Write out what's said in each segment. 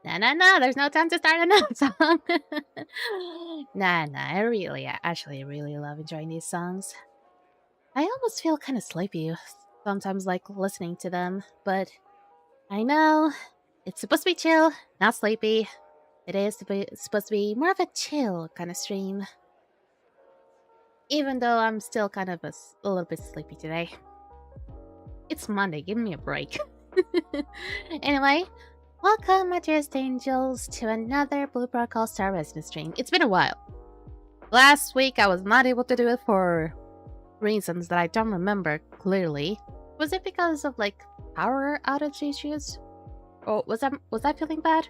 No, there's no time to start another song. I actually really love enjoying these songs. I almost feel kind of sleepy sometimes, like listening to them, but I know it's supposed to be chill, not sleepy. It is supposed to be more of a chill kind of stream. Even though I'm still kind of a little bit sleepy today. It's Monday, give me a break. Anyway, welcome, my dearest angels, to another Blue Protocol Star Resident stream. It's been a while. Last week I was not able to do it for reasons that I don't remember clearly. Was it because of like power outage issues? Or was I feeling bad?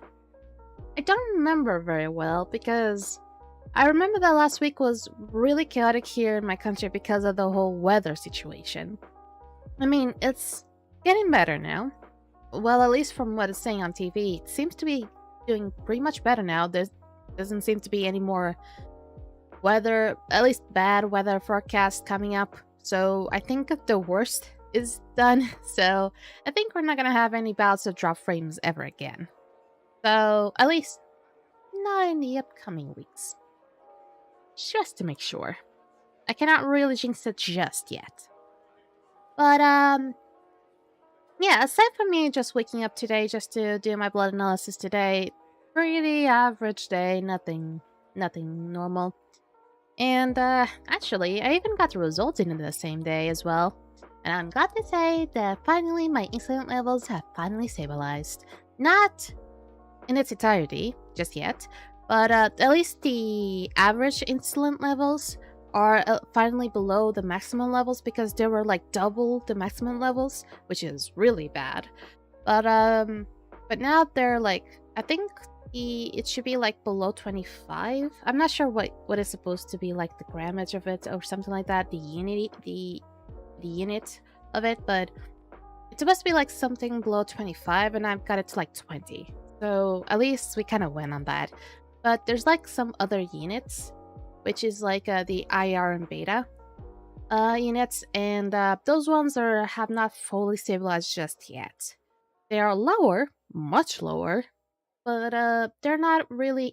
I don't remember very well because I remember that last week was really chaotic here in my country because of the whole weather situation. I mean, it's getting better now. Well, at least from what it's saying on TV, it seems to be doing pretty much better now. There doesn't seem to be any more weather, at least bad weather forecast coming up. So I think the worst is done. So I think we're not gonna have any bouts of drop frames ever again. So at least not in the upcoming weeks. Just to make sure. I cannot really jinx it just yet. But yeah, aside from me just waking up today just to do my blood analysis today, pretty average day, nothing normal. And actually, I even got the results in the same day as well. And I'm glad to say that finally my insulin levels have finally stabilized. Not in its entirety, just yet, but at least the average insulin levels are finally below the maximum levels because they were like double the maximum levels, which is really bad. But now they're like, I think it should be like below 25. I'm not sure what is supposed to be like the grammage of it or something like that, the unit of it, but it's supposed to be like something below 25 and I've got it to like 20. So at least we kind of went on that. But there's like some other units, which is like the IR and beta units, and those ones have not fully stabilized just yet. They are lower, much lower, but they're not really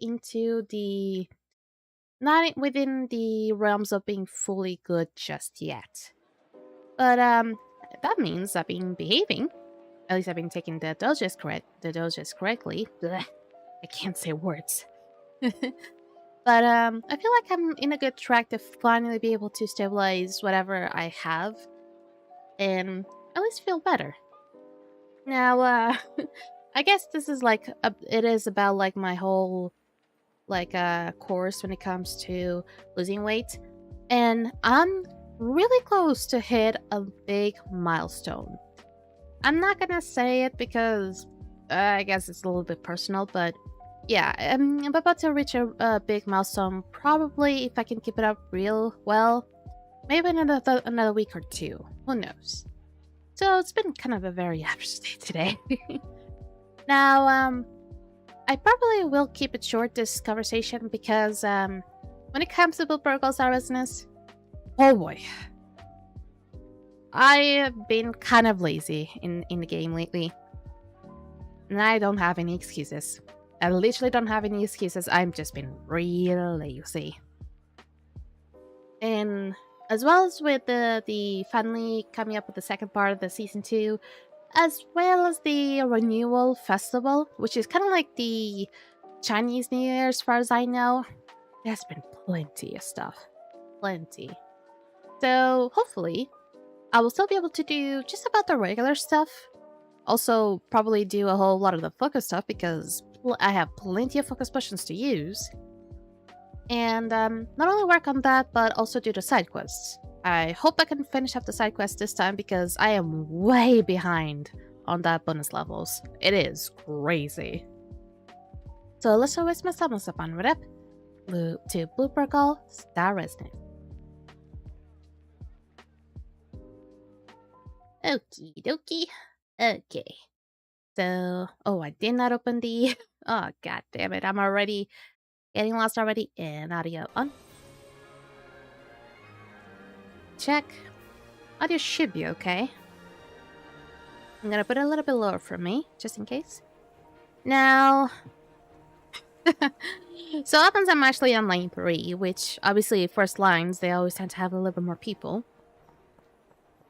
not within the realms of being fully good just yet. But that means I've been behaving. At least I've been taking the doses correctly. Blech, I can't say words. But I feel like I'm in a good track to finally be able to stabilize whatever I have and at least feel better. Now, I guess this is like it is about like my whole like course when it comes to losing weight, and I'm really close to hit a big milestone. I'm not gonna say it because I guess it's a little bit personal, but yeah, I'm about to reach a big milestone. Probably, if I can keep it up real well, maybe another week or two. Who knows? So it's been kind of a very average day today. Now, I probably will keep it short, this conversation, because when it comes to Blue Protocol Star Business, oh boy, I have been kind of lazy in the game lately, and I don't have any excuses. I literally don't have any excuses. I've just been real lazy. And as well as with the finally coming up with the second part of the season 2, as well as the Renewal Festival, which is kind of like the Chinese New Year as far as I know. There's been plenty of stuff. Plenty. So hopefully, I will still be able to do just about the regular stuff. Also, probably do a whole lot of the focus stuff because I have plenty of focus potions to use. And not only work on that, but also do the side quests. I hope I can finish up the side quest this time because I am way behind on that bonus levels. It is crazy. So let's not waste my thumbs up on Red Up. Blue to Blue Purple, Star Resonant. Okie dokie. Okay. So, oh, I did not open the... Oh, god damn it. I'm already getting lost already. And audio on. Check. Audio should be okay. I'm gonna put it a little bit lower for me, just in case. Now... So happens I'm actually on line 3, which obviously first lines, they always tend to have a little bit more people.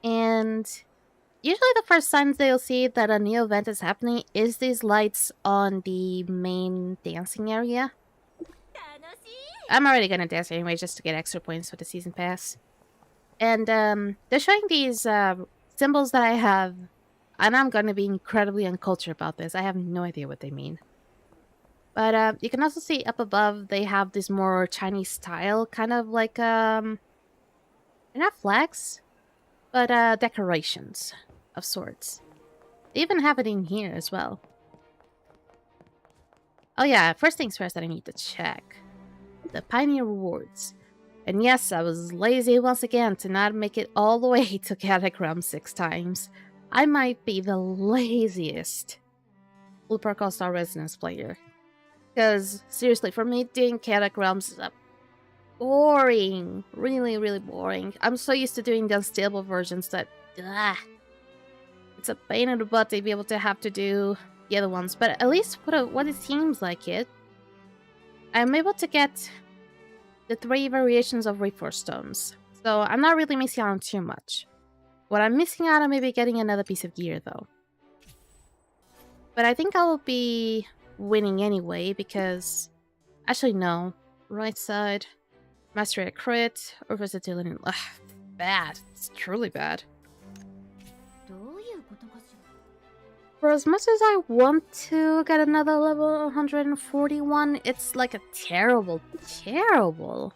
And usually the first signs they'll see that a new event is happening is these lights on the main dancing area. I'm already gonna dance anyway just to get extra points for the season pass. And they're showing these symbols that I have, and I'm gonna be incredibly uncultured about this. I have no idea what they mean. But you can also see up above they have this more Chinese style, kind of like they're not flags, but decorations of sorts. They even have it in here as well. Oh yeah, first things first that I need to check. The Pioneer Rewards. And yes, I was lazy once again to not make it all the way to Catacomb 6 times. I might be the laziest Blue Purple Star Resonance player. Because, seriously, for me, doing Catacombs is boring. Really, really boring. I'm so used to doing the unstable versions that... It's a pain in the butt to be able to have to do the other ones. But at least what it seems like it, I'm able to get the 3 variations of Reforce Stones. So I'm not really missing out on too much. What I'm missing out on maybe getting another piece of gear, though. But I think I will be winning anyway, because... Actually, no. Right side. Mastery a crit, or versatility. Ugh, bad. It's truly bad. For as much as I want to get another level 141, it's like a terrible, terrible...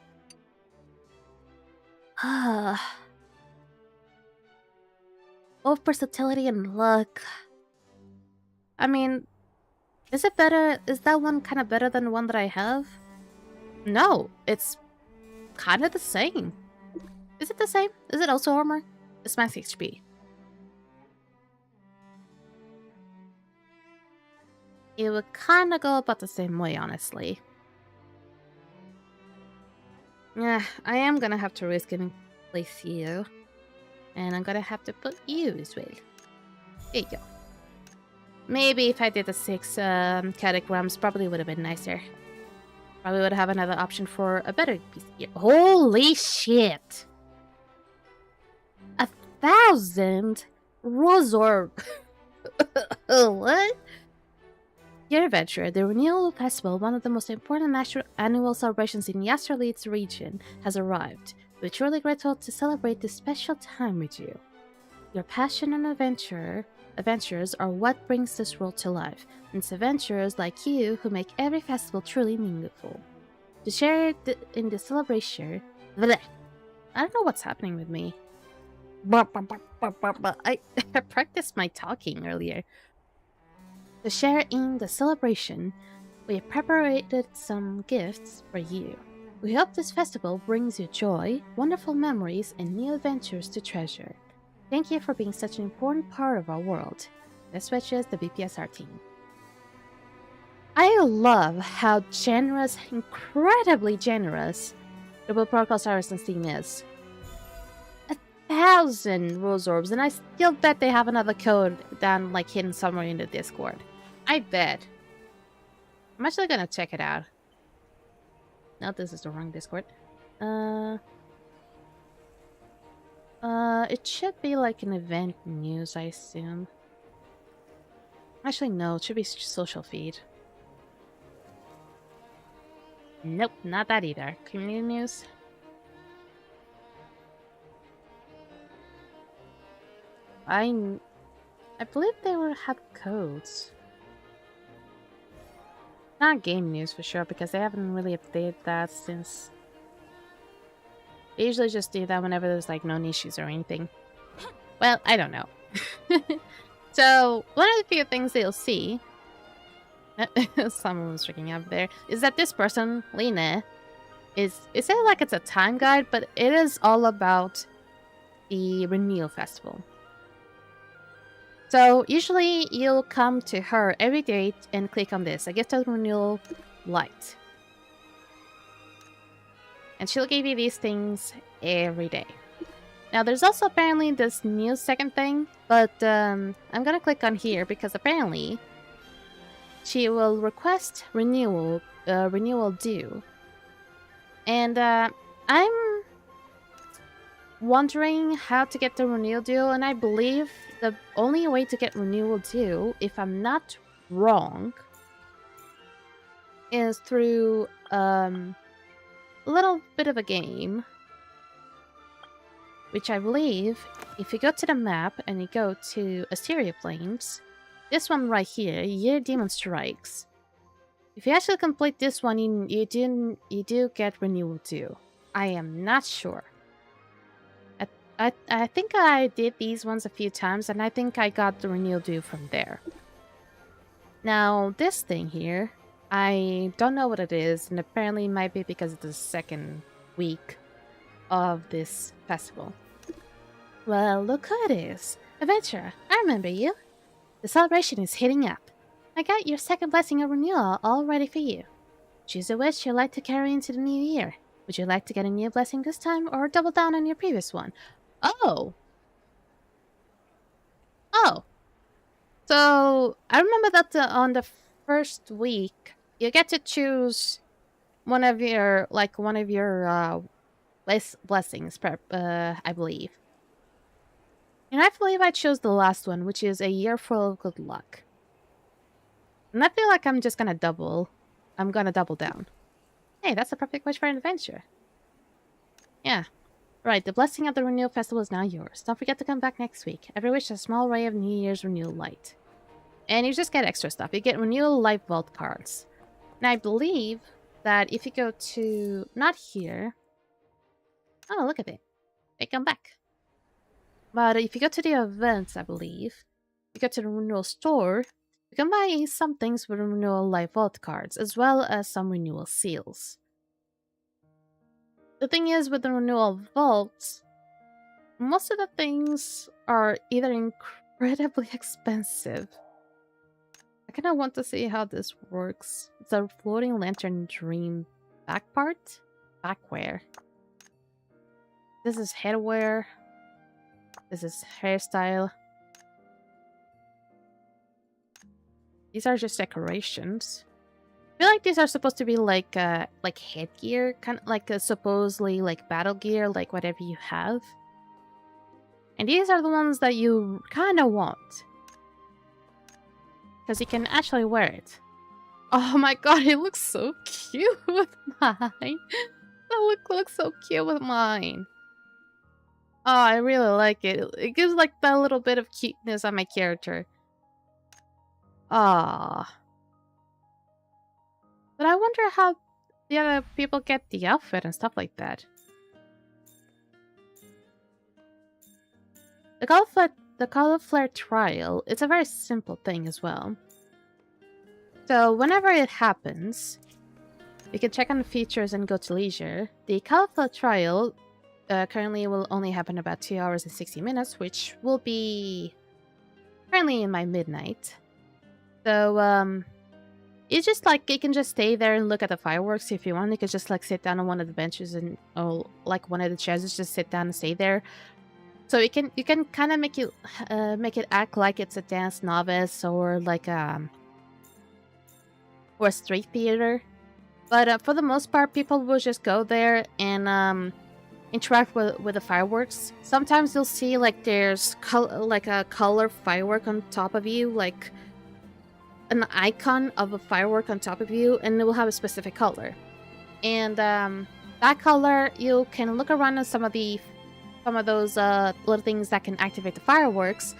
Both versatility and luck. I mean... Is it better? Is that one kind of better than the one that I have? No, it's kind of the same. Is it the same? Is it also armor? It's max HP. It would kind of go about the same way, honestly. Yeah, I am gonna have to risk it and place you. And I'm gonna have to put you as well. There you go. Maybe if I did the 6 catacombs, probably would have been nicer. Probably would have another option for a better piece of gear. Holy shit! 1,000 Rose Orb. What? Your adventure, the Renewal Festival, one of the most important annual celebrations in Yastraleed's region, has arrived. We're truly grateful to celebrate this special time with you. Your passion and adventures are what brings this world to life, and it's adventurers like you who make every festival truly meaningful. To share in the celebration... Bleh. I don't know what's happening with me. I practiced my talking earlier. To share in the celebration, we have prepared some gifts for you. We hope this festival brings you joy, wonderful memories, and new adventures to treasure. Thank you for being such an important part of our world. Best wishes, the BPSR team. I love how generous, incredibly generous, the Blue Purple Star Resonance team is. 1,000 Rose Orbs, and I still bet they have another code down, like, hidden somewhere in the Discord. I bet. I'm actually gonna check it out. No, this is the wrong Discord. It should be like an event news, I assume. Actually, no. It should be social feed. Nope, not that either. Community news. I believe they will have codes. Not game news for sure, because they haven't really updated that since... They usually just do that whenever there's like known issues or anything. Well, I don't know. So, one of the few things they'll see... Someone was freaking out there. Is that this person, Lena, is... It says like it's a time guide, but it is all about the Renewal Festival. So usually you'll come to her every day and click on this, a gift of renewal light. And she'll give you these things every day. Now there's also apparently this new second thing, but I'm gonna click on here because apparently she will request renewal due. And I'm wondering how to get the renewal due, and I believe the only way to get renewal due, if I'm not wrong, is through a little bit of a game, which I believe, if you go to the map and you go to Asteria Plains, this one right here, Year Demon Strikes. If you actually complete this one, you do get renewal due. I am not sure. I think I did these ones a few times, and I think I got the renewal due from there. Now, this thing here, I don't know what it is, and apparently it might be because it's the second week of this festival. Well, look who it is. Adventurer, I remember you. The celebration is heating up. I got your second blessing of renewal all ready for you. Choose a wish you'd like to carry into the new year. Would you like to get a new blessing this time, or double down on your previous one? Oh. Oh. So, I remember that on the first week, you get to choose one of your blessings, I believe. And I believe I chose the last one, which is a year full of good luck. And I feel like I'm just gonna double. I'm gonna double down. Hey, that's a perfect wish for an adventure. Yeah. Right, the blessing of the Renewal Festival is now yours. Don't forget to come back next week. Every wish is a small ray of New Year's Renewal Light. And you just get extra stuff. You get Renewal Light Vault cards. And I believe that if you go to... Not here. Oh, look at it. They come back. But if you go to the events, I believe, you go to the Renewal Store, you can buy some things with Renewal Light Vault cards, as well as some Renewal Seals. The thing is, with the Renewal Vaults, most of the things are either incredibly expensive. I kind of want to see how this works. It's a floating lantern dream back part? Backwear. This is headwear. This is hairstyle. These are just decorations. I feel like these are supposed to be like headgear, kind of like supposedly like battle gear, like whatever you have. And these are the ones that you kind of want, because you can actually wear it. Oh my god, it looks so cute with mine. That looks so cute with mine. Oh, I really like it. It gives like that little bit of cuteness on my character. Ah. But I wonder how the other people get the outfit and stuff like that. The Cauliflower Trial, it's a very simple thing as well. So whenever it happens, you can check on the features and go to leisure. The Cauliflower Trial currently will only happen about 2 hours and 60 minutes, which will be currently in my midnight. So, it's just like, you can just stay there and look at the fireworks if you want. You can just like sit down on one of the benches and, or like one of the chairs, just sit down and stay there. So you can kind of make it act like it's a dance novice or like or a street theater. But for the most part, people will just go there and interact with the fireworks. Sometimes you'll see like there's a color firework on top of you, like an icon of a firework on top of you, and it will have a specific color. And that color, you can look around at some of those little things that can activate the fireworks.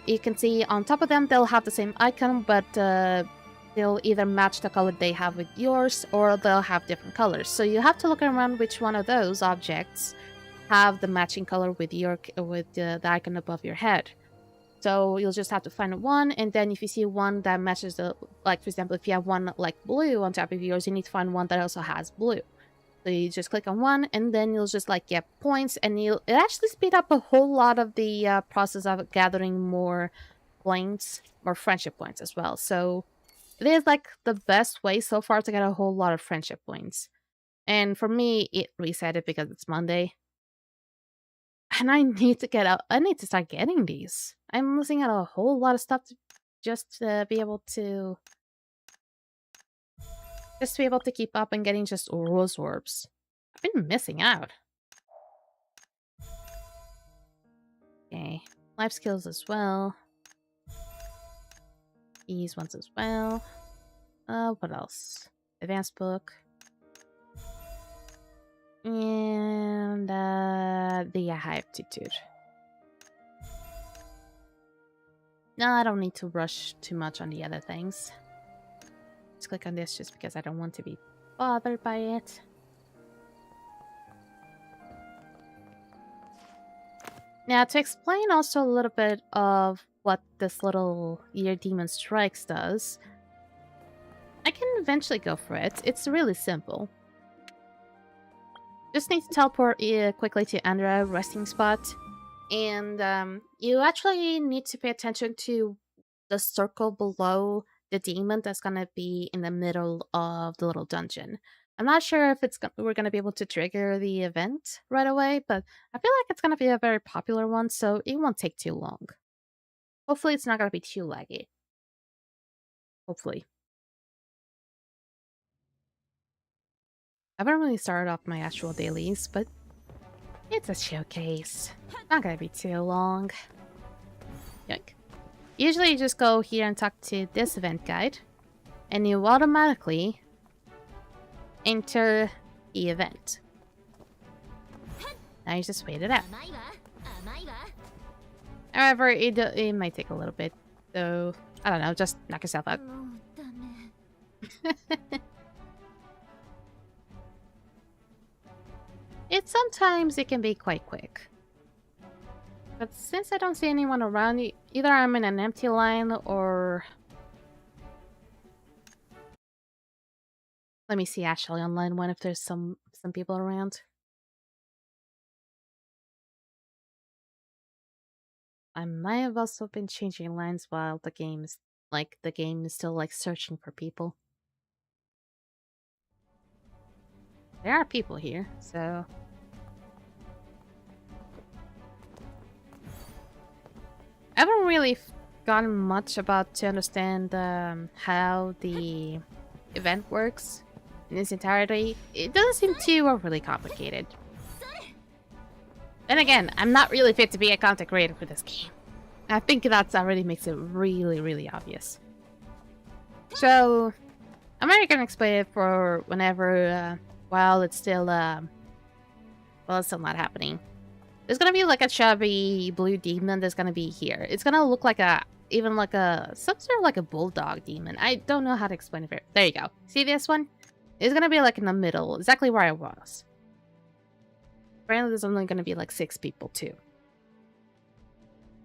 You can see on top of them, they'll have the same icon, but they'll either match the color they have with yours, or they'll have different colors. So you have to look around which one of those objects have the matching color with the icon above your head. So you'll just have to find one, and then if you see one that matches like for example, if you have one like blue on top of yours, you need to find one that also has blue. So you just click on one, and then you'll just like get points, and it actually speed up a whole lot of the process of gathering more points, more friendship points as well. So it is like the best way so far to get a whole lot of friendship points. And for me, it reset it because it's Monday. And I need to start getting these. I'm missing out a whole lot of stuff to just be able to keep up and getting just rose orbs. I've been missing out. Okay, life skills as well. These ones as well. What else? Advanced book. And the high aptitude. No, I don't need to rush too much on the other things. Let's click on this just because I don't want to be bothered by it. Now, to explain also a little bit of what this little Year Demon Strikes does, I can eventually go for it. It's really simple. Just need to teleport quickly to Andra resting spot, and you actually need to pay attention to the circle below the demon that's gonna be in the middle of the little dungeon. I'm not sure if we're gonna be able to trigger the event right away, but I feel like it's gonna be a very popular one, so it won't take too long. Hopefully, it's not gonna be too laggy. Hopefully. I haven't really started off my actual dailies, but it's a showcase. Not gonna be too long. Yoink. Usually you just go here and talk to this event guide, and you automatically enter the event. Now you just wait it out. However, it might take a little bit, so I don't know, just knock yourself out. Sometimes it can be quite quick. But since I don't see anyone around, either I'm in an empty line or... Let me see actually on line 1 if there's some people around. I might have also been changing lines while the game is still like searching for people. There are people here, so... I haven't really gotten much to understand how the event works in its entirety. It doesn't seem too overly complicated. Then again, I'm not really fit to be a content creator for this game. I think that already makes it really, really obvious. So, I'm already gonna explain it for whenever, while it's still not happening. There's gonna be like a chubby blue demon that's gonna be here. It's gonna look like some sort of like a bulldog demon. I don't know how to explain it. There you go. See this one? It's gonna be like in the middle, exactly where I was. Apparently there's only gonna be like 6 people too.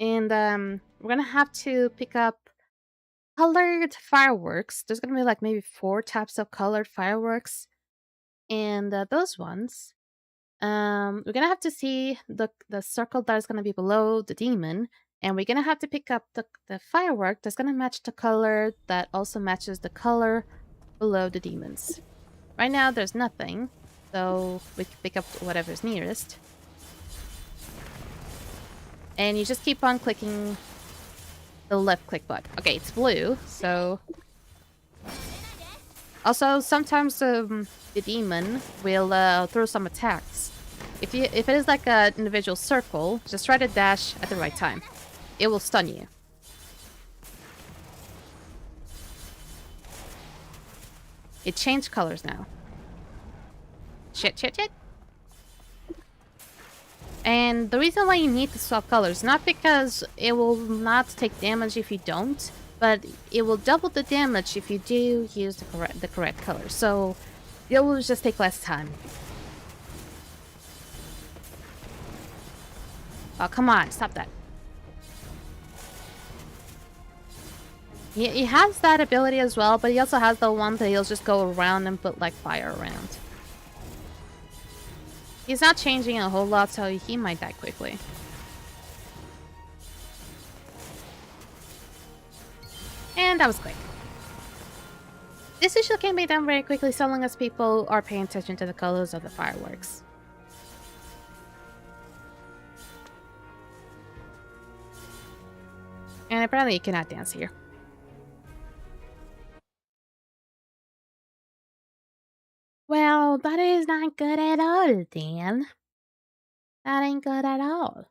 And we're gonna have to pick up colored fireworks. There's gonna be like maybe 4 types of colored fireworks. And those ones... we're gonna have to see the circle that is gonna be below the demon, and we're gonna have to pick up the firework that's gonna match the color that also matches the color below the demons. Right now there's nothing, so we can pick up whatever's nearest. And you just keep on clicking the left click button. Okay, it's blue, so... Also, sometimes the demon will throw some attacks. If it is like an individual circle, just try to dash at the right time. It will stun you. It changed colors now. Shit, shit, shit. And the reason why you need to swap colors, not because it will not take damage if you don't, but it will double the damage if you do use the correct color. So it will just take less time. Oh, come on, stop that. He has that ability as well, but he also has the one that he'll just go around and put like fire around. He's not changing a whole lot, so he might die quickly. And that was quick. This usually can be done very quickly, so long as people are paying attention to the colors of the fireworks. And apparently you cannot dance here. Well, that is not good at all, Dan. That ain't good at all.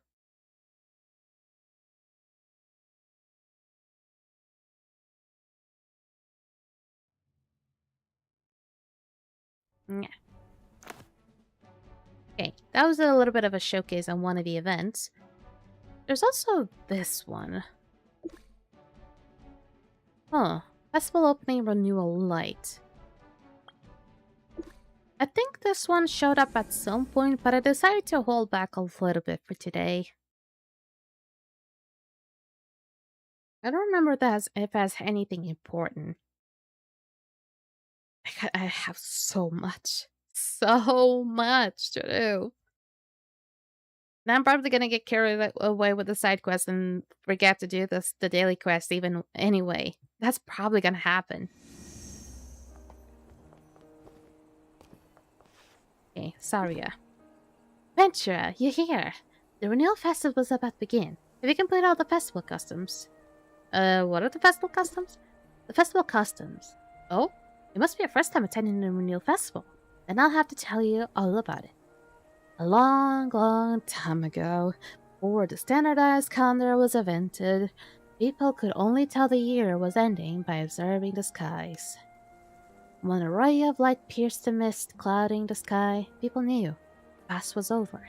Yeah. Okay, that was a little bit of a showcase on one of the events. There's also this one. Huh. Festival opening renewal light. I think this one showed up at some point, but I decided to hold back a little bit for today. I don't remember if it has anything important. I have so much to do. Now I'm probably gonna get carried away with the side quest and forget to do the daily quest even anyway. That's probably gonna happen. Okay, Saria. Ventura, you're here. The renewal festival's about to begin. Have you completed all the festival customs? What are the festival customs? The festival customs. Oh? It must be your first time attending the renewal festival. Then I'll have to tell you all about it. A long, long time ago, before the standardized calendar was invented, people could only tell the year was ending by observing the skies. When a ray of light pierced the mist clouding the sky, people knew the past was over,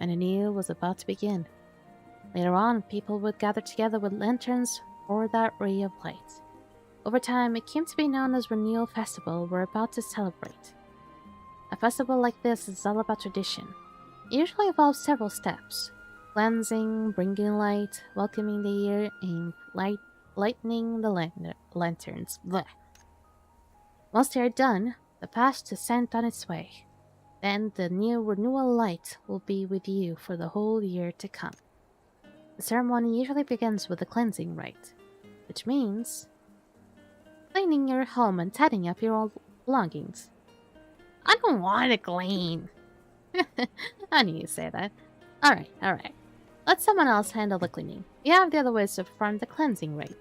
and a new was about to begin. Later on, people would gather together with lanterns for that ray of light. Over time, it came to be known as Renewal Festival we're about to celebrate. A festival like this is all about tradition. It usually involves several steps: cleansing, bringing light, welcoming the year, and lightening the lanterns. Blech. Once they are done, the past is sent on its way. Then the new renewal light will be with you for the whole year to come. The ceremony usually begins with a cleansing rite, which means cleaning your home and tidying up your old belongings. I don't want to clean. I knew you'd say that. Alright. Let someone else handle the cleaning. You have the other ways to perform the cleansing rite.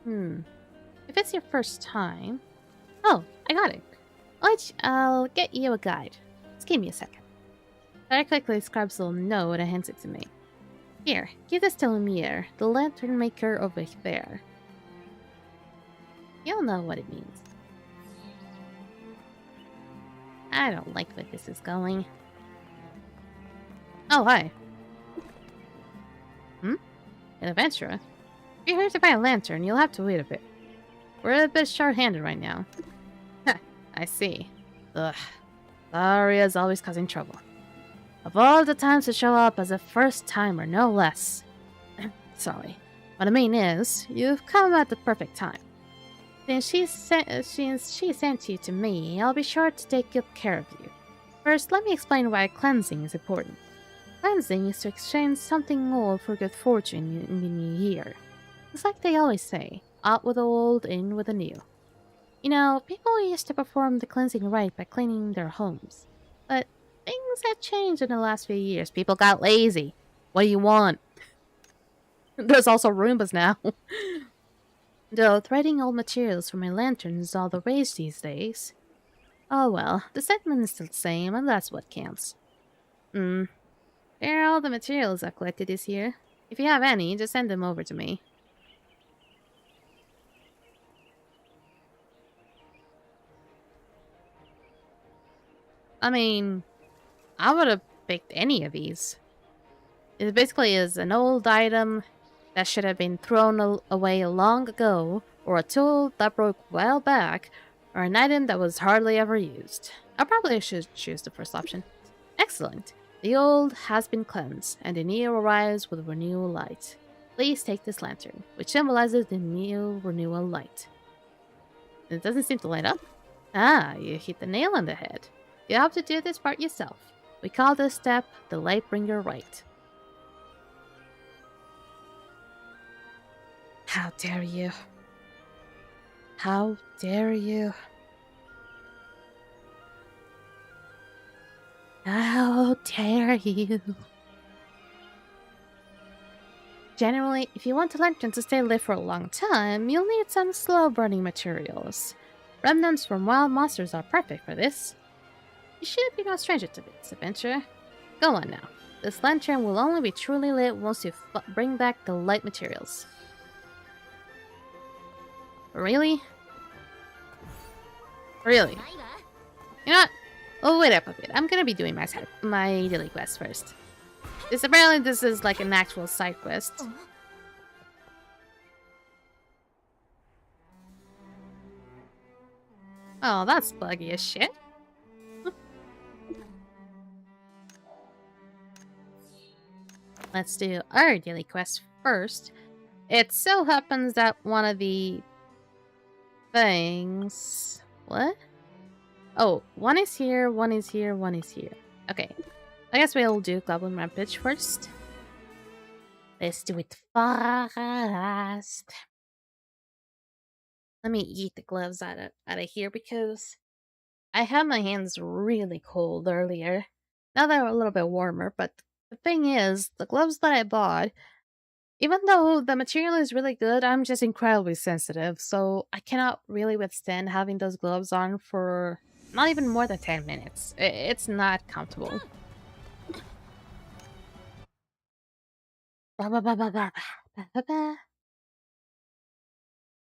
If it's your first time... Oh, I got it. I'll get you a guide. Just give me a second. Very quickly scribes a little note and hands it to me. Here, give this to Lumiere, the lantern maker over there. You'll know what it means. I don't like where this is going. Oh, hi. An adventurer? If you're here to buy a lantern, you'll have to wait a bit. We're a bit short-handed right now. I see. Ugh. Aria's always causing trouble. Of all the times to show up as a first-timer, no less. Sorry. What I mean is, you've come at the perfect time. Since she sent you to me, I'll be sure to take good care of you. First, let me explain why cleansing is important. Cleansing is to exchange something old for good fortune in the new year. It's like they always say, out with the old, in with the new. You know, people used to perform the cleansing rite by cleaning their homes. But things have changed in the last few years. People got lazy. What do you want? There's also Roombas now. Though threading old materials for my lanterns is all the rage these days. Oh well, the sentiment is still the same, and that's what counts. Here are all the materials I've collected this year. If you have any, just send them over to me. I mean, I would have picked any of these. It basically is an old item that should have been thrown away long ago, or a tool that broke well back, or an item that was hardly ever used. I probably should choose the first option. Excellent. The old has been cleansed, and the new arrives with renewal light. Please take this lantern, which symbolizes the new renewal light. It doesn't seem to light up. Ah, you hit the nail on the head. You have to do this part yourself. We call this step the Lightbringer Rite. How dare you? How dare you? How dare you? Generally, if you want a lantern to stay lit for a long time, you'll need some slow-burning materials. Remnants from wild monsters are perfect for this. You should be no stranger to this adventure. Go on now. This lantern will only be truly lit once you bring back the light materials. Really? Really? You know what? Oh, wait up a bit. I'm gonna be doing my daily quest first. Apparently this is like an actual side quest. Oh, that's buggy as shit. Let's do our daily quest first. It so happens that one of the things... What? Oh, one is here, one is here, one is here. Okay. I guess we'll do Goblin Rampage first. Let's do it fast. Let me eat the gloves out of here because I had my hands really cold earlier. Now they're a little bit warmer, but the thing is, the gloves that I bought, even though the material is really good, I'm just incredibly sensitive, so I cannot really withstand having those gloves on for not even more than 10 minutes. It's not comfortable. And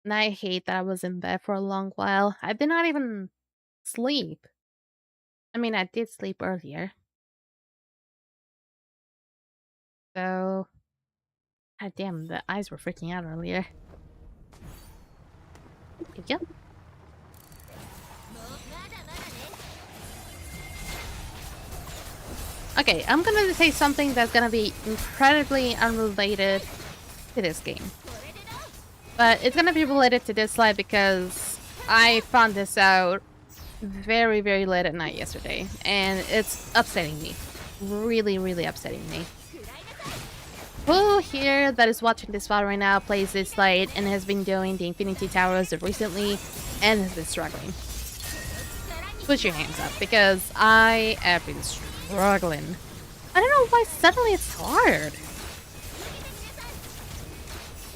I hate that I was in bed for a long while. I did not even sleep. I mean, I did sleep earlier. So... God damn, the eyes were freaking out earlier. Thank you. Okay, I'm gonna say something that's gonna be incredibly unrelated to this game. But it's gonna be related to this slide because I found this out very, very late at night yesterday. And it's upsetting me. Really, really upsetting me. Who here that is watching this VOD right now plays this slide and has been doing the Infinity Towers recently and has been struggling? Put your hands up, because I have been struggling. I don't know why suddenly it's hard.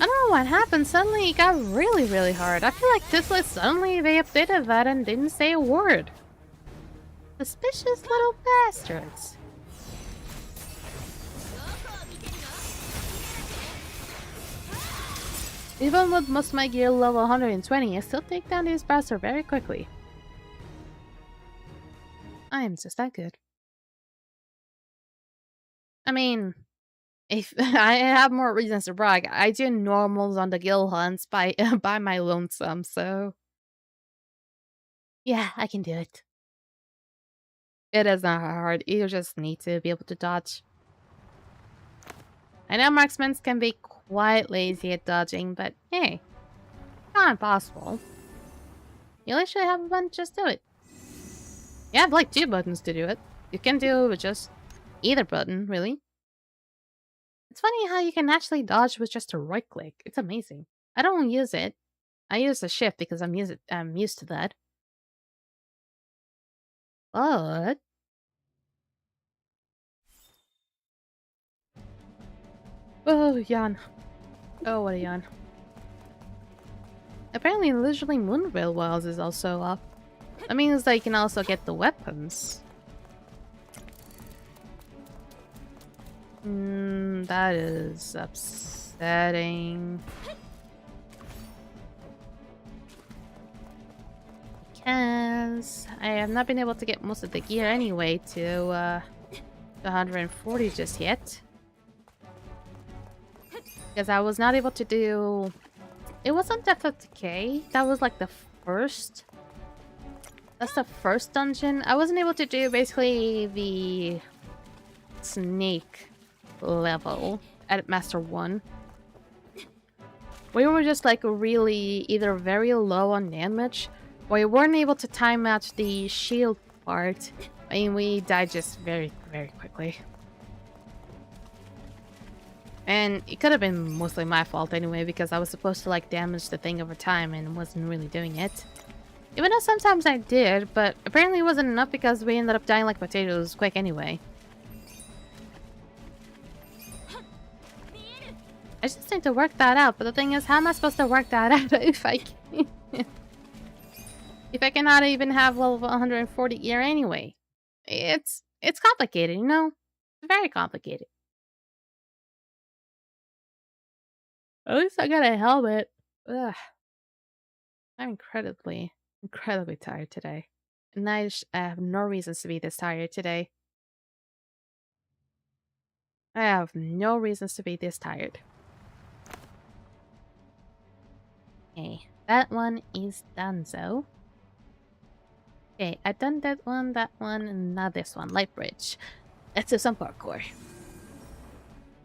I don't know what happened. Suddenly it got really, really hard. I feel like this list suddenly they updated that and didn't say a word. Suspicious little bastards. Even with most of my gear level 120, I still take down these bastards very quickly. I am just that good. I mean, if I have more reasons to brag, I do normals on the guild hunts by my lonesome, so... Yeah, I can do it. It is not hard, you just need to be able to dodge. I know marksmen can be quite lazy at dodging, but hey, not impossible. You literally have a button, just do it. You have like 2 buttons to do it. You can do it with just either button, really. It's funny how you can actually dodge with just a right click. It's amazing. I don't use it. I use the shift because I'm used to that. But... Oh, yawn. Oh, what a yawn. Apparently, literally Moonrail Wells is also up. That means that you can also get the weapons. That is upsetting. because I have not been able to get most of the gear anyway to 140 just yet. Because I was not able to do... It wasn't Depth of Decay. That was like the first... That's the first dungeon. I wasn't able to do basically the snake level at Master 1. We were just like really either very low on damage, or we weren't able to time match the shield part, and we died just very, very quickly. And it could have been mostly my fault anyway, because I was supposed to like damage the thing over time and wasn't really doing it. Even though sometimes I did, but apparently it wasn't enough because we ended up dying like potatoes quick anyway. I just need to work that out, but the thing is, how am I supposed to work that out if I can't? If I cannot even have level 140 gear anyway? It's complicated, you know? It's very complicated. At least I got a helmet. Ugh. I'm incredibly tired today. And I have no reasons to be this tired today. I have no reasons to be this tired. Okay, that one is done, so. Okay, I've done that one, and now this one, Light Bridge. Let's do some parkour.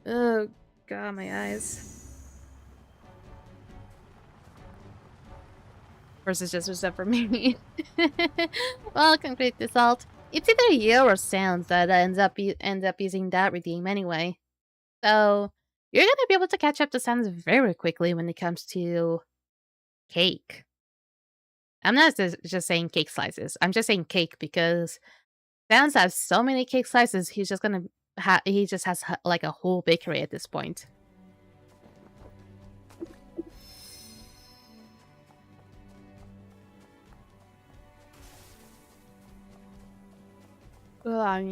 Oh god, my eyes. First is just reserved for me. Welcome, Great Assault. It's either you or Sounds that ends up using that redeem anyway. So you're gonna be able to catch up to Sounds very quickly when it comes to cake. I'm not just saying cake slices. I'm just saying cake because Sounds has so many cake slices. He's just gonna he just has like a whole bakery at this point. Oh, I'm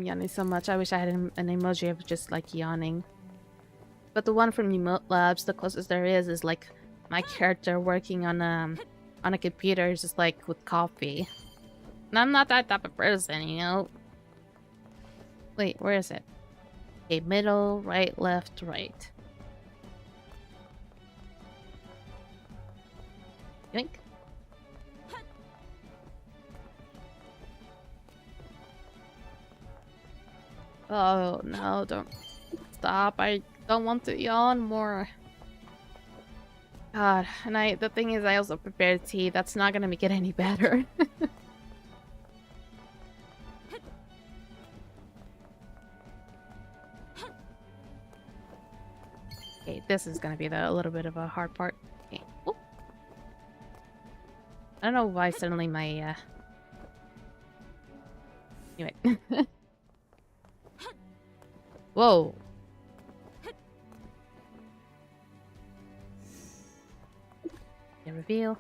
yawning so much. I wish I had an emoji of just like yawning. But the one from Emote Labs, the closest there is like my character working on a computer, just like with coffee. And I'm not that type of person, you know. Wait, where is it? Okay, middle, right, left, right. Yoink. Oh no, don't stop. I don't want to yawn more. God, and the thing is I also prepared tea. That's not gonna make it any better. Okay, this is gonna be a little bit of a hard part. Okay. Oop. I don't know why suddenly my Anyway. Whoa. The reveal.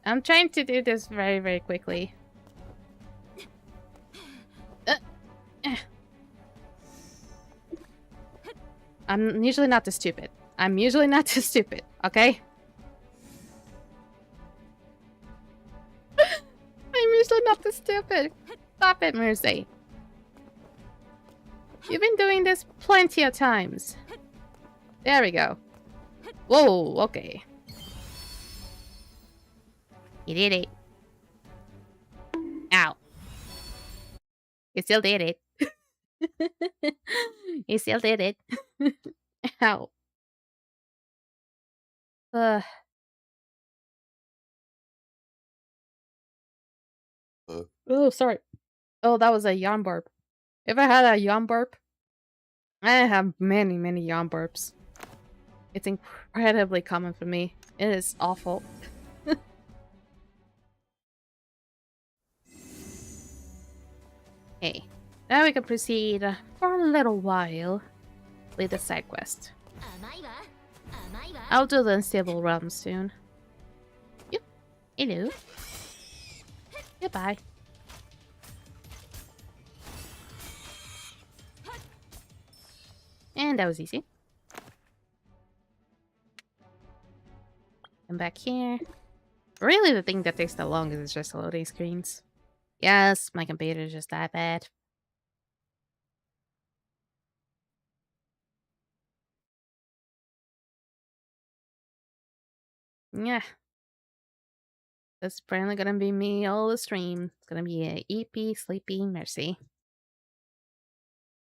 I'm trying to do this very, very quickly. I'm usually not this stupid. I'm usually not this stupid, okay? I'm usually not this stupid. Stop it, Mercy. You've been doing this plenty of times. There we go. Whoa, okay. You did it. Ow. You still did it. You still did it. Ow. Oh, sorry. Oh, that was a yawn burp. If I had a yawn burp, I have many, many yawn burps. It's incredibly common for me. It is awful. Okay, now we can proceed for a little while with the side quest. I'll do the Unstable Realm soon. Yep. Hello. Goodbye. And that was easy. Come back here. Really, the thing that takes the longest is just loading screens. Yes, my computer is just that bad. Yeah. That's apparently gonna be me all the stream. It's gonna be a EP Sleepy Mercy.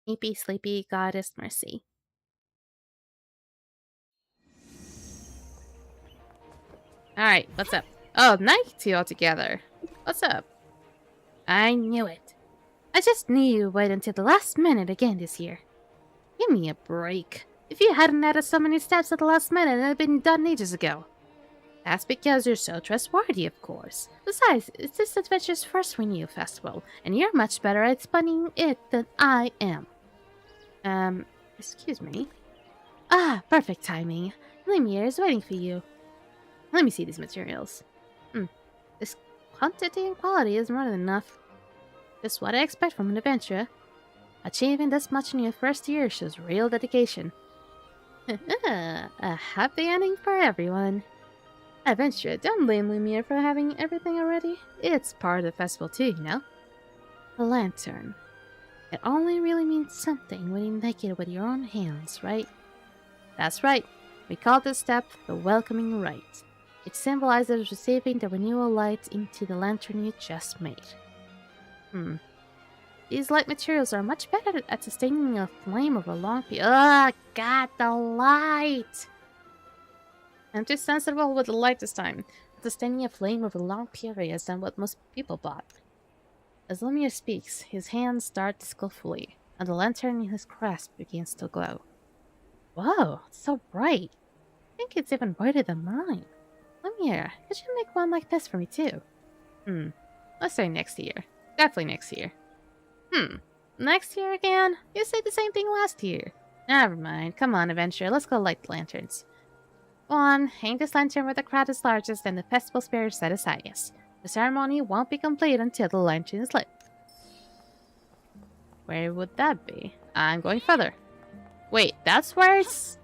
EP Sleepy Goddess Mercy. Alright, what's up? Oh, night two altogether. What's up? I knew it. I just knew you'd wait until the last minute again this year. Give me a break. If you hadn't added so many steps at the last minute, it'd have been done ages ago. That's because you're so trustworthy, of course. Besides, it's this adventure's first renewal festival, and you're much better at spotting it than I am. Excuse me? Ah, perfect timing. Lemire is waiting for you. Let me see these materials. This quantity and quality is more than enough. Just what I expect from an adventurer. Achieving this much in your first year shows real dedication. A happy ending for everyone. Adventurer, don't blame Lumiere for having everything already. It's part of the festival too, you know? A lantern. It only really means something when you make it with your own hands, right? That's right. We call this step the welcoming rite. It symbolizes receiving the renewal light into the lantern you just made. These light materials are much better at sustaining a flame over a long period. Ugh, God, the light! I'm too sensible with the light this time. Sustaining a flame over long periods than what most people bought. As Lumiere speaks, his hands start skillfully, and the lantern in his grasp begins to glow. Whoa, it's so bright. I think it's even brighter than mine. Lumiere, could you make one like this for me too? Let's say next year. Definitely next year. Next year again? You said the same thing last year. Never mind. Come on, adventurer. Let's go light the lanterns. Go on, hang this lantern where the crowd is largest and the festival spirit set aside us. The ceremony won't be complete until the lantern is lit. Where would that be? I'm going further. Wait, that's where it's...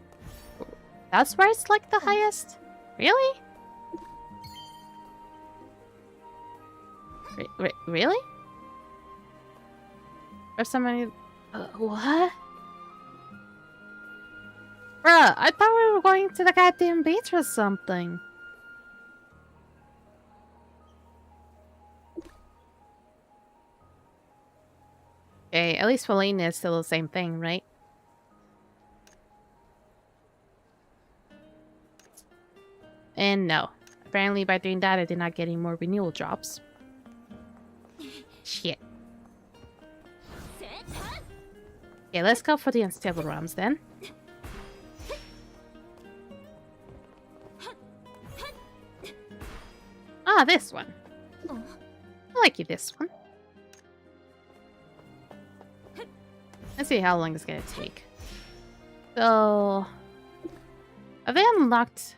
That's where it's like the highest? Really? Really? Or somebody... what? Bruh, I thought we were going to the goddamn beach or something. Okay, at least Felina is still the same thing, right? And no. Apparently by doing that I did not get any more renewal drops. Shit. Okay, let's go for the unstable realms then. Ah, this one. I like you, this one. Let's see how long it's gonna take. So... They unlocked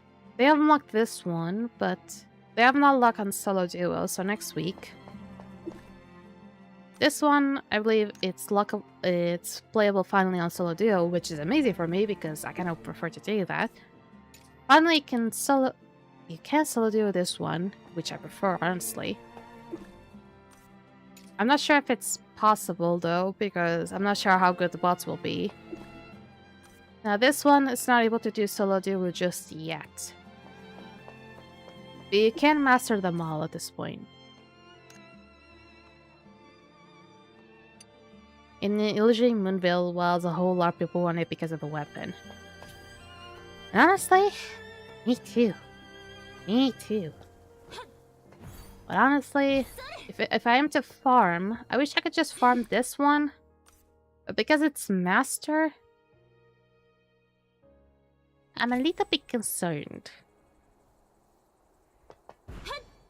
this one, but they have not unlocked on solo duo, so next week. This one, I believe it's playable finally on solo duo, which is amazing for me because I kind of prefer to do that. Finally, you can solo duo this one, which I prefer, honestly. I'm not sure if it's possible though, because I'm not sure how good the bots will be. Now this one is not able to do solo duo just yet. But you can master them all at this point. In Illusory Moonville, well, a whole lot of people want it because of the weapon. And honestly, me too. Me too. But honestly, if I am to farm, I wish I could just farm this one. But because it's master, I'm a little bit concerned.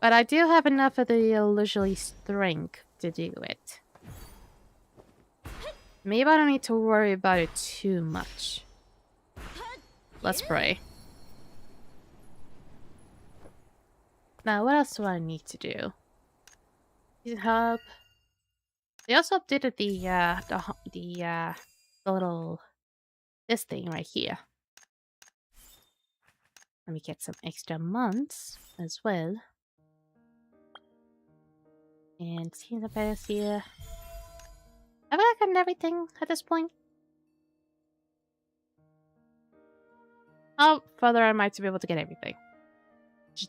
But I do have enough of the illusory strength to do it. Maybe I don't need to worry about it too much. Let's pray. Now, what else do I need to do? Hub. They also updated the little this thing right here. Let me get some extra months as well. And see the best here. Have I gotten everything at this point? How further am I to be able to get everything?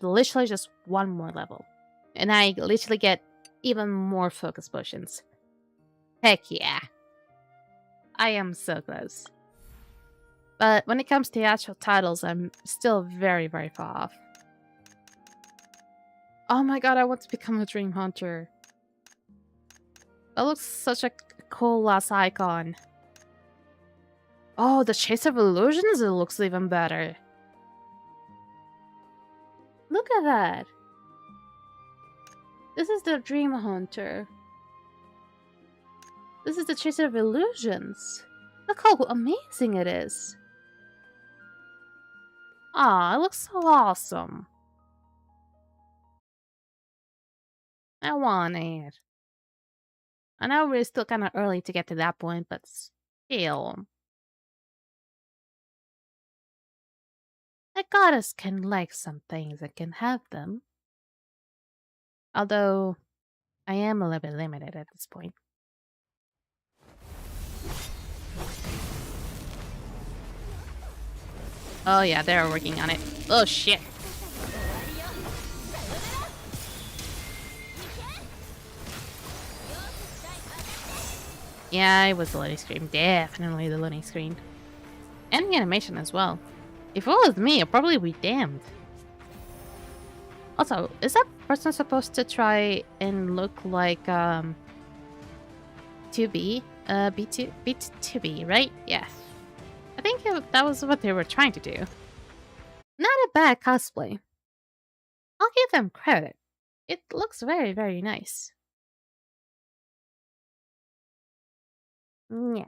Literally just one more level. And I literally get even more focus potions. Heck yeah. I am so close. But when it comes to the actual titles, I'm still very, very far off. Oh my god, I want to become a dream hunter. That looks such a cool last icon. Oh, the Chase of Illusions, it looks even better. Look at that. This is the Dream Hunter. This is the Chase of Illusions. Look how amazing it is. Ah, it looks so awesome. I want it. I know we're still kind of early to get to that point, but still. A goddess can like some things and can have them. Although, I am a little bit limited at this point. Oh yeah, they're working on it. Oh shit. Yeah, it was the loading screen. Definitely the loading screen. And the animation as well. If it was me, I'd probably be damned. Also, is that person supposed to try and look like 2B? B2B, right? Yeah. I think that was what they were trying to do. Not a bad cosplay. I'll give them credit. It looks very, very nice. Yeah.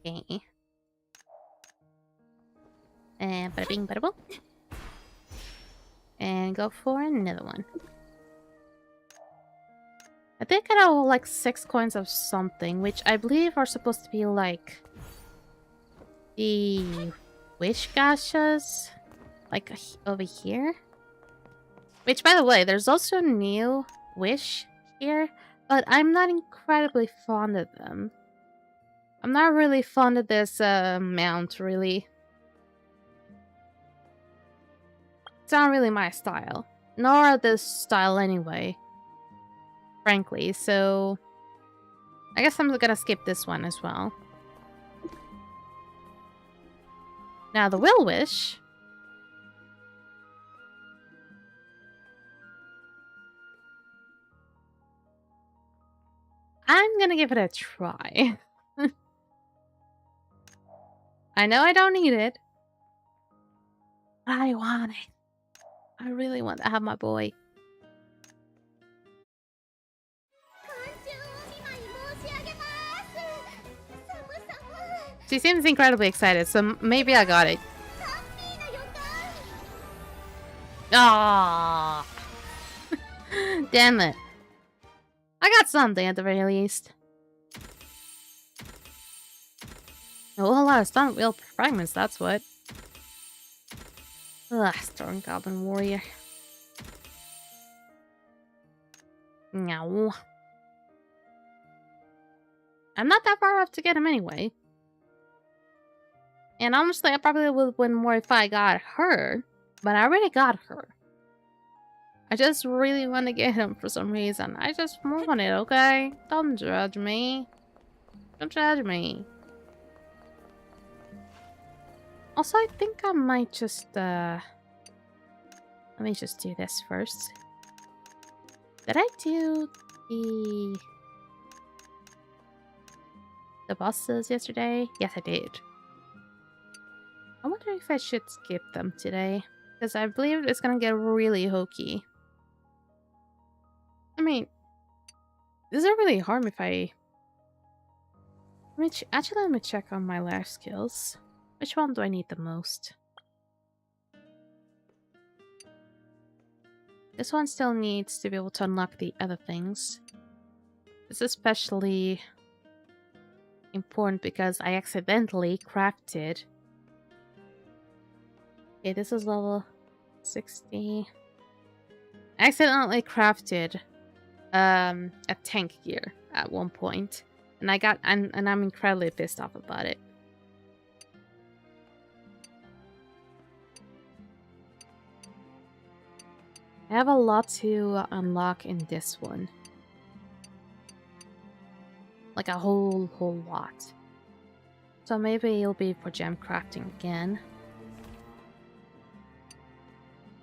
Okay. And bada bing, bada boom. And go for another one. I think I got like 6 coins of something, which I believe are supposed to be like the wish gachas, like over here. Which, by the way, there's also new wish here, but I'm not incredibly fond of them. I'm not really fond of this mount, really. It's not really my style, nor this style anyway. Frankly, so I guess I'm gonna skip this one as well. Now the Will Wish. I'm gonna give it a try. I know I don't need it. But I want it. I really want to have my boy. She seems incredibly excited, so maybe I got it. Ah, damn it. I got something at the very least. A whole lot of stunt wheel fragments, that's what. Ugh, Storm Goblin Warrior. No. I'm not that far off to get him anyway. And honestly, I probably would win more if I got her. But I already got her. I just really want to get him for some reason. I just want it, okay? Don't judge me. Don't judge me. Also, I think I might just, let me just do this first. Did I do the bosses yesterday? Yes, I did. I wonder if I should skip them today. Because I believe it's gonna get really hokey. I mean, does it really harm if I... actually, let me check on my life skills. Which one do I need the most? This one still needs to be able to unlock the other things. It's especially important because I accidentally crafted... Okay, this is level 60. I accidentally crafted a tank gear at one point, and I'm incredibly pissed off about it. I have a lot to unlock in this one. Like a whole lot. So maybe it'll be for gem crafting again.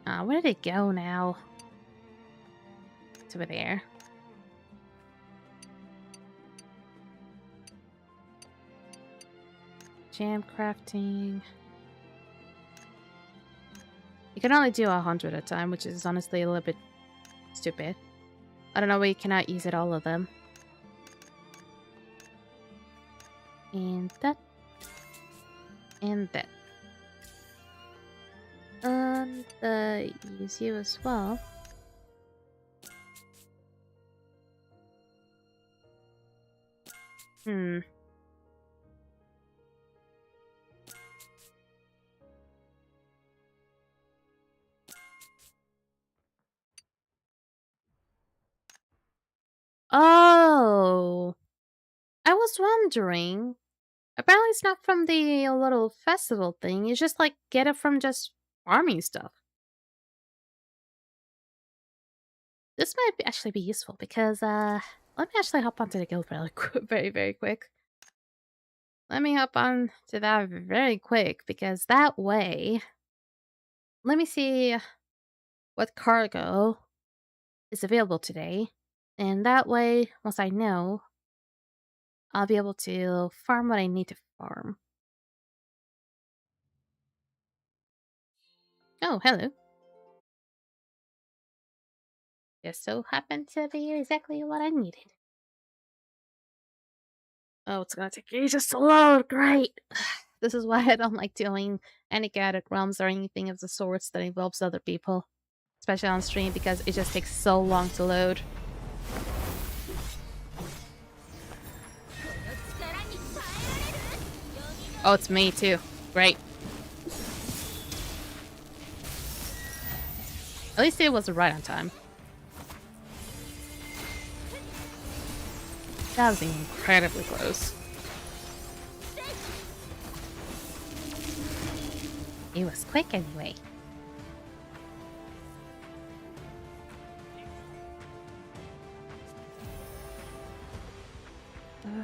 Where did it go now? It's over there. Jam crafting. You can only do 100 at a time, which is honestly a little bit stupid. I don't know why you cannot use it all of them. And that. And that. And use you as well. Oh! I was wondering. Apparently it's not from the little festival thing. You just, like, get it from just farming stuff. This might actually be useful because, let me actually hop onto the guild very, very quick. Let me hop on to that very quick because that way... Let me see what cargo is available today. And that way, once I know, I'll be able to farm what I need to farm. Oh, hello. Just so happened to be exactly what I needed. Oh, it's gonna take ages to load. Great. This is why I don't like doing any guided realms or anything of the sorts that involves other people. Especially on stream because it just takes so long to load. Oh, it's me too. Great. At least it was right on time. That was incredibly close. It was quick anyway.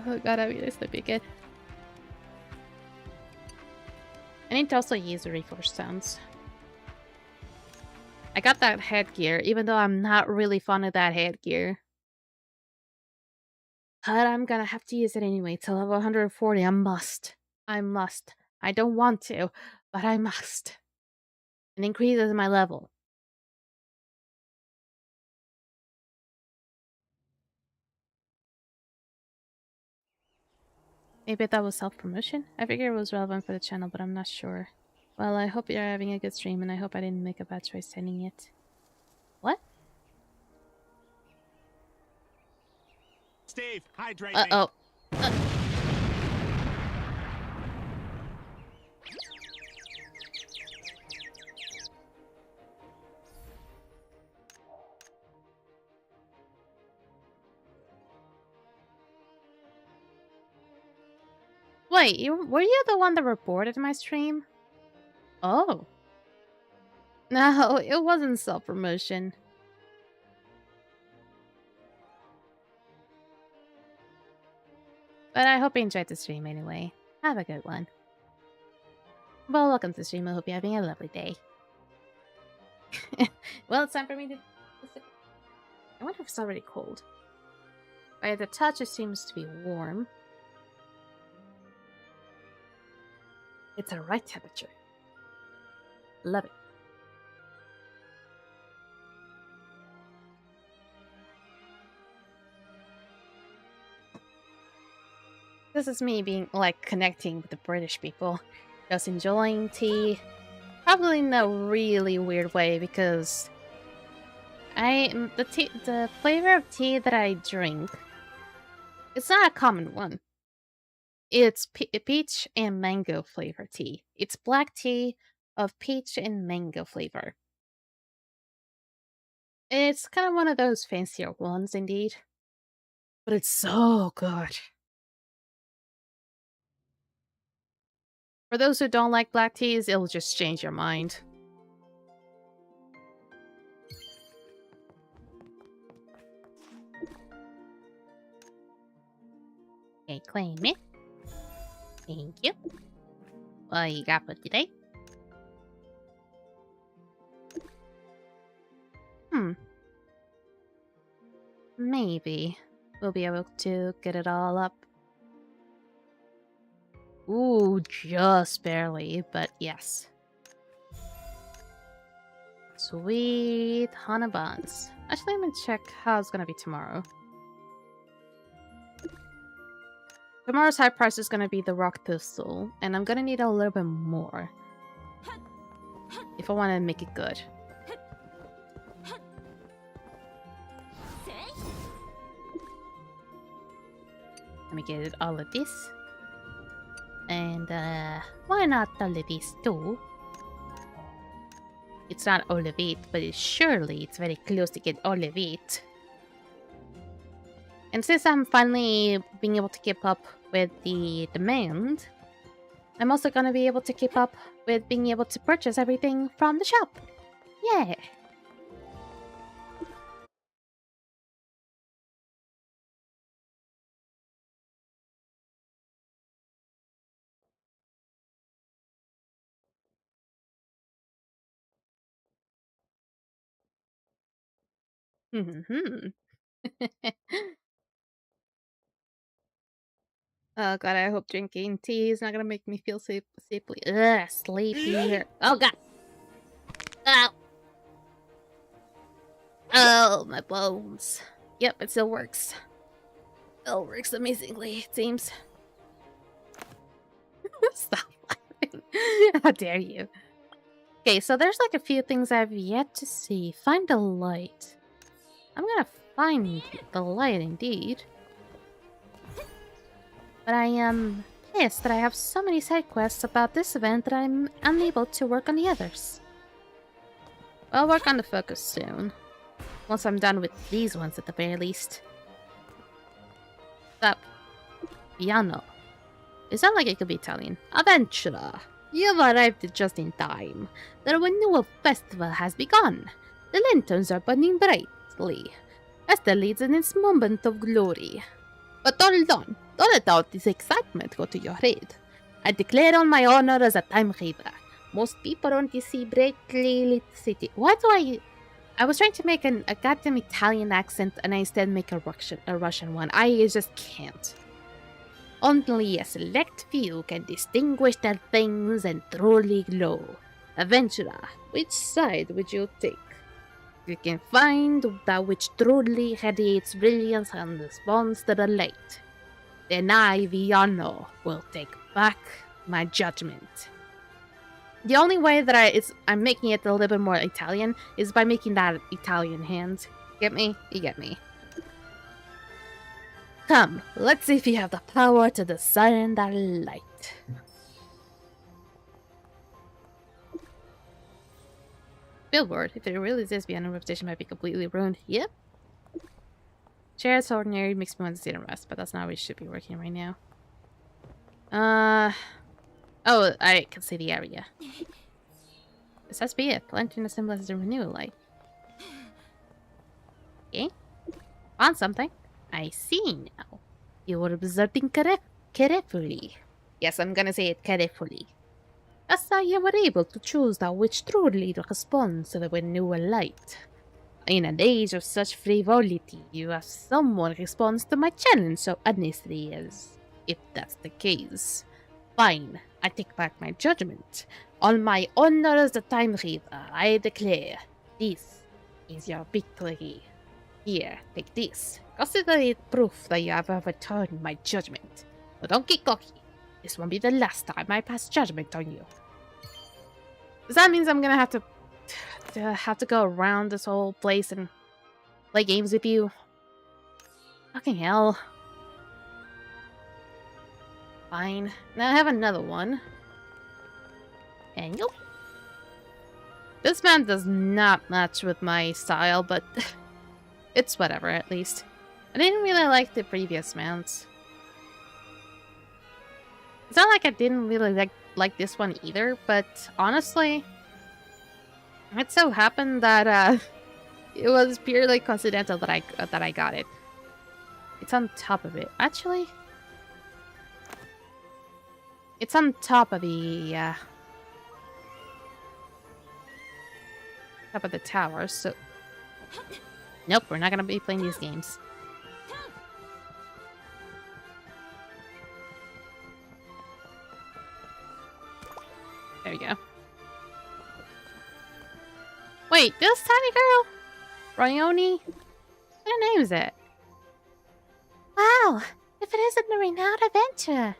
Oh god, I'm really sleepy again. I need to also use the reforged stones. I got that headgear, even though I'm not really fond of that headgear. But I'm gonna have to use it anyway. Till level 140, I must. I must. I don't want to, but I must. It increases my level. Maybe that was self-promotion? I figured it was relevant for the channel, but I'm not sure. Well, I hope you're having a good stream, and I hope I didn't make a bad choice sending it. What? Steve, hydrate Uh-oh. Wait, were you the one that reported my stream? Oh. No, it wasn't self-promotion. But I hope you enjoyed the stream anyway. Have a good one. Well, welcome to the stream. I hope you're having a lovely day. Well, it's time for me to... I wonder if it's already cold. By the touch, it seems to be warm. It's a right temperature. Love it. This is me being, like, connecting with the British people. Just enjoying tea. Probably in a really weird way because The flavor of tea that I drink, it's not a common one. It's peach and mango flavor tea. It's black tea of peach and mango flavor. It's kind of one of those fancier ones, indeed. But it's so good. For those who don't like black teas, it'll just change your mind. Okay, claim it. Thank you. What you got for today? Maybe we'll be able to get it all up. Ooh, just barely, but yes. Sweet honey buns. Actually, let me check how it's gonna be tomorrow. Tomorrow's high price is gonna be the rock pistol, and I'm gonna need a little bit more if I want to make it good. Let me get all of this. And why not all of this too? It's not all of it, but it's very close to get all of it. And since I'm finally being able to keep up with the demand, I'm also going to be able to keep up with being able to purchase everything from the shop. Yeah! Oh god, I hope drinking tea is not gonna make me feel sleepy. Ugh, sleepy. Oh god! Ow! Oh, my bones. Yep, it still works. It works amazingly, it seems. Stop laughing. How dare you? Okay, so there's like a few things I've yet to see. Find the light. I'm gonna find the light indeed. But I am pissed that I have so many side quests about this event that I'm unable to work on the others. I'll work on the focus soon. Once I'm done with these ones at the very least. Stop. Piano. It sounds like it could be Italian. Adventurer. You've arrived just in time. The renewal festival has begun. The lanterns are burning brightly. Esther leads in its moment of glory. But hold on. Don't let all this excitement go to your head. I declare on my honor as a time raver. Most people don't see brightly lit city. Why do I was trying to make a goddamn Italian accent and I instead make a Russian one. I just can't. Only a select few can distinguish their things and truly glow. Adventurer, which side would you take? You can find that which truly radiates brilliance and responds to the light. Then I, Viano, will take back my judgment. The only way that I'm making it a little bit more Italian is by making that Italian hand. Get me? You get me. Come, let's see if you have the power to discern that light. Billboard, if it really is beyond a reputation might be completely ruined. Yep. Shared ordinary makes me want to sit and rest, but that's not where we should be working right now. Oh, I can see the area. This has to be it. Lantern symbolizes the renewal light. Okay. Found something. I see now. You were observing carefully. Yes, I'm gonna say it carefully. Thus you were able to choose that which truly responds to the renewal light. In an age of such frivolity, you have someone responds to my challenge so honestly as if that's the case. Fine, I take back my judgment. On my honor as the Time Reaver, I declare, this is your victory. Here, take this. Consider it proof that you have overturned my judgment. But don't get cocky. This won't be the last time I pass judgment on you. Because that means I'm gonna have to go around this whole place and play games with you. Fucking hell. Fine. Now I have another one. And you. This man does not match with my style, but it's whatever at least. I didn't really like the previous mounts. It's not like I didn't really like this one either, but honestly, it so happened that it was purely coincidental that I got it. It's on top of it. Actually, it's on top of the top of the tower. So, nope, we're not gonna be playing these games. There we go. Wait, this tiny girl? Ryoni? What name is it? Wow! If it isn't the renowned adventurer!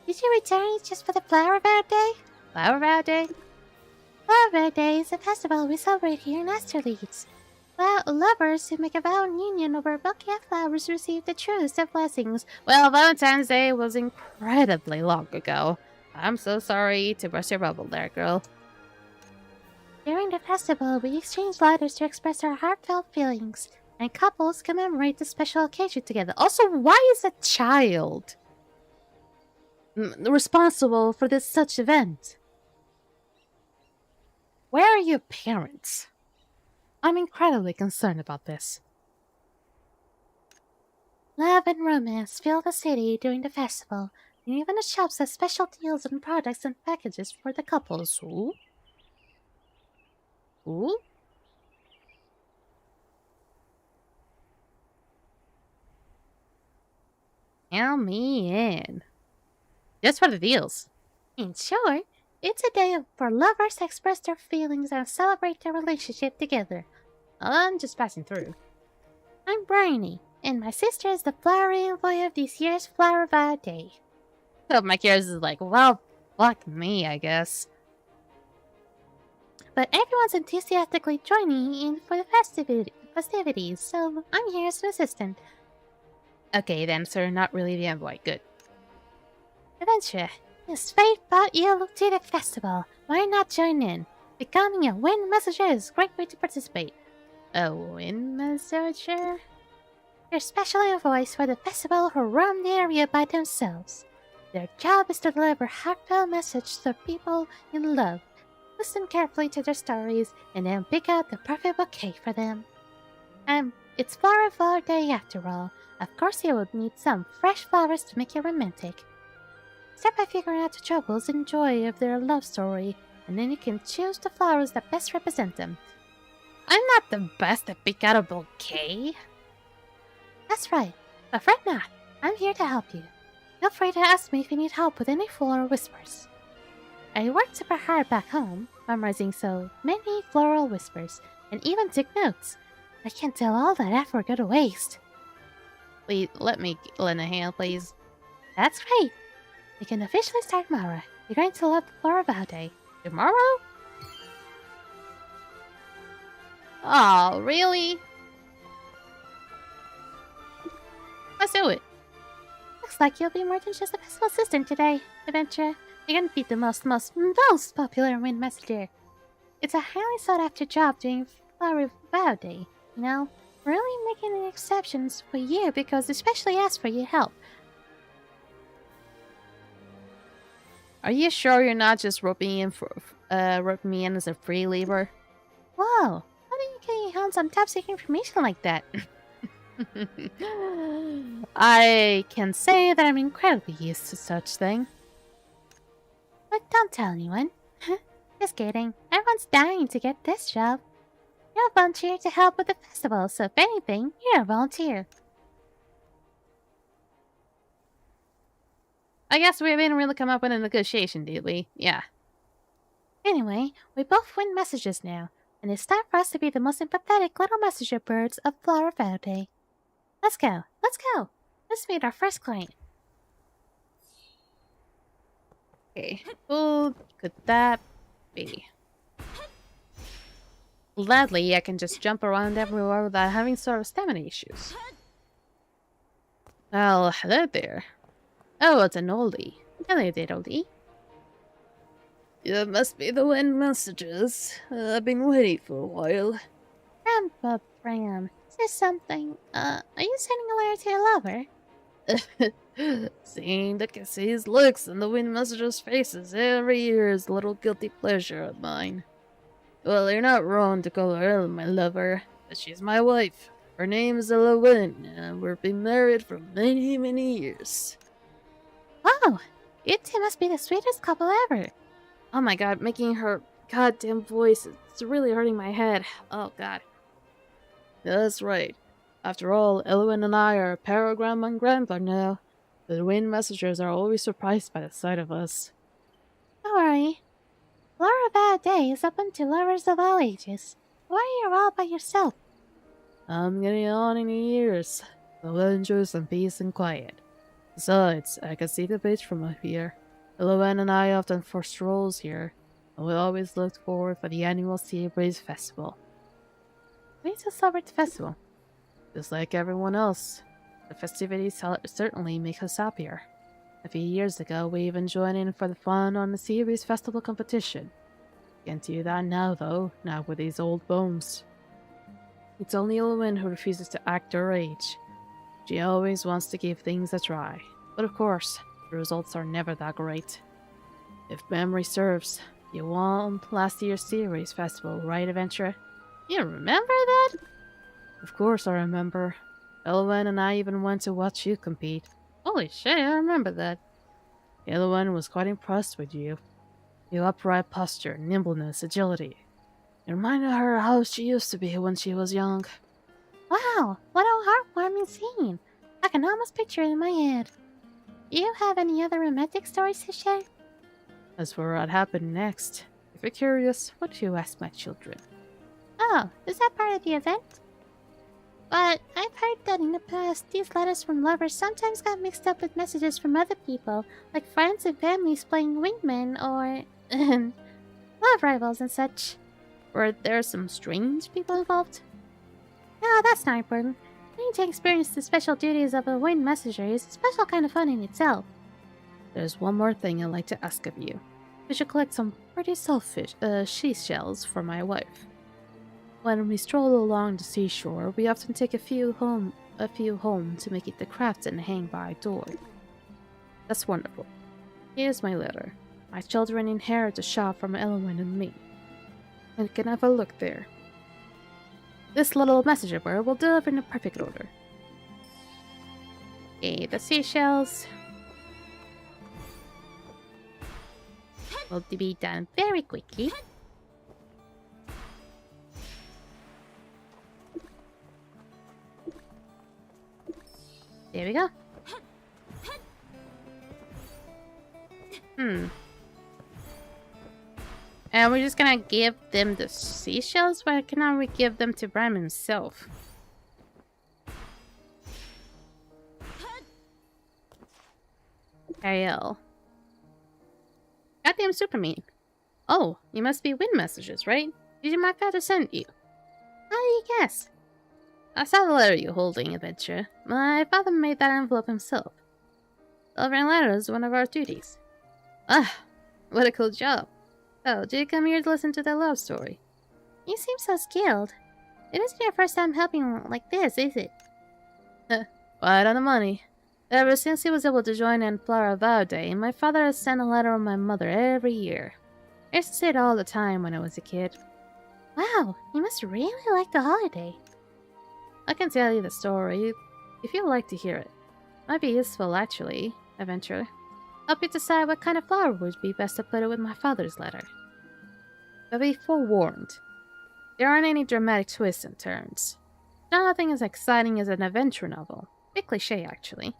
Did you return just for the Flower Bow Day? Flower Bow Day? Flower Bow Day is a festival we celebrate here in Asterleeds. Well, lovers who make a vow and union over a bouquet of flowers receive the truest of blessings. Well, Valentine's Day was incredibly long ago. I'm so sorry to burst your bubble there, girl. During the festival, we exchange letters to express our heartfelt feelings, and couples commemorate the special occasion together. Also, why is a child responsible for this such event? Where are your parents? I'm incredibly concerned about this. Love and romance fill the city during the festival, and even the shops have special deals on products and packages for the couples. Ooh. Ooh. Count me in. Just for the deals. In short, it's a day for lovers to express their feelings and celebrate their relationship together. I'm just passing through. I'm Bryony, and my sister is the flowery envoy of this year's Flower Bow Day. So my Kiers is like, well, fuck me, I guess. But everyone's enthusiastically joining in for the festivities, so I'm here as an assistant. Okay then, sir, not really the envoy. Good. Adventure, if fate brought you to the festival, why not join in? Becoming a wind messenger is a great way to participate. A wind messenger? They're specially a voice for the festival who roam the area by themselves. Their job is to deliver heartfelt messages to people in love. Listen carefully to their stories, and then pick out the perfect bouquet for them. It's Flower Bow Day after all. Of course you would need some fresh flowers to make it romantic. Start by figuring out the troubles and joy of their love story, and then you can choose the flowers that best represent them. I'm not the best at pick out a bouquet. That's right, but fret not. I'm here to help you. Feel free to ask me if you need help with any floral whispers. I worked super hard back home, memorizing so many floral whispers, and even took notes. I can't tell all that effort go to waste. Please, let me lend a hand, please. That's great. You can officially start tomorrow. You're going to love the Flower Bow Day. Tomorrow? Oh, really? Let's do it. Looks like you'll be more than just a festival assistant today, Adventure. You're gonna be the most popular wind messenger. It's a highly sought after job during Flower Bow Day, you know? Really making exceptions for you because they especially asked for your help. Are you sure you're not just roping me in as a free labor? Whoa! How do you get your hands on top secret information like that? I can say that I'm incredibly used to such thing. But don't tell anyone. Just kidding. Everyone's dying to get this job. You're a volunteer to help with the festival, so if anything, you're a volunteer. I guess we didn't really come up with a negotiation, did we? Yeah. Anyway, we both win messages now, and it's time for us to be the most empathetic little messenger birds of Flower Bow Day. Let's go. Let's go. Let's meet our first client. Okay. Who could that be? Gladly, I can just jump around everywhere without having sort of stamina issues. Well, hello there. Oh, it's an oldie. Hello there, oldie. It must be the wind messages. I've been waiting for a while. Grandpa Bram, is there something? Are you sending a letter to your lover? Seeing the Cassie's looks and the wind messages' faces every year is a little guilty pleasure of mine. Well, you're not wrong to call her my lover, but she's my wife. Her name's Elowen, and we've been married for many, many years. Wow, you two must be the sweetest couple ever. Oh my god, making her goddamn voice, it's really hurting my head. Oh god. That's right. After all, Elowen and I are a pair of grandma and grandpa now. The wind messengers are always surprised by the sight of us. Don't worry. Laura Bad Day is open to lovers of all ages. Why are you all by yourself? I'm getting on in years, so I'll enjoy some peace and quiet. Besides, I can see the beach from up here. Elowen and I often for strolls here, and we always looked forward for the annual Sea Breeze Festival. We need to celebrate the festival. Just like everyone else, the festivities certainly make us happier. A few years ago, we even joined in for the fun on the Sea Breeze Festival competition. Can't do that now, though, not with these old bones. It's only Elowen who refuses to act her age. She always wants to give things a try, but of course, the results are never that great. If memory serves, you won last year's series festival, right, Adventure? You remember that? Of course I remember. Elowen and I even went to watch you compete. Holy shit, I remember that. Elowen was quite impressed with you. Your upright posture, nimbleness, agility. It reminded her how she used to be when she was young. Wow, what a heartwarming scene. I can almost picture it in my head. Do you have any other romantic stories to share? As for what happened next, if you're curious, what do you ask my children? Oh, is that part of the event? But I've heard that in the past, these letters from lovers sometimes got mixed up with messages from other people, like friends and families playing wingmen or love rivals and such. Were there some strange people involved? No, that's not important. Getting to experience the special duties of a wind messenger is a special kind of fun in itself. There's one more thing I'd like to ask of you. We should collect some pretty selfish seashells for my wife. When we stroll along the seashore, we often take a few home to make it the crafts and hang by our door. That's wonderful. Here's my letter. My children inherit the shop from Elowen and me. And you can have a look there. This little messenger bird will deliver in a perfect order. Okay, the seashells will be done very quickly. There we go. And we're just gonna give them the seashells? Why cannot we give them to Bram himself? Ariel. Goddamn Superman. Oh, you must be wind messages, right? Did my father send you? How do you guess? I saw the letter you're holding, Adventure. My father made that envelope himself. Delivering letters is one of our duties. Ah, what a cool job. So, did you come here to listen to that love story? You seem so skilled. It isn't your first time helping like this, is it? Right on the money. Ever since he was able to join in Flower Vow Day, my father has sent a letter on my mother every year. I used to say it all the time when I was a kid. Wow, you must really like the holiday. I can tell you the story, if you'd like to hear it. Might be useful, actually, Adventure. Help you decide what kind of flower would be best to put it with my father's letter. But be forewarned. There aren't any dramatic twists and turns. Nothing as exciting as an adventure novel. Bit cliche, actually.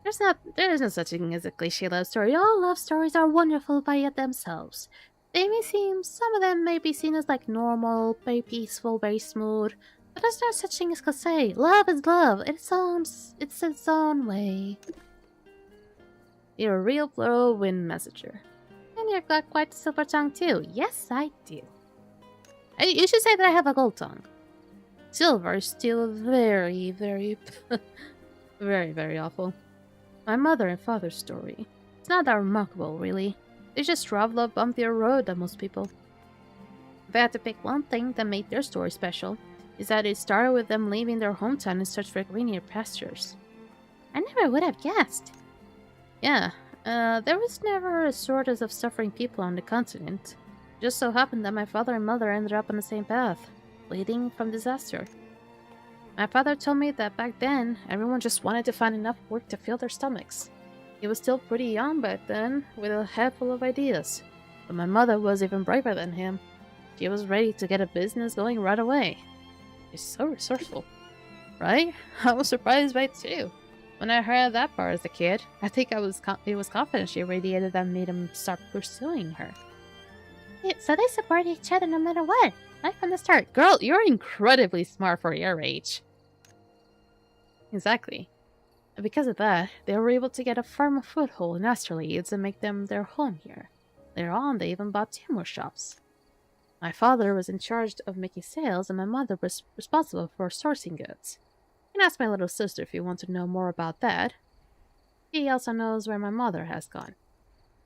There is no such thing as a cliche love story. All love stories are wonderful by themselves. Some of them may be seen as like normal, very peaceful, very smooth. But there's no such thing as cliche. Love is love. It's its own way. You're a real plural wind messenger. And you've got quite the silver tongue too. Yes, I do. You should say that I have a gold tongue. Silver is still very, very, very, very awful. My mother and father's story. It's not that remarkable, really. They just traveled a bumpier road than most people. If I had to pick one thing that made their story special, is that it started with them leaving their hometown in search for greener pastures. I never would have guessed. Yeah, there was never a shortage of suffering people on the continent. It just so happened that my father and mother ended up on the same path, bleeding from disaster. My father told me that back then, everyone just wanted to find enough work to fill their stomachs. He was still pretty young back then, with a head full of ideas. But my mother was even braver than him. She was ready to get a business going right away. She's so resourceful. Right? I was surprised by it too. When I heard that part as a kid, I think it was confidence she radiated that made him start pursuing her. Yeah, so they support each other no matter what, right from the start. Girl, you're incredibly smart for your age. Exactly. And because of that, they were able to get a firm foothold in Astraleads and make them their home here. Later on, they even bought 2 more shops. My father was in charge of making sales, and my mother was responsible for sourcing goods. You can ask my little sister if you want to know more about that. She also knows where my mother has gone.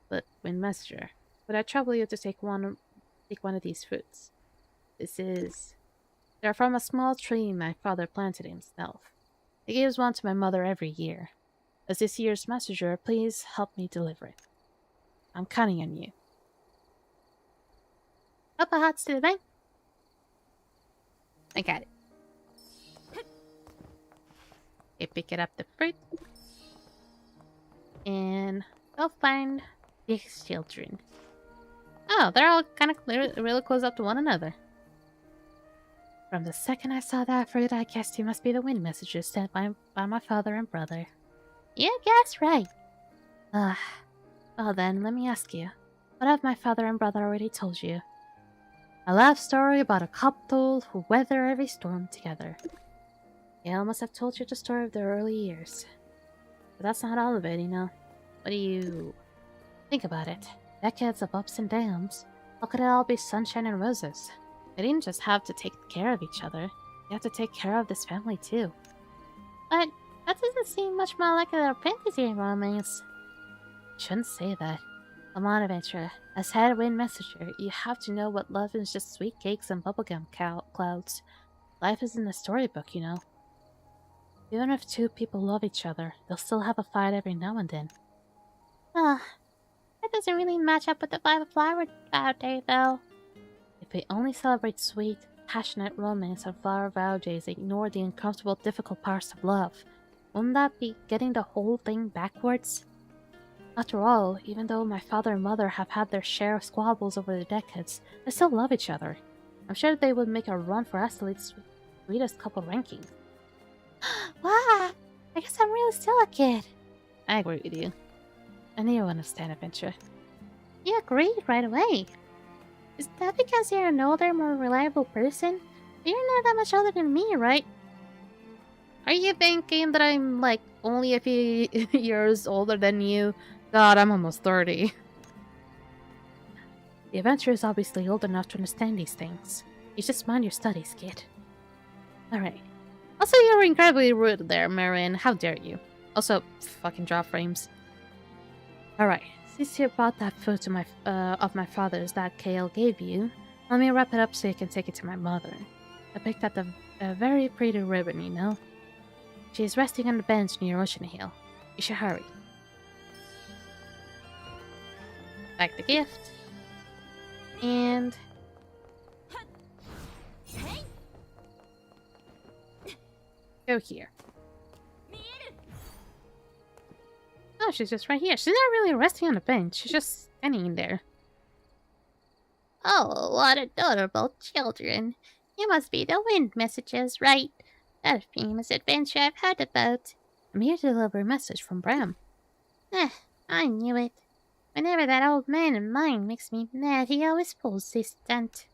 But, Wind Messenger, would I trouble you to take one of these fruits? They're from a small tree my father planted himself. He gives one to my mother every year. As this year's messenger, please help me deliver it. I'm counting on you. Up a hot to the bank. I got it. Okay, pick it up the fruit. And go find these children. Oh, they're all kind of really close up to one another. From the second I saw that fruit, I guessed you must be the wind messages sent by my father and brother. You guessed right. Well then, let me ask you. What have my father and brother already told you? A love story about a couple who weather every storm together. Gail must have told you the story of their early years. But that's not all of it, you know. What do you... Think about it. Decades of ups and downs. How could it all be sunshine and roses? They didn't just have to take care of each other. They have to take care of this family too. But that doesn't seem much more like a fantasy romance. Shouldn't say that. Come on, Adventure. As head wind messenger, you have to know what love is just sweet cakes and bubblegum clouds. Life is in the storybook, you know. Even if 2 people love each other, they'll still have a fight every now and then. That doesn't really match up with the vibe of Flower Day, though. If we only celebrate sweet, passionate romance on Flower Vow Days and ignore the uncomfortable, difficult parts of love, wouldn't that be getting the whole thing backwards? After all, even though my father and mother have had their share of squabbles over the decades, they still love each other. I'm sure they would make a run for Astraleads' sweetest couple ranking. Wow, I guess I'm really still a kid. I agree with you. I knew you understand, Adventure. You agreed right away. Is that because you're an older, more reliable person? You're not that much older than me, right? Are you thinking that I'm, like, only a few years older than you? God, I'm almost 30. The Adventurer is obviously old enough to understand these things. You just mind your studies, kid. Alright. Also, you were incredibly rude there, Marin. How dare you? Also, fucking drop frames. Alright. Since you brought that food to of my father's that Kale gave you, let me wrap it up so you can take it to my mother. I picked up a very pretty ribbon, you know. She's resting on the bench near Ocean Hill. You should hurry. Back the gift. And... go here. Oh, she's just right here. She's not really resting on the bench. She's just standing there. Oh, what adorable children. You must be the wind messages, right? That famous adventure I've heard about. I'm here to deliver a message from Bram. I knew it. Whenever that old man of mine makes me mad, he always pulls this stunt.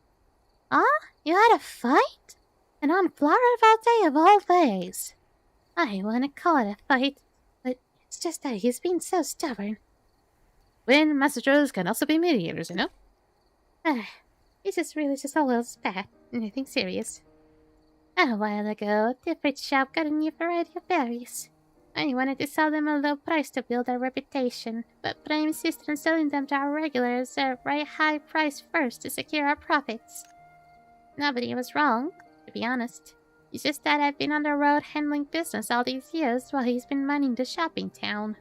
Ah? You had a fight? And on Flower Day of all days. I want to call it a fight, but it's just that he's been so stubborn. Wind messengers can also be mediators, you know? This is really just a little spat. Nothing serious. A while ago, the fruit shop got a new variety of berries. I wanted to sell them at a low price to build our reputation, but I insisted on selling them to our regulars at a very high price first to secure our profits. Nobody was wrong, to be honest. It's just that I've been on the road handling business all these years while he's been running the shopping town.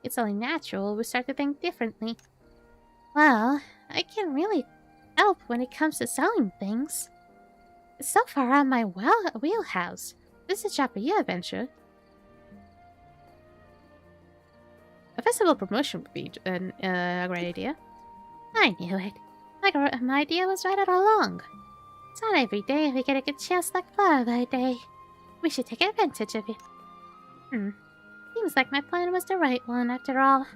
It's only natural we start to think differently. Well, I can't really help when it comes to selling things. It's so far out of my wheelhouse. This is a job for you, Adventure. A festival promotion would be a great idea. I knew it. My idea was right all along. It's not every day we get a good chance like Flower Day. We should take advantage of it. Seems like my plan was the right one after all.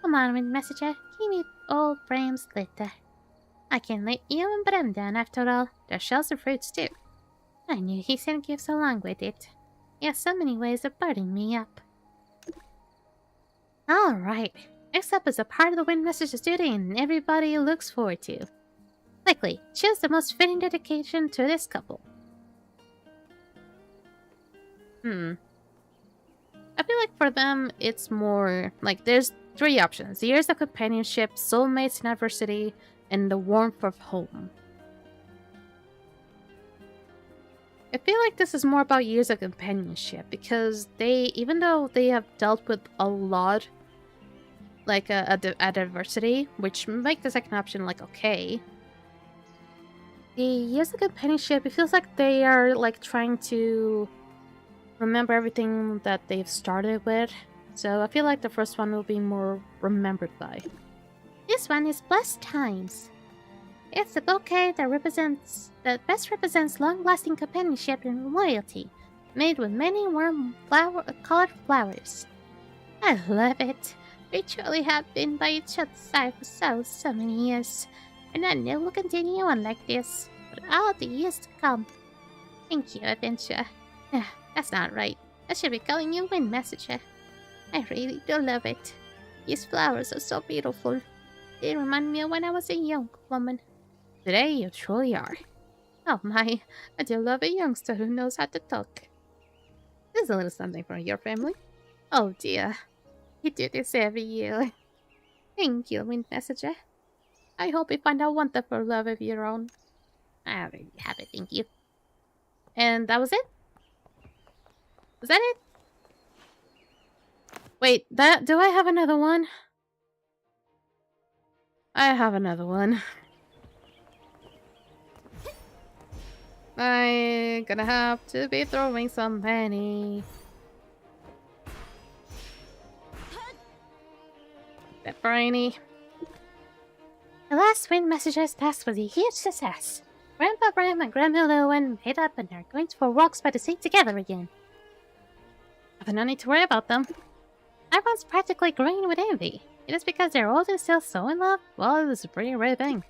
Come on, Wind Messenger. Give me old Bram's glitter. I can let you and Bram down after all. There's shells and fruits too. I knew he sent gifts along with it. He has so many ways of buttering me up. Alright. Next up is a part of the Wind Messenger's duty and everybody looks forward to. Quickly, choose the most fitting dedication to this couple. I feel like for them, it's more like there's 3 options: the years of companionship, soulmates in adversity, and the warmth of home. I feel like this is more about years of companionship because even though they have dealt with a lot, like at adversity, which make the second option like okay. The years of companionship, it feels like they are like trying to remember everything that they've started with. So I feel like the first one will be more remembered by. This one is Blessed Times. It's a bouquet that best represents long-lasting companionship and loyalty, made with many warm colored flowers. I love it. We truly have been by each other's side for so many years, and I know we'll continue on like this for all the years to come. Thank you, Adventure. That's not right. I should be calling you Wind Messenger. I really do love it. These flowers are so beautiful. They remind me of when I was a young woman. Today you truly are. Oh my, I do love a youngster who knows how to talk. This is a little something for your family. Oh dear. You do this every year. Thank you, Wind Messenger. I hope you find a wonderful love of your own. I already have it, thank you. And that was it? Was that it? Wait, do I have another one? I have another one. I'm gonna have to be throwing some money. Pepperoni. The last Wind Messenger's task was a huge success. Grandpa Bram and Grandma Lowen made up and are going for walks by the sea together again. But no need to worry about them. Everyone's practically green with envy. It is because they're old and still so in love? Well, it was a pretty rare thing.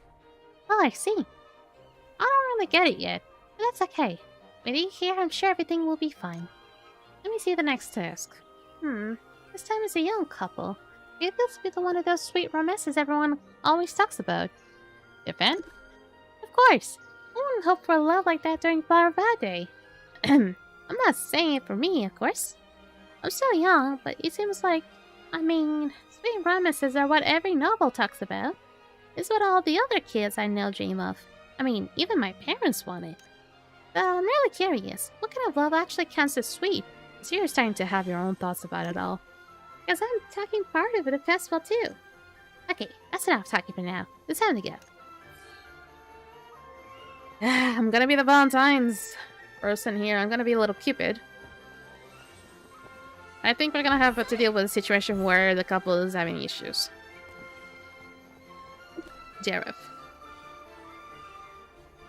Oh, I see. I don't really get it yet, but that's okay. With you here, I'm sure everything will be fine. Let me see the next task. This time it's a young couple. Maybe this will be one of those sweet romances everyone always talks about. Event? Of course! I wouldn't hope for a love like that during Flower Day. I'm not saying it for me, of course. I'm still young, but it seems like, sweet romances are what every novel talks about. It's what all the other kids I know dream of. Even my parents want it. But I'm really curious, what kind of love actually counts as sweet? So you're starting to have your own thoughts about it all. Because I'm talking part of it at the festival too. Okay, that's enough talking for now. It's time to go. I'm gonna be the Valentine's person here. I'm gonna be a little Cupid. I think we're gonna have to deal with a situation where the couple is having issues. Jareth.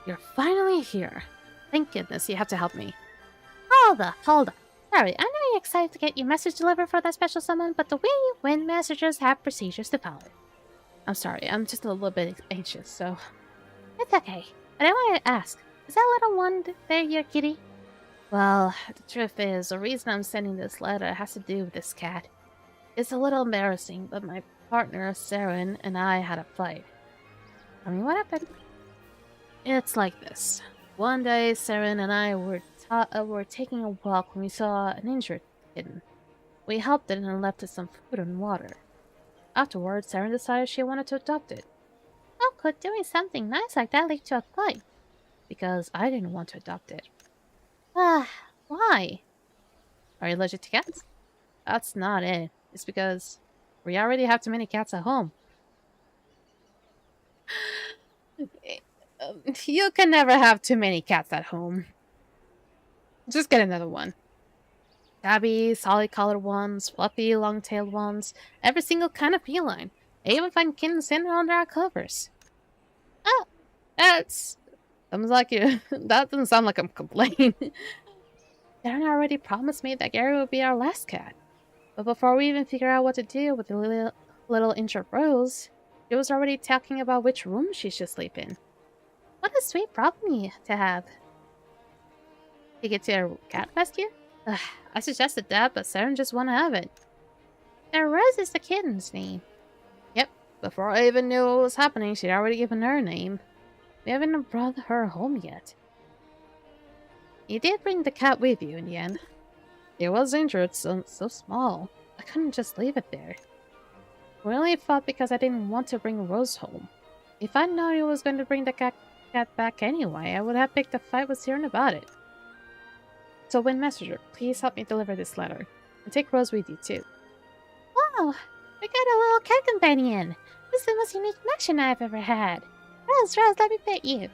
You're finally here. Thank goodness you have to help me. Hold up. Sorry, I know you're excited to get your message delivered for that special summon, but the way you win messages have procedures to follow. I'm sorry, I'm just a little bit anxious, so... It's okay. But I want to ask, is that little one there your kitty? Well, the truth is, the reason I'm sending this letter has to do with this cat. It's a little embarrassing, but my partner, Saren, and I had a fight. What happened? It's like this. One day, Saren and I were taking a walk when we saw an injured kitten. We helped it and left it some food and water. Afterwards, Saren decided she wanted to adopt it. How could doing something nice like that lead to a fight? Because I didn't want to adopt it. Ah, why? Are you allergic to cats? That's not it. It's because we already have too many cats at home. You can never have too many cats at home. Just get another one. Tabby, solid-colored ones, fluffy, long-tailed ones, every single kind of feline. I even find kittens in under our covers. Oh, that's... Sounds like you... That doesn't sound like I'm complaining. Darren already promised me that Gary would be our last cat. But before we even figure out what to do with the little injured Rose, she was already talking about which room she should sleep in. What a sweet problem to have. You get to a cat rescue? I suggested that, but Saren just want to have it. And Rose is the kitten's name. Yep. Before I even knew what was happening, she'd already given her a name. We haven't brought her home yet. You did bring the cat with you in the end. It was injured, so small. I couldn't just leave it there. We only fought because I didn't want to bring Rose home. If I'd known he was going to bring the cat back anyway, I would have picked a fight with Siren about it. So, Wind Messenger, please help me deliver this letter. And take Rose with you, too. Wow! We got a little cat companion! This is the most unique connection I've ever had. Rose, let me pet you.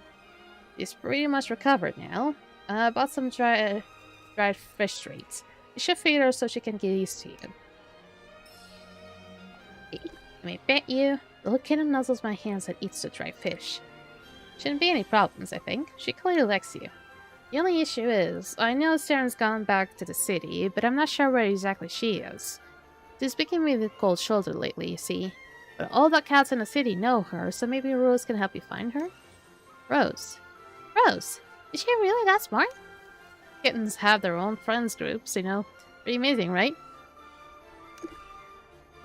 She's pretty much recovered now. I bought some dried fish treats. You should feed her so she can get used to you. Let me pet you. The little kitten nuzzles my hands and eats the dried fish. Shouldn't be any problems, I think. She clearly likes you. The only issue is, I know Saren's gone back to the city, but I'm not sure where exactly she is. She's giving me the cold shoulder lately, you see. But all the cats in the city know her, so maybe Rose can help you find her? Rose? Rose? Is she really that smart? Kittens have their own friends groups, you know. Pretty amazing, right?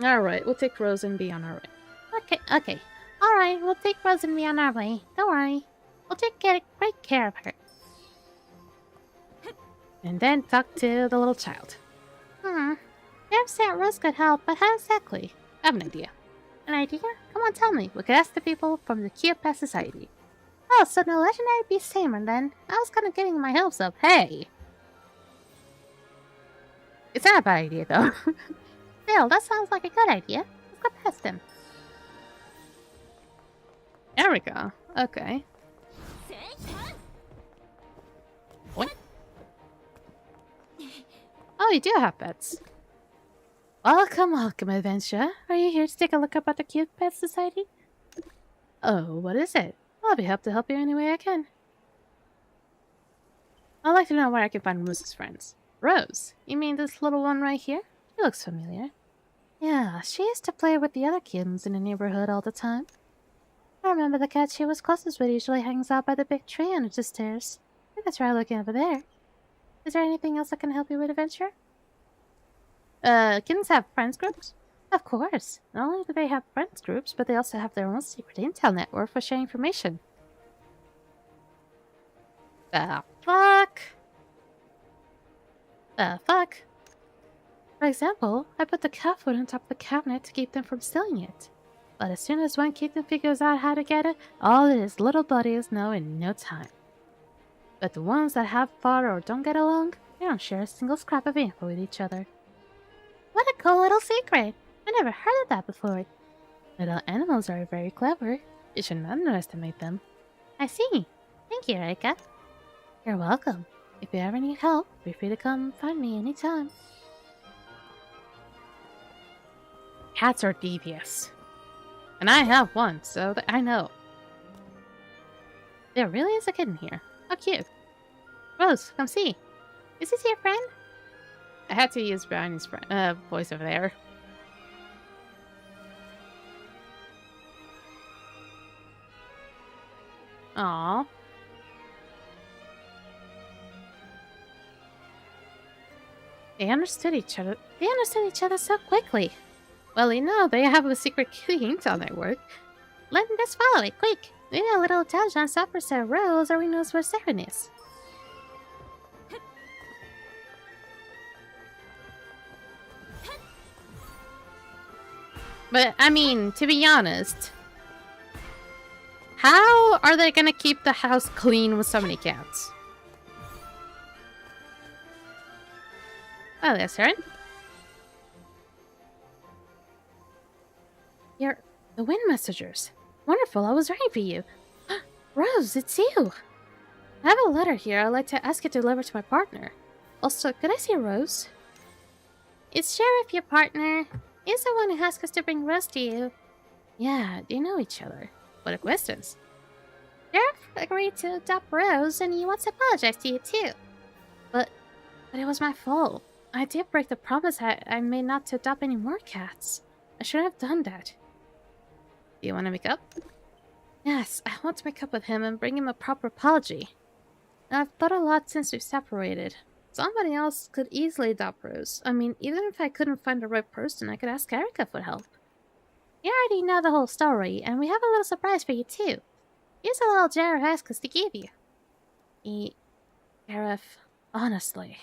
Alright, we'll take Rose and be on our way. Okay. Alright, we'll take Rose and be on our way. Don't worry. We'll take great care of her. And then talk to the little child. Dad said Rose could help, but how exactly? I have an idea. An idea? Come on, tell me. We could ask the people from the Kyoto Society. Oh, so the legendary beast tamer then. I was kind of getting my hopes up. Hey! It's not a bad idea, though. Still, that sounds like a good idea. Let's go past him. There we go. Okay. What? Oh, you do have pets. Welcome, adventure. Are you here to take a look about the Cute Pet Society? Oh, what is it? I'll be happy to help you any way I can. I'd like to know where I can find Moose's friends. Rose? You mean this little one right here? She looks familiar. Yeah, she used to play with the other kittens in the neighborhood all the time. I remember the cat she was closest with usually hangs out by the big tree under the stairs. I think that's try looking over there. Is there anything else I can help you with, adventure? Kittens have friends groups? Of course. Not only do they have friends groups, but they also have their own secret intel network for sharing information. The fuck? For example, I put the cat food on top of the cabinet to keep them from stealing it. But as soon as one kitten figures out how to get it, all his little buddies know in no time. But the ones that have fought or don't get along, they don't share a single scrap of info with each other. What a cool little secret! I never heard of that before. Little animals are very clever. You shouldn't underestimate them. I see. Thank you, Reika. You're welcome. If you ever need help, feel free to come find me anytime. Cats are devious. And I have one, so I know. There really is a kitten here. How cute. Rose, come see. Is this your friend? I had to use Brownie's voice over there. Aww. They understood each other. They understood each other so quickly. Well, you know, they have a secret kitty intel network. Let's follow it, quick. We need a little intelligence officer Rose, or we knows where Saren is. But, I mean, to be honest, how are they gonna keep the house clean with so many cats? Oh, there's Saren. You're the wind messengers. Wonderful, I was waiting for you. Rose, it's you! I have a letter here I'd like to ask you to deliver to my partner. Also, could I see Rose? It's Sheriff, your partner. He's the one who asked us to bring Rose to you. Yeah, they know each other. What a coincidence. Sheriff agreed to adopt Rose, and he wants to apologize to you, too. But it was my fault. I did break the promise I made not to adopt any more cats. I shouldn't have done that. Do you want to make up? Yes, I want to make up with him and bring him a proper apology. I've thought a lot since we've separated. Somebody else could easily adopt Rose. I mean, even if I couldn't find the right person, I could ask Erica for help. You already know the whole story, and we have a little surprise for you, too. Here's a little Sheriff asked us to give you. Sheriff, honestly.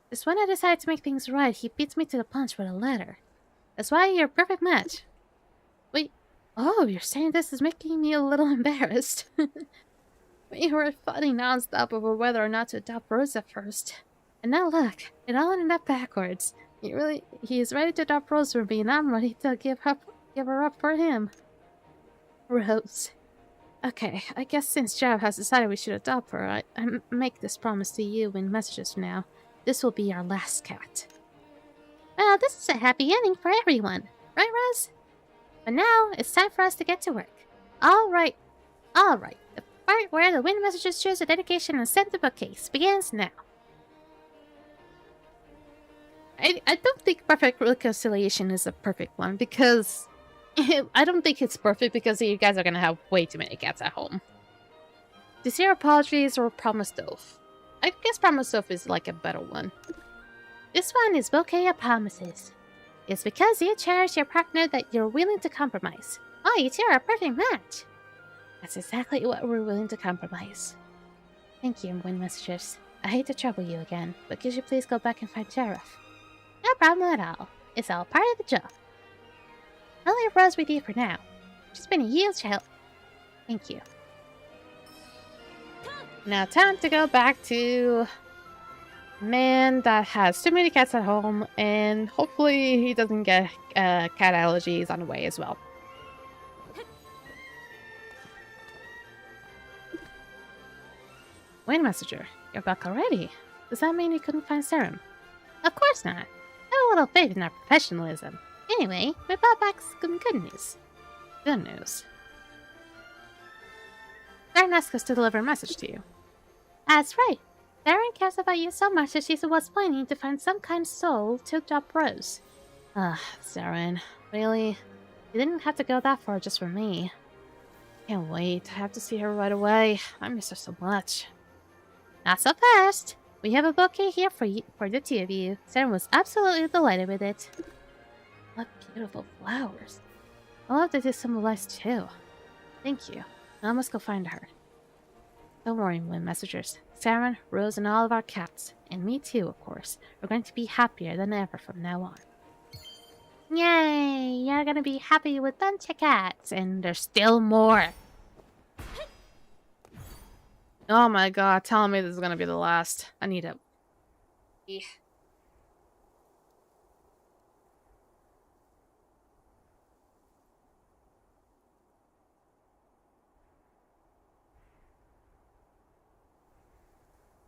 Just when I decided to make things right, he beats me to the punch with a letter. That's why you're a perfect match. Wait, oh, you're saying this is making me a little embarrassed. We were fighting non-stop over whether or not to adopt Rose at first. And now look, it all ended up backwards. He's ready to adopt Rose for me, and I'm ready to give her up for him. Rose. Okay, I guess since Jav has decided we should adopt her, I make this promise to you in messages from now. This will be our last cat. Well, this is a happy ending for everyone. Right, Rose? But now, it's time for us to get to work. Alright. The part where the wind messages choose a dedication and send the bookcase begins now. I don't think perfect reconciliation is a perfect one, because... I don't think it's perfect because you guys are gonna have way too many cats at home. Sincere apologies or promise oath? I guess promise oath is like a better one. This one is bouquet of promises. It's because you cherish your partner that you're willing to compromise. Oh, you two are a perfect match. That's exactly what we're willing to compromise. Thank you, wind messengers. I hate to trouble you again, but could you please go back and find Sheriff? No problem at all. It's all part of the job. I'll leave Rose with you for now. She's been a huge help. Thank you. Now time to go back to... man that has too many cats at home, and hopefully he doesn't get cat allergies on the way as well. Wind messenger, you're back already. Does that mean you couldn't find Serum? Of course not. Have a little faith in our professionalism. Anyway, we brought back some good news. Good news. Darren asked us to deliver a message to you. That's right. Darren cares about you so much that she was planning to find some kind soul to adopt Rose. Darren, really? You didn't have to go that far just for me. Can't wait. I have to see her right away. I miss her so much. Not so fast. We have a bouquet here for the two of you. Darren was absolutely delighted with it. What beautiful flowers. I love that they symbolize too. Thank you. Now I must go find her. Don't worry, wind messengers. Saren, Rose, and all of our cats, and me too, of course, are going to be happier than ever from now on. Yay! You're gonna be happy with bunch of cats, and there's still more. Oh my god, tell me this is gonna be the last. I need it.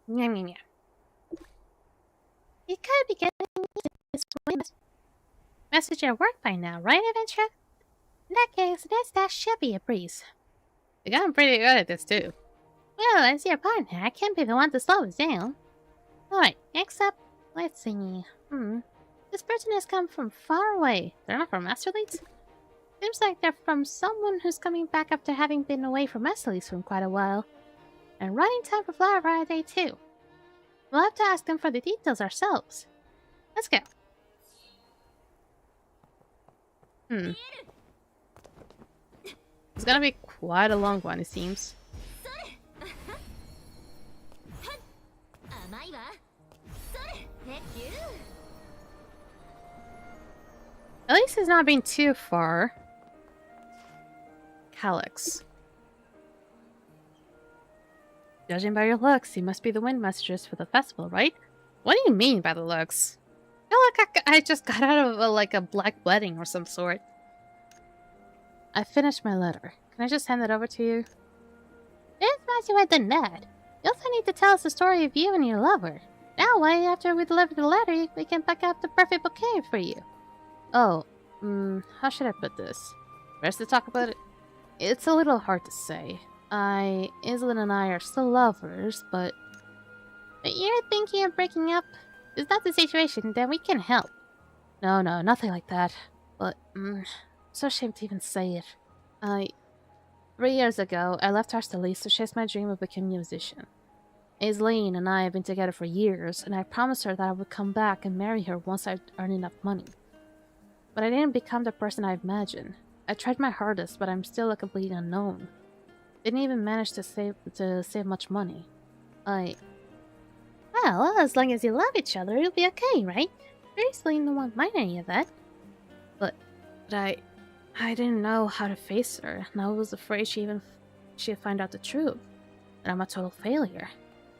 Yum, yum, yum. You could be getting this message at work by now, right, Adventure? In that case, that should be a breeze. You've gotten pretty good at this too. Well, as your partner, I can't be the one to slow us down. Alright, next up, let's see. This person has come from far away. They're not from Masterleads? Seems like they're from someone who's coming back after having been away from Masterleads for quite a while. And right in time for Flower Friday too. We'll have to ask them for the details ourselves. Let's go. It's gonna be quite a long one, it seems. At least it's not been too far. Calyx. Judging by your looks, you must be the wind messengers for the festival, right? What do you mean by the looks? I feel like I just got out of like a black wedding or some sort. I finished my letter. Can I just hand it over to you? It's nice you had done that. You also need to tell us the story of you and your lover. That way, after we deliver the letter, we can pick out the perfect bouquet for you. Oh, how should I put this? First to talk about it? It's a little hard to say. Aislinn and I are still lovers, but you're thinking of breaking up? Is that the situation? Then we can help. No, nothing like that. But, so ashamed to even say it. 3 years ago, I left Arstelis to chase my dream of becoming a musician. Aislinn and I have been together for years, and I promised her that I would come back and marry her once I'd earned enough money. But I didn't become the person I imagined. I tried my hardest, but I'm still a complete unknown. Didn't even manage to save much money. Well, as long as you love each other, you'll be okay, right? Aislinn won't mind any of that. But I didn't know how to face her, and I was afraid she'd find out the truth. That I'm a total failure.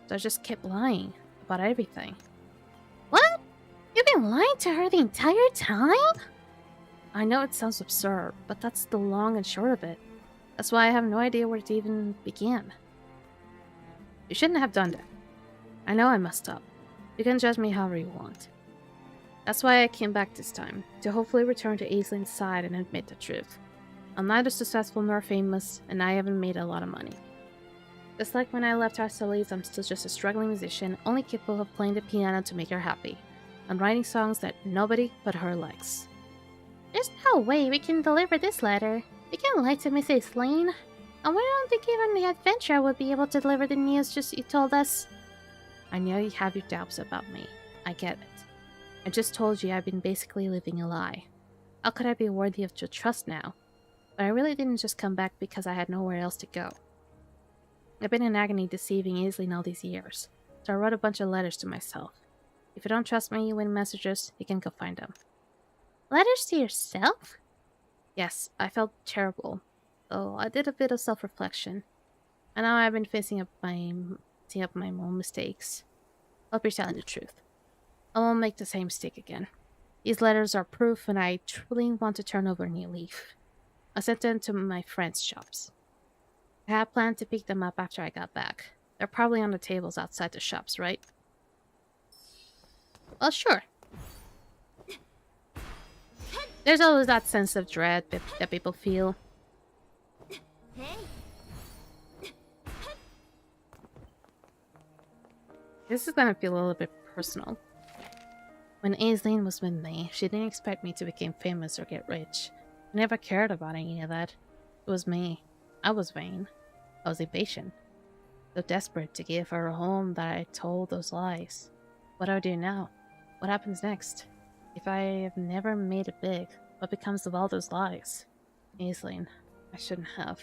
So I just kept lying about everything. What? You've been lying to her the entire time? I know it sounds absurd, but that's the long and short of it. That's why I have no idea where to even begin. You shouldn't have done that. I know I messed up. You can judge me however you want. That's why I came back this time, to hopefully return to Aislinn's side and admit the truth. I'm neither successful nor famous, and I haven't made a lot of money. Just like when I left Arstelis, I'm still just a struggling musician, only capable of playing the piano to make her happy, and writing songs that nobody but her likes. There's no way we can deliver this letter. We can't lie to Miss Aislinn. And we don't think even the adventurer would be able to deliver the news just you told us. I know you have your doubts about me. I get it. I just told you I've been basically living a lie. How could I be worthy of your trust now? But I really didn't just come back because I had nowhere else to go. I've been in agony deceiving Aislinn all these years, so I wrote a bunch of letters to myself. If you don't trust me, you win messages, you can go find them. Letters to yourself? Yes, I felt terrible. So I did a bit of self-reflection. And now I've been facing up my own mistakes. Hope you're telling the truth. I won't make the same mistake again. These letters are proof, and I truly want to turn over a new leaf. I sent them to my friends' shops. I had planned to pick them up after I got back. They're probably on the tables outside the shops, right? Well, sure. There's always that sense of dread that people feel. This is gonna feel a little bit personal. When Aislinn was with me, she didn't expect me to become famous or get rich. I never cared about any of that. It was me. I was vain. I was impatient. So desperate to give her a home that I told those lies. What do I do now? What happens next? If I have never made it big, what becomes of all those lies? Aislinn, I shouldn't have.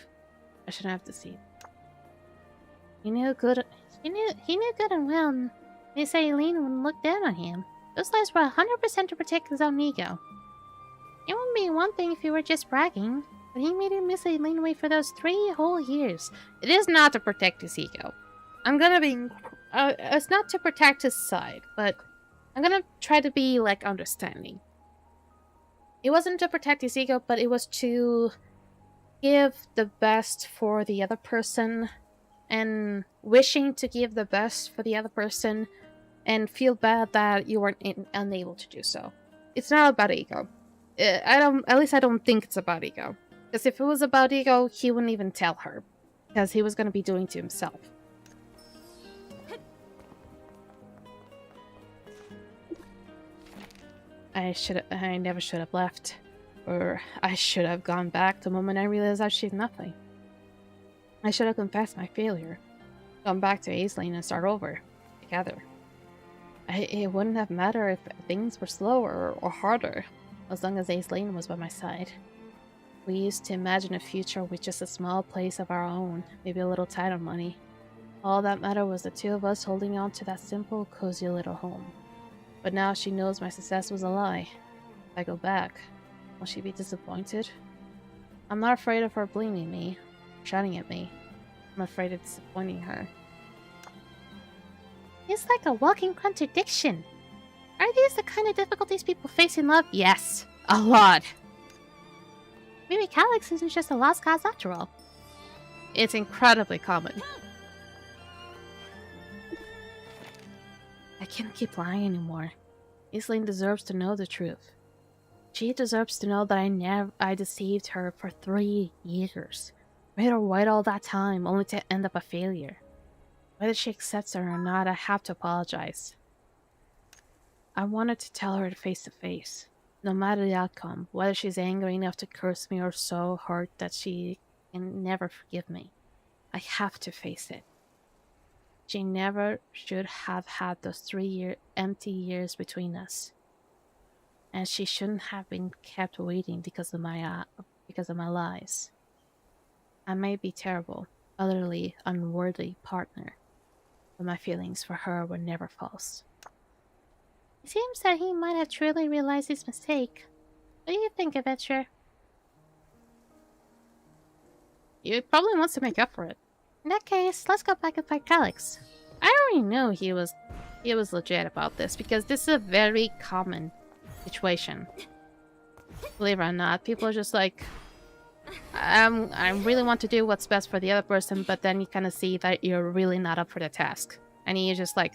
I shouldn't have deceived. He knew good and well Miss Aislinn wouldn't look down on him. Those lies were 100% to protect his own ego. It wouldn't be one thing if he were just bragging, but he made Miss Aislinn wait for those 3 whole years. It is not to protect his ego. I'm gonna be... it's not to protect his side, but I'm gonna try to be, like, understanding. It wasn't to protect his ego, but it was to give the best for the other person, and wishing to give the best for the other person, and feel bad that you weren't unable to do so. It's not about ego. At least I don't think it's about ego. Because if it was about ego, he wouldn't even tell her. Because he was going to be doing to himself. I never should have left. Or I should have gone back the moment I realized I achieved nothing. I should have confessed my failure. Gone back to Aislinn and start over. Together. It wouldn't have mattered if things were slower or harder. As long as Aislinn was by my side. We used to imagine a future with just a small place of our own, maybe a little title money. All that mattered was the two of us holding on to that simple, cozy little home. But now she knows my success was a lie. If I go back, will she be disappointed? I'm not afraid of her blaming me, shouting at me. I'm afraid of disappointing her. It's like a walking contradiction. Are these the kind of difficulties people face in love? Yes, a lot. Maybe Calyx isn't just a lost cause after all. It's incredibly common. I can't keep lying anymore. Aislinn deserves to know the truth. She deserves to know that I deceived her for 3 years. Made her wait all that time, only to end up a failure. Whether she accepts it or not, I have to apologize. I wanted to tell her face to face, no matter the outcome, whether she's angry enough to curse me or so hurt that she can never forgive me. I have to face it. She never should have had those 3 empty years between us. And she shouldn't have been kept waiting because of my lies. I may be terrible, utterly unworthy partner, but my feelings for her were never false. It seems that he might have truly realized his mistake. What do you think, Adventure? He probably wants to make up for it. In that case, let's go back and fight Calyx. I already knew he was legit about this because this is a very common situation. Believe it or not, people are just like, I really want to do what's best for the other person, but then you kind of see that you're really not up for the task, and you just like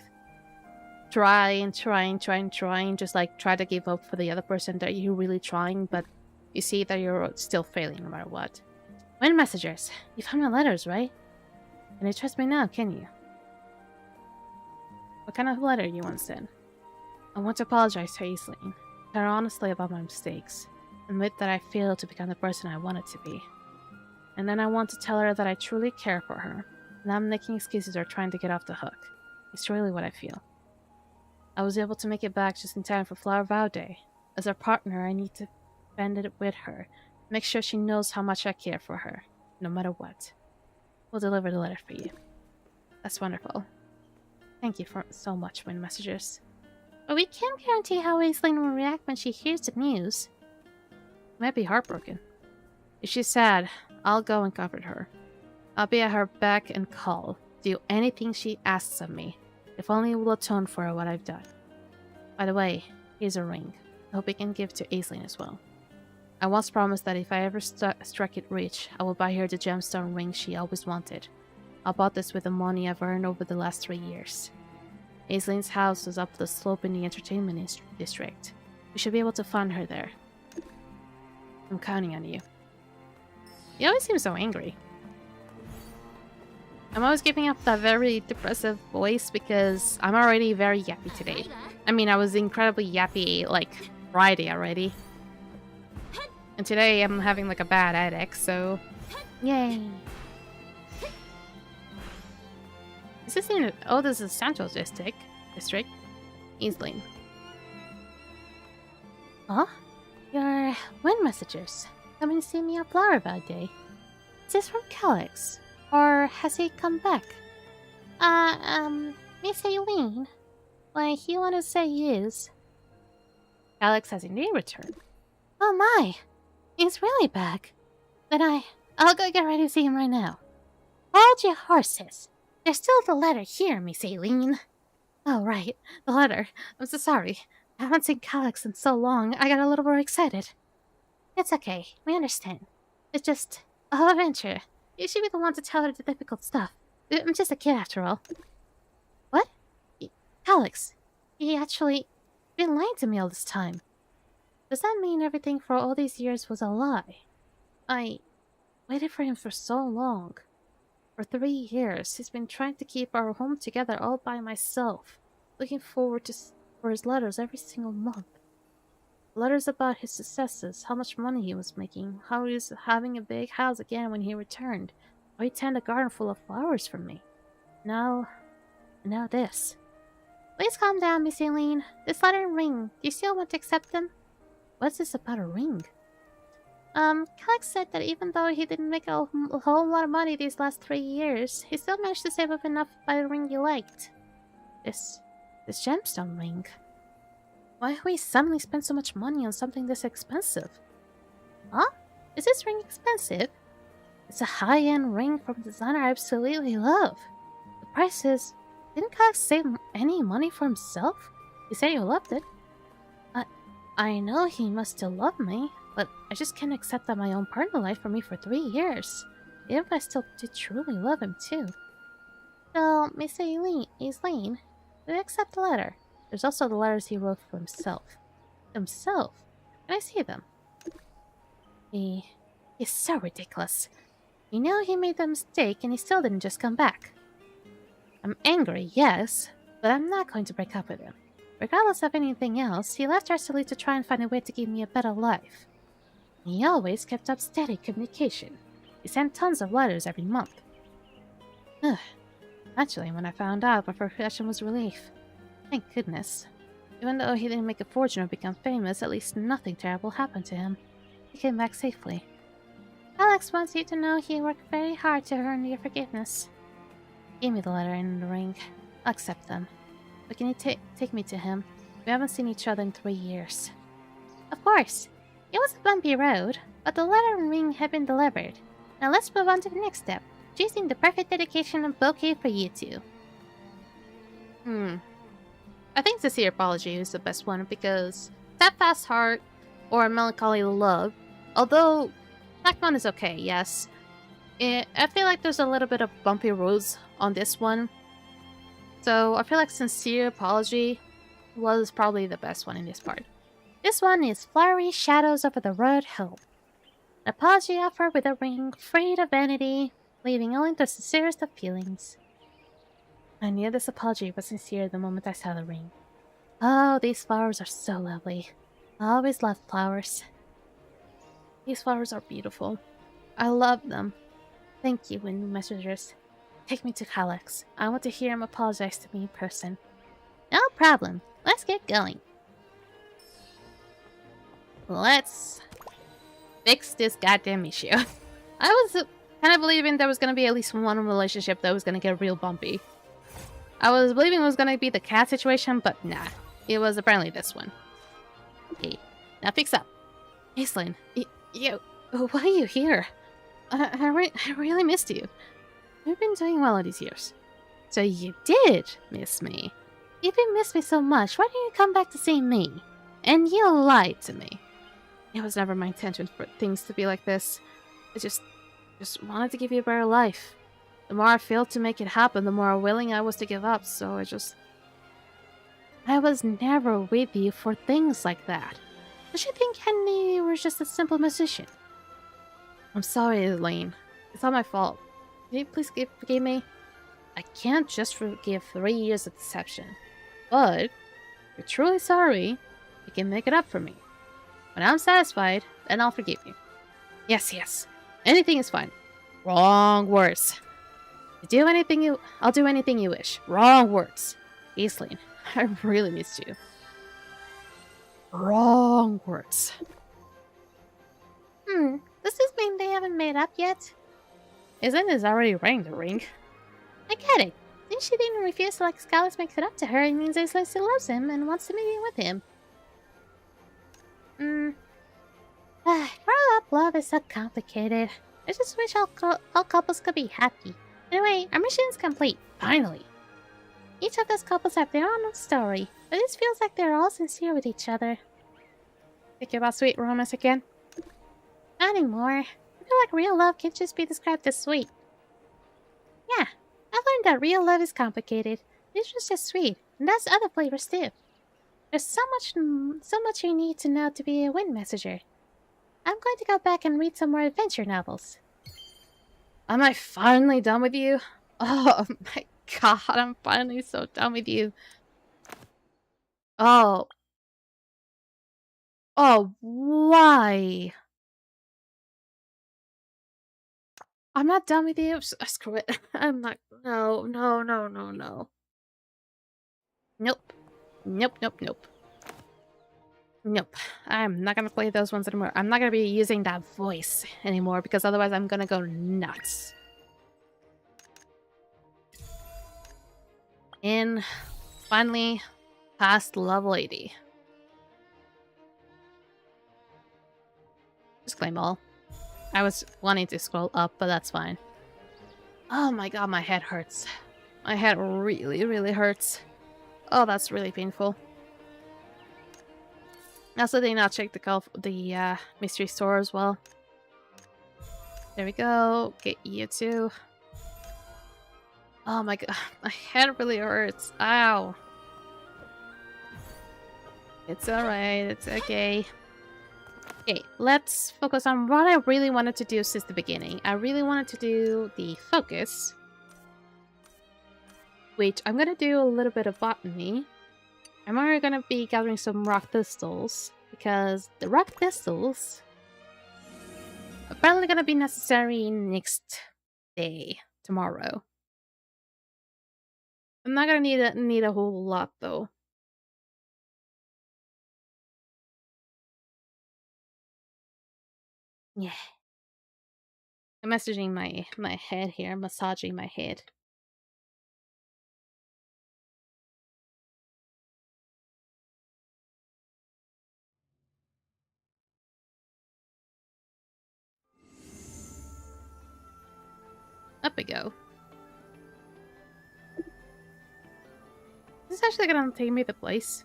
trying, just like try to give up for the other person that you're really trying, but you see that you're still failing no matter what. Wind messengers, you found my letters, right? And you trust me now, can you? What kind of letter you want sent? I want to apologize to Aislinn, tell her honestly about my mistakes, admit that I failed to become the person I wanted to be. And then I want to tell her that I truly care for her, and I'm making excuses or trying to get off the hook. It's really what I feel. I was able to make it back just in time for Flower Vow Day. As her partner, I need to spend it with her, make sure she knows how much I care for her, no matter what. We'll deliver the letter for you. That's wonderful. Thank you for so much, Wind Messengers. But we can't guarantee how Aislinn will react when she hears the news. She might be heartbroken. If she's sad, I'll go and comfort her. I'll be at her beck and call, do anything she asks of me, if only it will atone for what I've done. By the way, here's a ring. I hope I can give to Aislinn as well. I once promised that if I ever struck it rich, I will buy her the gemstone ring she always wanted. I bought this with the money I've earned over the last 3 years. Aislinn's house is up the slope in the entertainment district. We should be able to find her there. I'm counting on you. You always seem so angry. I'm always giving up that very depressive voice because I'm already very yappy today. I mean, I was incredibly yappy like Friday already. And today I'm having like a bad headache, so yay. Is this in? Oh, this is Central District. Aislinn. Huh? Your wind messengers coming to see me on Flower Vow Day. Is this from Calyx? Or has he come back? Miss Aileen? Why, he wanted to say he is. Calyx has indeed returned. Oh my! He's really back. Then I'll go get ready to see him right now. Hold your horses. There's still the letter here, Miss Aileen. Oh, right. The letter. I'm so sorry. I haven't seen Calyx in so long, I got a little more excited. It's okay. We understand. It's just a whole adventure. You should be the one to tell her the difficult stuff. I'm just a kid after all. What? Calyx. He actually been lying to me all this time. Does that mean everything for all these years was a lie? I waited for him for so long. For 3 years, he's been trying to keep our home together all by myself. Looking forward for his letters every single month. Letters about his successes, how much money he was making, how he was having a big house again when he returned, how he tended a garden full of flowers for me. Now this. Please calm down, Miss Aileen. This letter and ring, do you still want to accept them? What's this about a ring? Alex said that even though he didn't make a whole lot of money these last 3 years, he still managed to save up enough to buy the ring he liked. This gemstone ring. Why have we suddenly spent so much money on something this expensive? Huh? Is this ring expensive? It's a high-end ring from a designer I absolutely love. The price is... Didn't Alex save any money for himself? He said he loved it. I know he must still love me, but I just can't accept that my own partner lied for me for 3 years. Even if I still do truly love him too. So, Miss Aileen, do you accept the letter? There's also the letters he wrote for himself. Himself? Can I see them? He's so ridiculous. You know he made the mistake and he still didn't just come back. I'm angry, yes, but I'm not going to break up with him. Regardless of anything else, he left Resolute to try and find a way to give me a better life. He always kept up steady communication. He sent tons of letters every month. Actually, when I found out, my first reaction was relief. Thank goodness. Even though he didn't make a fortune or become famous, at least nothing terrible happened to him. He came back safely. Alex wants you to know he worked very hard to earn your forgiveness. Give me the letter and the ring. I'll accept them. But can you take me to him? We haven't seen each other in 3 years. Of course. It was a bumpy road, but the letter and ring have been delivered. Now let's move on to the next step. Choosing the perfect dedication and bouquet for you two. I think Sincere Apology is the best one because Steadfast Heart or Melancholy Love, although that one is okay, yes. I feel like there's a little bit of bumpy roads on this one. So I feel like Sincere Apology was probably the best one in this part. This one is Flowery Shadows Over the Road Home. An apology offer with a ring freed of vanity, leaving only the sincerest of feelings. I knew this apology was sincere the moment I saw the ring. Oh, these flowers are so lovely. I always loved flowers. These flowers are beautiful. I love them. Thank you, Wind Messengers. Take me to Alex. I want to hear him apologize to me in person. No problem. Let's get going. Let's fix this goddamn issue. I was kind of believing there was going to be at least one relationship that was going to get real bumpy. I was believing it was going to be the cat situation, but nah. It was apparently this one. Okay, now fix up. Aislinn, why are you here? I really missed you. You've been doing well all these years. So you did miss me. If you missed me so much, why didn't you come back to see me? And you lied to me. It was never my intention for things to be like this. I just wanted to give you a better life. The more I failed to make it happen, the more willing I was to give up, so I was never with you for things like that. Did you think Henry was just a simple musician? I'm sorry, Aislinn. It's not my fault. Can you please forgive me? I can't just forgive 3 years of deception. But, if you're truly sorry, you can make it up for me. When I'm satisfied, then I'll forgive you. Yes. Anything is fine. Wrong words. I'll do anything you wish. Wrong words. Aislinn, I really missed you. Wrong words. Does this mean they haven't made up yet? Aislinn is already wearing the ring. I get it. Since she didn't refuse to let Scarlet make it up to her, it means Aislinn still loves him and wants to be with him. Grow up love is so complicated. I just wish all couples could be happy. Anyway, our mission is complete. Finally. Each of those couples have their own story, but this feels like they're all sincere with each other. Think about sweet romance again? Not anymore. I feel like real love can't just be described as sweet. Yeah, I've learned that real love is complicated. This was just sweet, and that's other flavors too. There's so much you need to know to be a wind messenger. I'm going to go back and read some more adventure novels. Am I finally done with you? Oh my god, I'm finally so done with you. Oh, why? I'm not done with you. Screw it. I'm not. No. Nope. Nope. I'm not gonna play those ones anymore. I'm not gonna be using that voice anymore because otherwise I'm gonna go nuts. And finally, past level 80. Just claim all. I was wanting to scroll up, but that's fine. Oh my god, my head hurts. My head really, really hurts. Oh, that's really painful. Also, did not check the mystery store as well. There we go. Get you too. Oh my god, my head really hurts. Ow. It's alright, it's okay. Okay, let's focus on what I really wanted to do since the beginning. I really wanted to do the focus, which I'm gonna do a little bit of botany. I'm already gonna be gathering some rock crystals, because the rock crystals are probably gonna be necessary next day, tomorrow. I'm not gonna need a whole lot though. Yeah. I'm messaging my head here, massaging my head. Up we go. This is actually gonna take me to the place.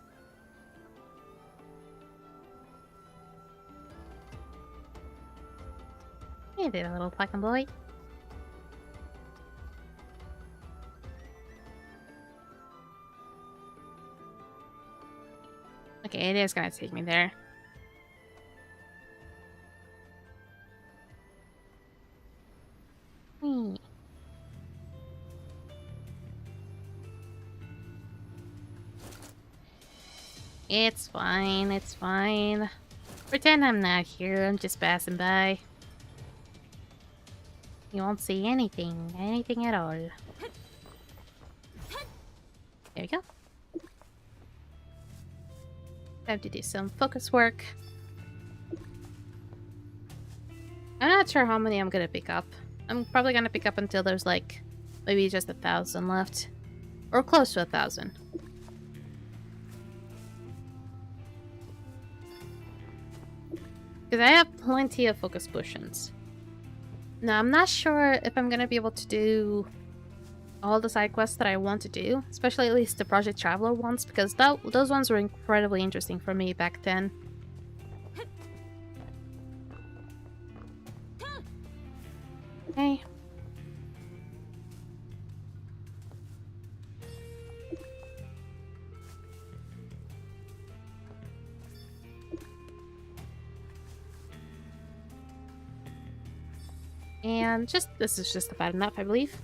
Hey there, little fucking boy. Okay, it is gonna take me there. Hmm. It's fine, it's fine. Pretend I'm not here, I'm just passing by. You won't see anything at all. There you go. Time to do some focus work. I'm not sure how many I'm gonna pick up. I'm probably gonna pick up until there's like maybe just 1,000 left. Or close to 1,000. Because I have plenty of focus potions. Now, I'm not sure if I'm gonna be able to do all the side quests that I want to do, especially at least the Project Traveler ones, because those ones were incredibly interesting for me back then. Okay. And this is just about enough, I believe.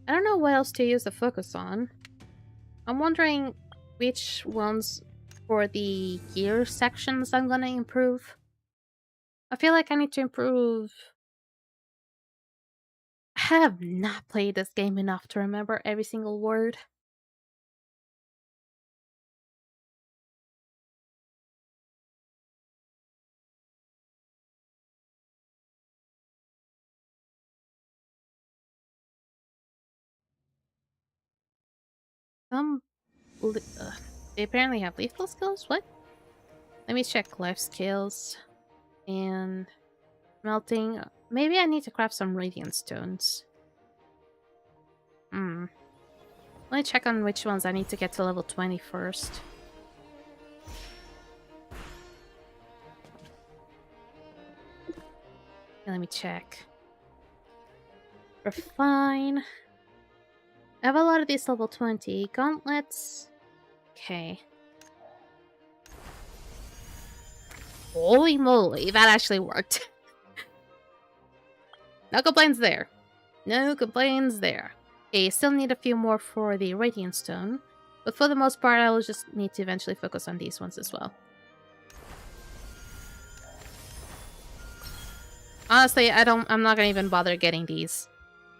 I don't know what else to use the focus on. I'm wondering which ones for the gear sections I'm gonna improve. I feel like I need to improve... I have not played this game enough to remember every single word. They apparently have lethal skills? What? Let me check life skills. And... melting. Maybe I need to craft some radiant stones. Let me check on which ones I need to get to level 20 first. Let me check. Refine. I have a lot of these level 20. Gauntlets. Okay. Holy moly, that actually worked. No complaints there. No complaints there. Okay, still need a few more for the Radiant Stone. But for the most part, I will just need to eventually focus on these ones as well. Honestly, I'm not gonna even bother getting these.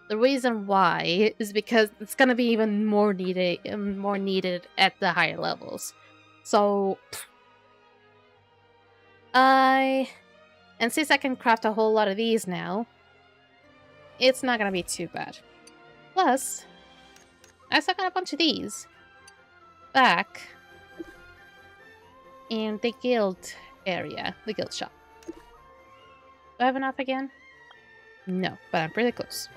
The reason why is because it's gonna be even more needed at the higher levels. So and since I can craft a whole lot of these now, it's not gonna be too bad. Plus, I still got a bunch of these back in the guild area, the guild shop. Do I have enough again? No, but I'm pretty close.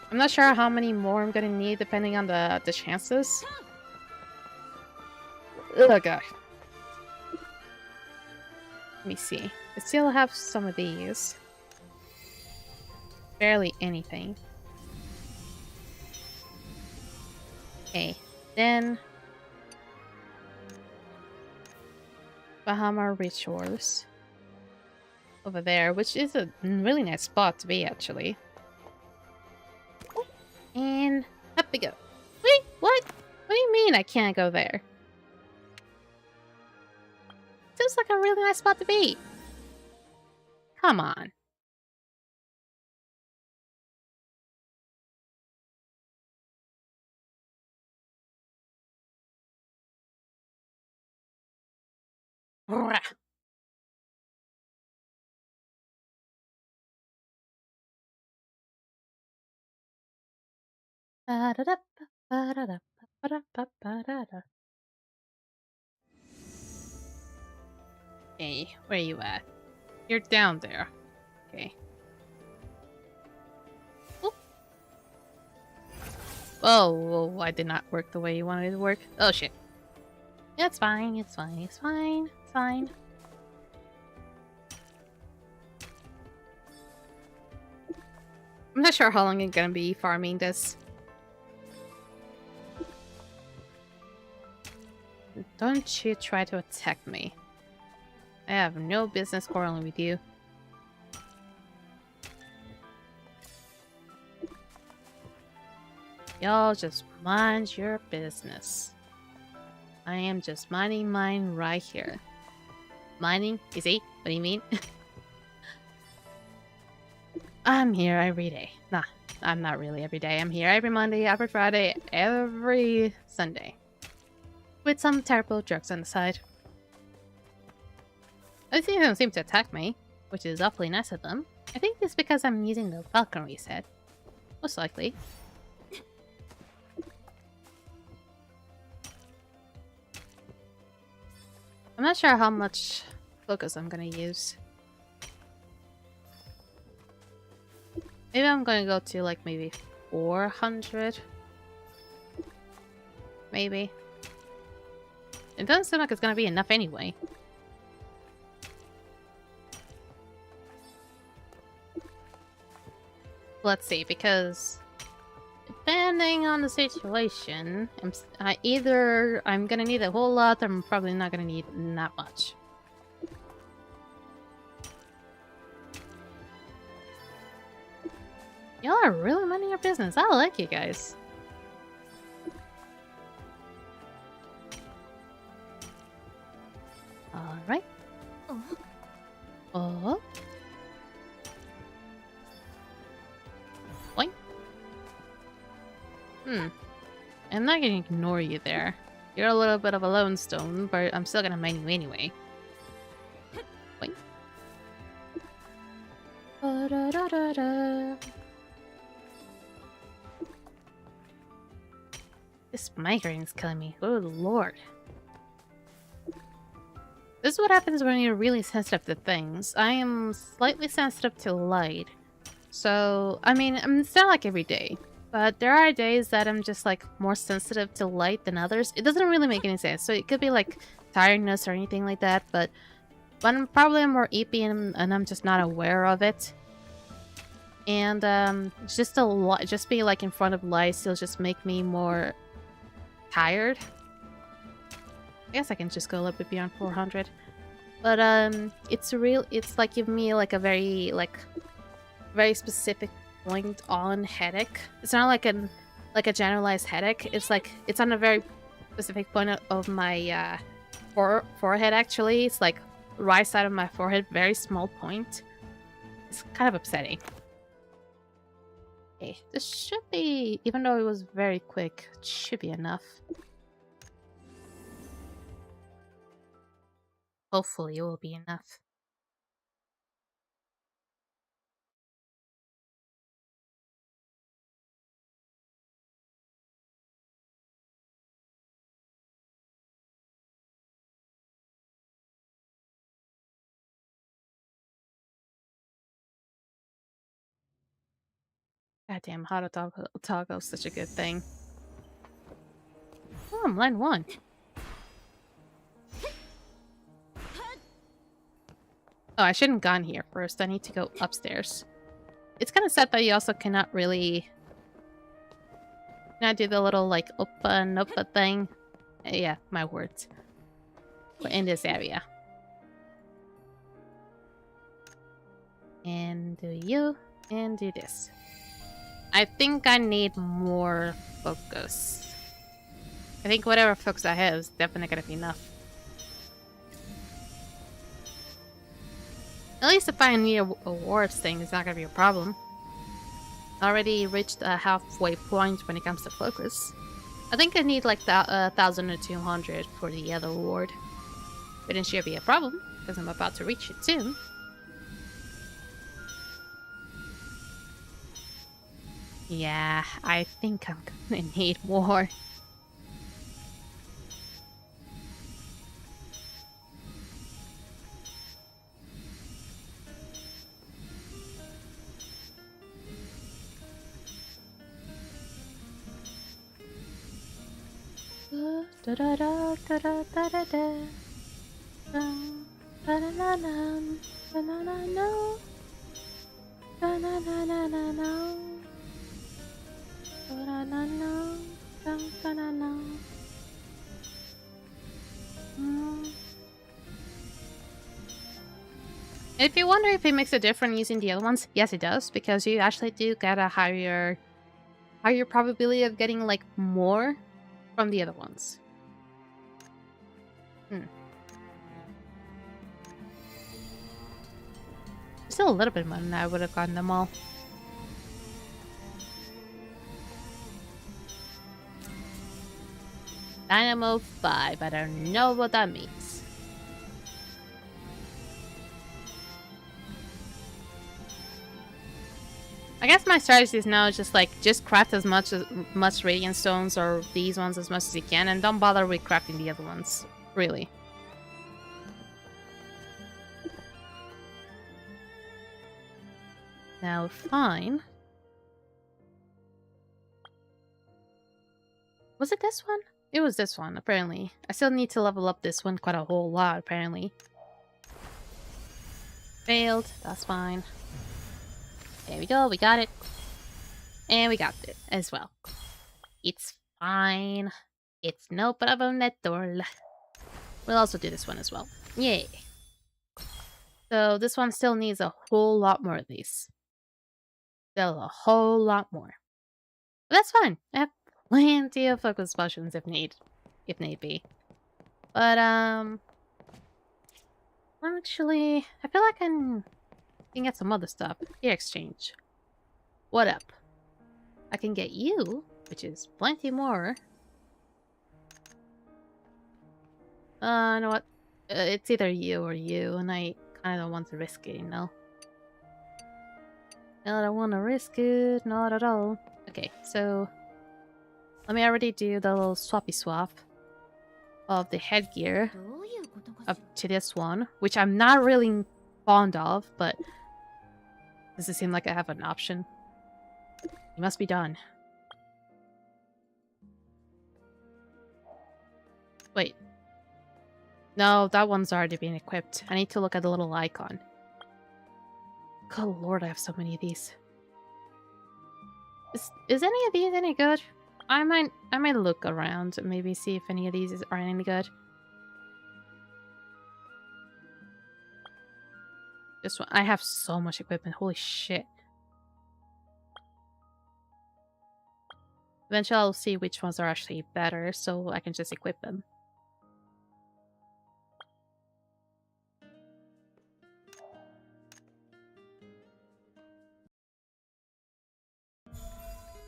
I'm not sure how many more I'm gonna need depending on the chances. Oh god. Let me see. I still have some of these. Barely anything. Okay, then Bahama Rituals over there, which is a really nice spot to be actually. And up we go. Wait, what? What do you mean I can't go there? Seems like a really nice spot to be. Come on. Rah. Hey, where you at? You're down there. Okay. Oop. Oh, I did not work the way you wanted it to work. Oh shit. It's fine, it's fine, it's fine, it's fine. I'm not sure how long I'm gonna be farming this. Don't you try to attack me. I have no business quarreling with you. Y'all just mind your business. I am just minding mine right here. Minding? You see? What do you mean? I'm here every day. Nah, I'm not really every day. I'm here every Monday, every Friday, every Sunday. With some terrible jokes on the side. At least they don't seem to attack me, which is awfully nice of them. I think it's because I'm using the falconry set. Most likely. I'm not sure how much focus I'm gonna use. Maybe I'm gonna go to like maybe 400. Maybe. It doesn't seem like it's gonna be enough anyway. Let's see, because depending on the situation, either I'm gonna need a whole lot, or I'm probably not gonna need that much. Y'all are really minding your business. I like you guys. Alright. Oh. Boing. I'm not gonna ignore you there. You're a little bit of a lone stone, but I'm still gonna mine you anyway. Boing. Ba-da-da-da-da. This migraine is killing me. Oh lord. This is what happens when you're really sensitive to things. I am slightly sensitive to light. So, I mean, it's not like every day. But there are days that I'm just like more sensitive to light than others. It doesn't really make any sense. So it could be like tiredness or anything like that. But I'm probably more EP and I'm just not aware of it. And just a lot, just be like in front of lights, it'll just make me more tired. I guess I can just go a little bit beyond 400. But it's like giving me like a very specific point on headache. It's not like a generalized headache. It's like it's on a very specific point of my forehead actually. It's like right side of my forehead, very small point. It's kind of upsetting. Okay, this should be, even though it was very quick, it should be enough. Hopefully it will be enough. Goddamn, how to toggle is such a good thing. Oh, I'm line 1. Oh, I shouldn't have gone here first. I need to go upstairs. It's kind of sad that you also cannot really... Not do the little, like, open thing. Yeah, my words. We're in this area. And do you, and do this. I think I need more focus. I think whatever focus I have is definitely gonna be enough. At least if I need a warp thing, it's not gonna be a problem. I already reached a halfway point when it comes to focus. I think I need like 1,000 or 200 for the other ward. But it should be a problem, because I'm about to reach it soon. Yeah, I think I'm gonna need more. Da da da da da da da da. Da da da da da da da no. Da da da da da no. Da da da no. Da da da no. If you wonder if it makes a difference using the other ones, yes it does, because you actually do get a higher probability of getting like more from the other ones. Still a little bit more than I would have gotten them all. Dynamo 5, I don't know what that means. I guess my strategy is now just like, just craft as much radiant stones or these ones as much as you can, and don't bother with crafting the other ones. Really. Now, fine. Was it this one? It was this one, apparently. I still need to level up this one quite a whole lot, apparently. Failed. That's fine. There we go, we got it. And we got it as well. It's fine. It's no problem at all. We'll also do this one as well. Yay. So this one still needs a whole lot more of these. Still a whole lot more. But that's fine. I have plenty of focus potions if need be. But actually, I feel like I can get some other stuff. Gear exchange. What up? I can get you, which is plenty more. You know what? It's either you or you, and I kind of don't want to risk it, you know? I don't want to risk it, not at all. Okay, so let me already do the little swappy swap of the headgear up to this one, which I'm not really fond of, but does it seem like I have an option? It must be done. Wait. No, that one's already been equipped. I need to look at the little icon. Good lord, I have so many of these. Is any of these any good? I might look around and maybe see if any of these are any good. This one, I have so much equipment. Holy shit. Eventually I'll see which ones are actually better so I can just equip them.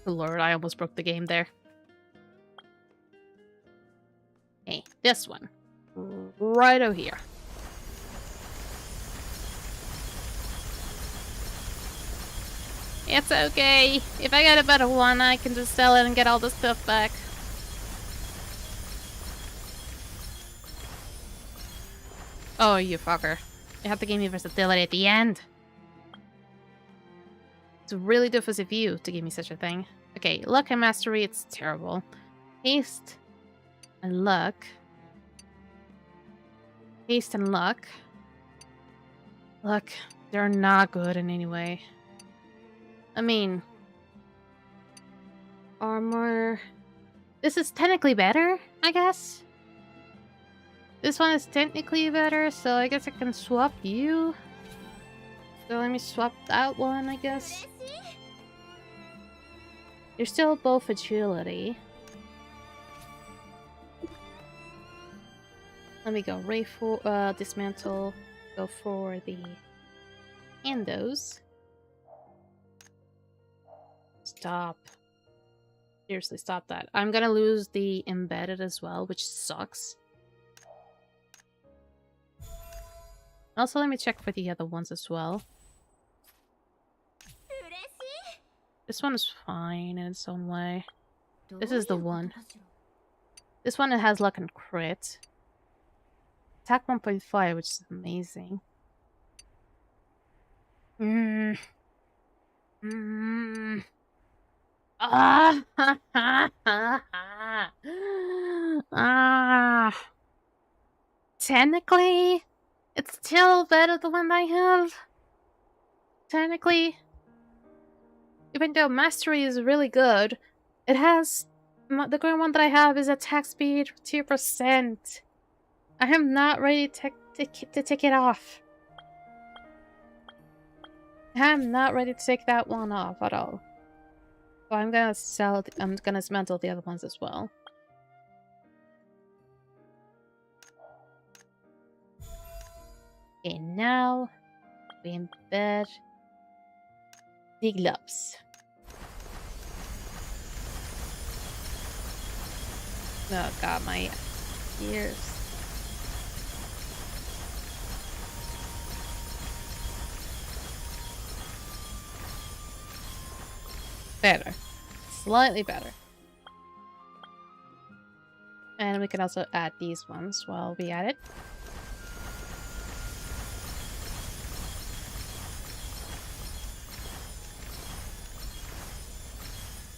Lord, I almost broke the game there. Hey, this one. Right over here. It's okay. If I get a better one, I can just sell it and get all the stuff back. Oh, you fucker. You have to give me versatility at the end. It's really difficult of you to give me such a thing. Okay, luck and mastery, it's terrible. Haste and luck. Haste and luck. Luck, they're not good in any way. I mean, armor. This is technically better, I guess. This one is technically better, so I guess I can swap you. So let me swap that one, I guess. You're still both agility. Let me go rifle, dismantle, go for the endos. Stop. Seriously, stop that. I'm gonna lose the embedded as well, which sucks. Also, let me check for the other ones as well. This one is fine in its own way. This is the one. This one, it has luck and crit. Attack 1.5, which is amazing. Technically, it's still better than the one I have. Technically, even though mastery is really good, it has the current one that I have is attack speed 2%. I am not ready to take it off. I'm not ready to take that one off at all. So I'm gonna sell. I'm gonna dismantle the other ones as well. Okay, now we embed the gloves. Oh god, my ears. Better. Slightly better. And we can also add these ones while we add it.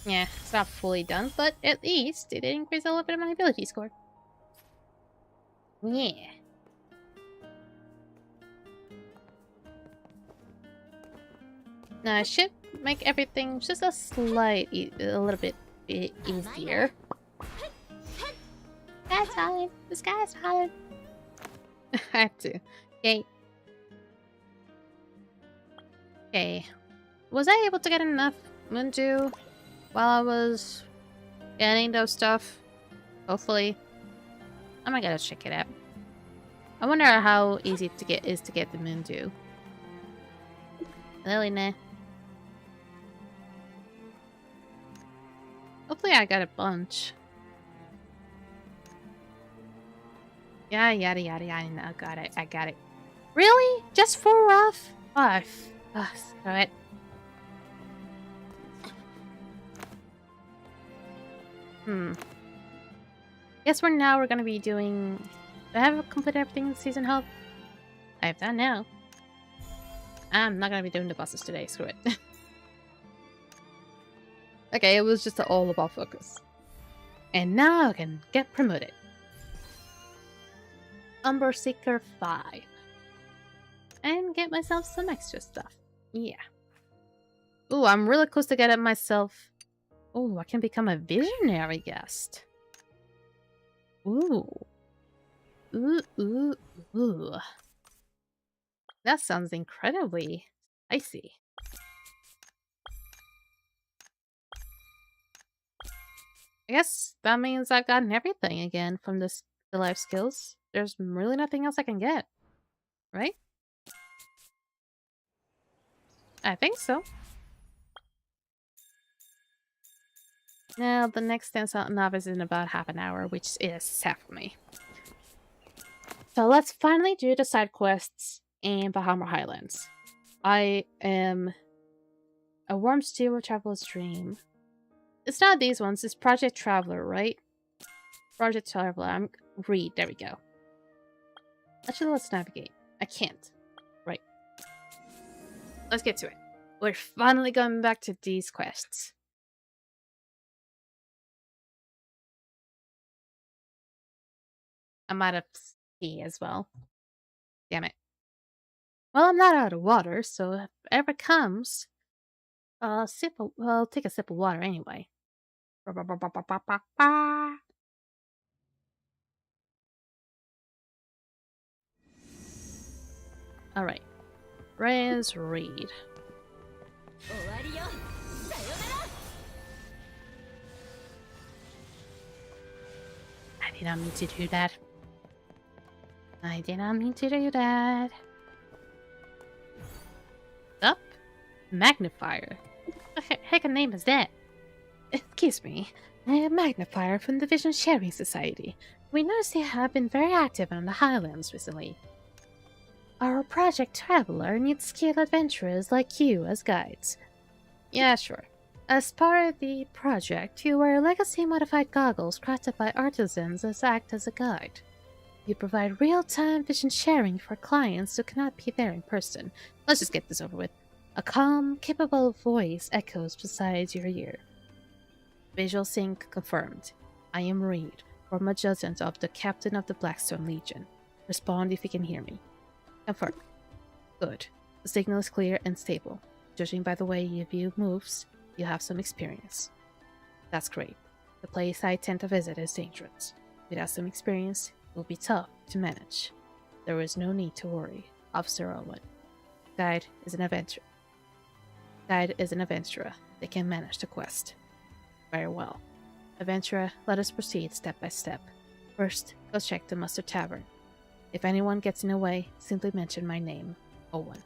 Yeah, it's not fully done, but at least it increased a little bit of my ability score. Yeah. Now I should make everything just a little bit easier. Sky's falling. The sky's falling. I have to. Okay. Okay. Was I able to get enough Mundu while I was getting those stuff? Hopefully. I'm gonna check it out. I wonder how easy to get to get the Mundu. Really, nah. Hopefully I got a bunch. Yeah, yada yada yada. I got it. I got it. Really? Just 4 off? Oh, screw it. Guess we're gonna be doing. Do I have completed everything in season hub? I have that now. I'm not gonna be doing the bosses today. Screw it. Okay, it was just all about focus. And now I can get promoted. Umber Seeker 5. And get myself some extra stuff. Yeah. Ooh, I'm really close to getting myself... Ooh, I can become a visionary guest. Ooh. Ooh. That sounds incredibly spicy. I guess that means I've gotten everything again from the life skills. There's really nothing else I can get. Right? I think so. Now, the next dance nav is in about half an hour, which is set for me. So let's finally do the side quests in Bahamar Highlands. I am a warm stew of traveler's dream. It's not these ones, it's Project Traveler, right? Project Traveler, I'm read, there we go. Actually, let's navigate. I can't. Right. Let's get to it. We're finally going back to these quests. I'm out of tea as well. Damn it. Well, I'm not out of water, so if it ever comes, I'll take a sip of water anyway. Alright. Reyes read. I did not mean to do that. I did not mean to do that. Up? Magnifier. What the heck a name is that? Excuse me. A magnifier from the Vision Sharing Society. We noticed you have been very active on the Highlands recently. Our Project Traveler needs skilled adventurers like you as guides. Yeah, sure. As part of the project, you wear legacy-modified goggles crafted by artisans that act as a guide. You provide real-time vision sharing for clients who cannot be there in person. Let's just get this over with. A calm, capable voice echoes beside your ear. Visual sync confirmed. I am Reed, former adjutant of the Captain of the Blackstone Legion. Respond if you can hear me. Confirmed. Good. The signal is clear and stable. Judging by the way you view moves, you have some experience. That's great. The place I tend to visit is dangerous. Without some experience, it will be tough to manage. There is no need to worry, Officer Owen. Guide is an adventurer. They can manage the quest. Very well. Adventurer, let us proceed step by step. First, go check the Mustard Tavern. If anyone gets in the way, simply mention my name, Owen.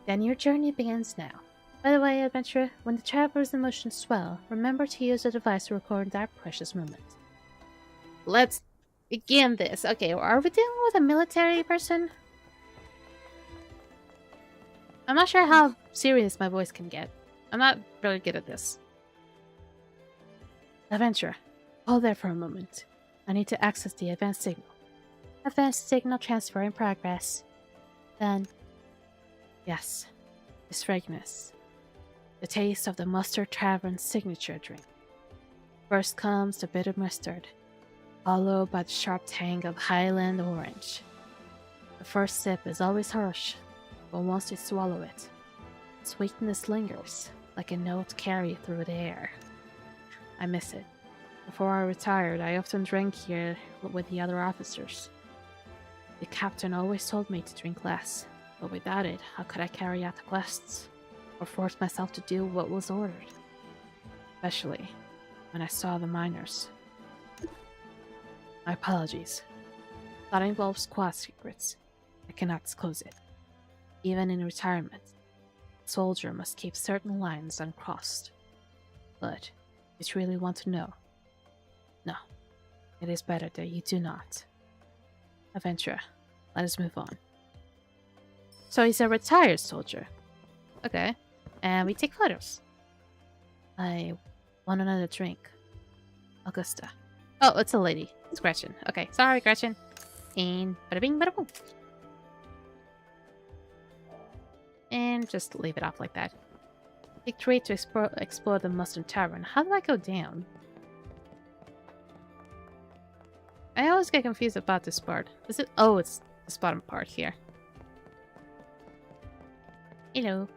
Then your journey begins now. By the way, adventurer, when the traveler's emotions swell, remember to use the device to record that precious moment. Let's begin this. Okay, are we dealing with a military person? I'm not sure how serious my voice can get. I'm not really good at this. Adventurer, hold there for a moment. I need to access the advanced signal. Advanced signal transfer in progress. Then, yes, this fragrance. The taste of the Mustard Tavern's signature drink. First comes the bitter mustard, followed by the sharp tang of Highland orange. The first sip is always harsh, but once you swallow it, sweetness lingers like a note carried through the air. I miss it. Before I retired, I often drank here with the other officers. The captain always told me to drink less, but without it, how could I carry out the quests, or force myself to do what was ordered? Especially when I saw the miners. My apologies. That involves squad secrets. I cannot disclose it. Even in retirement, a soldier must keep certain lines uncrossed. But if you really want to know, no, it is better that you do not. Adventurer, let us move on. So he's a retired soldier. Okay. And we take photos. I want another drink. Augusta. Oh, it's a lady. It's Gretchen. Okay, sorry, Gretchen. And bada bing, bada boom. And just leave it off like that. Take 3 to explore the Mustard Tavern. How do I go down? I always get confused about this part. Is it? Oh, it's this bottom part here. Hello.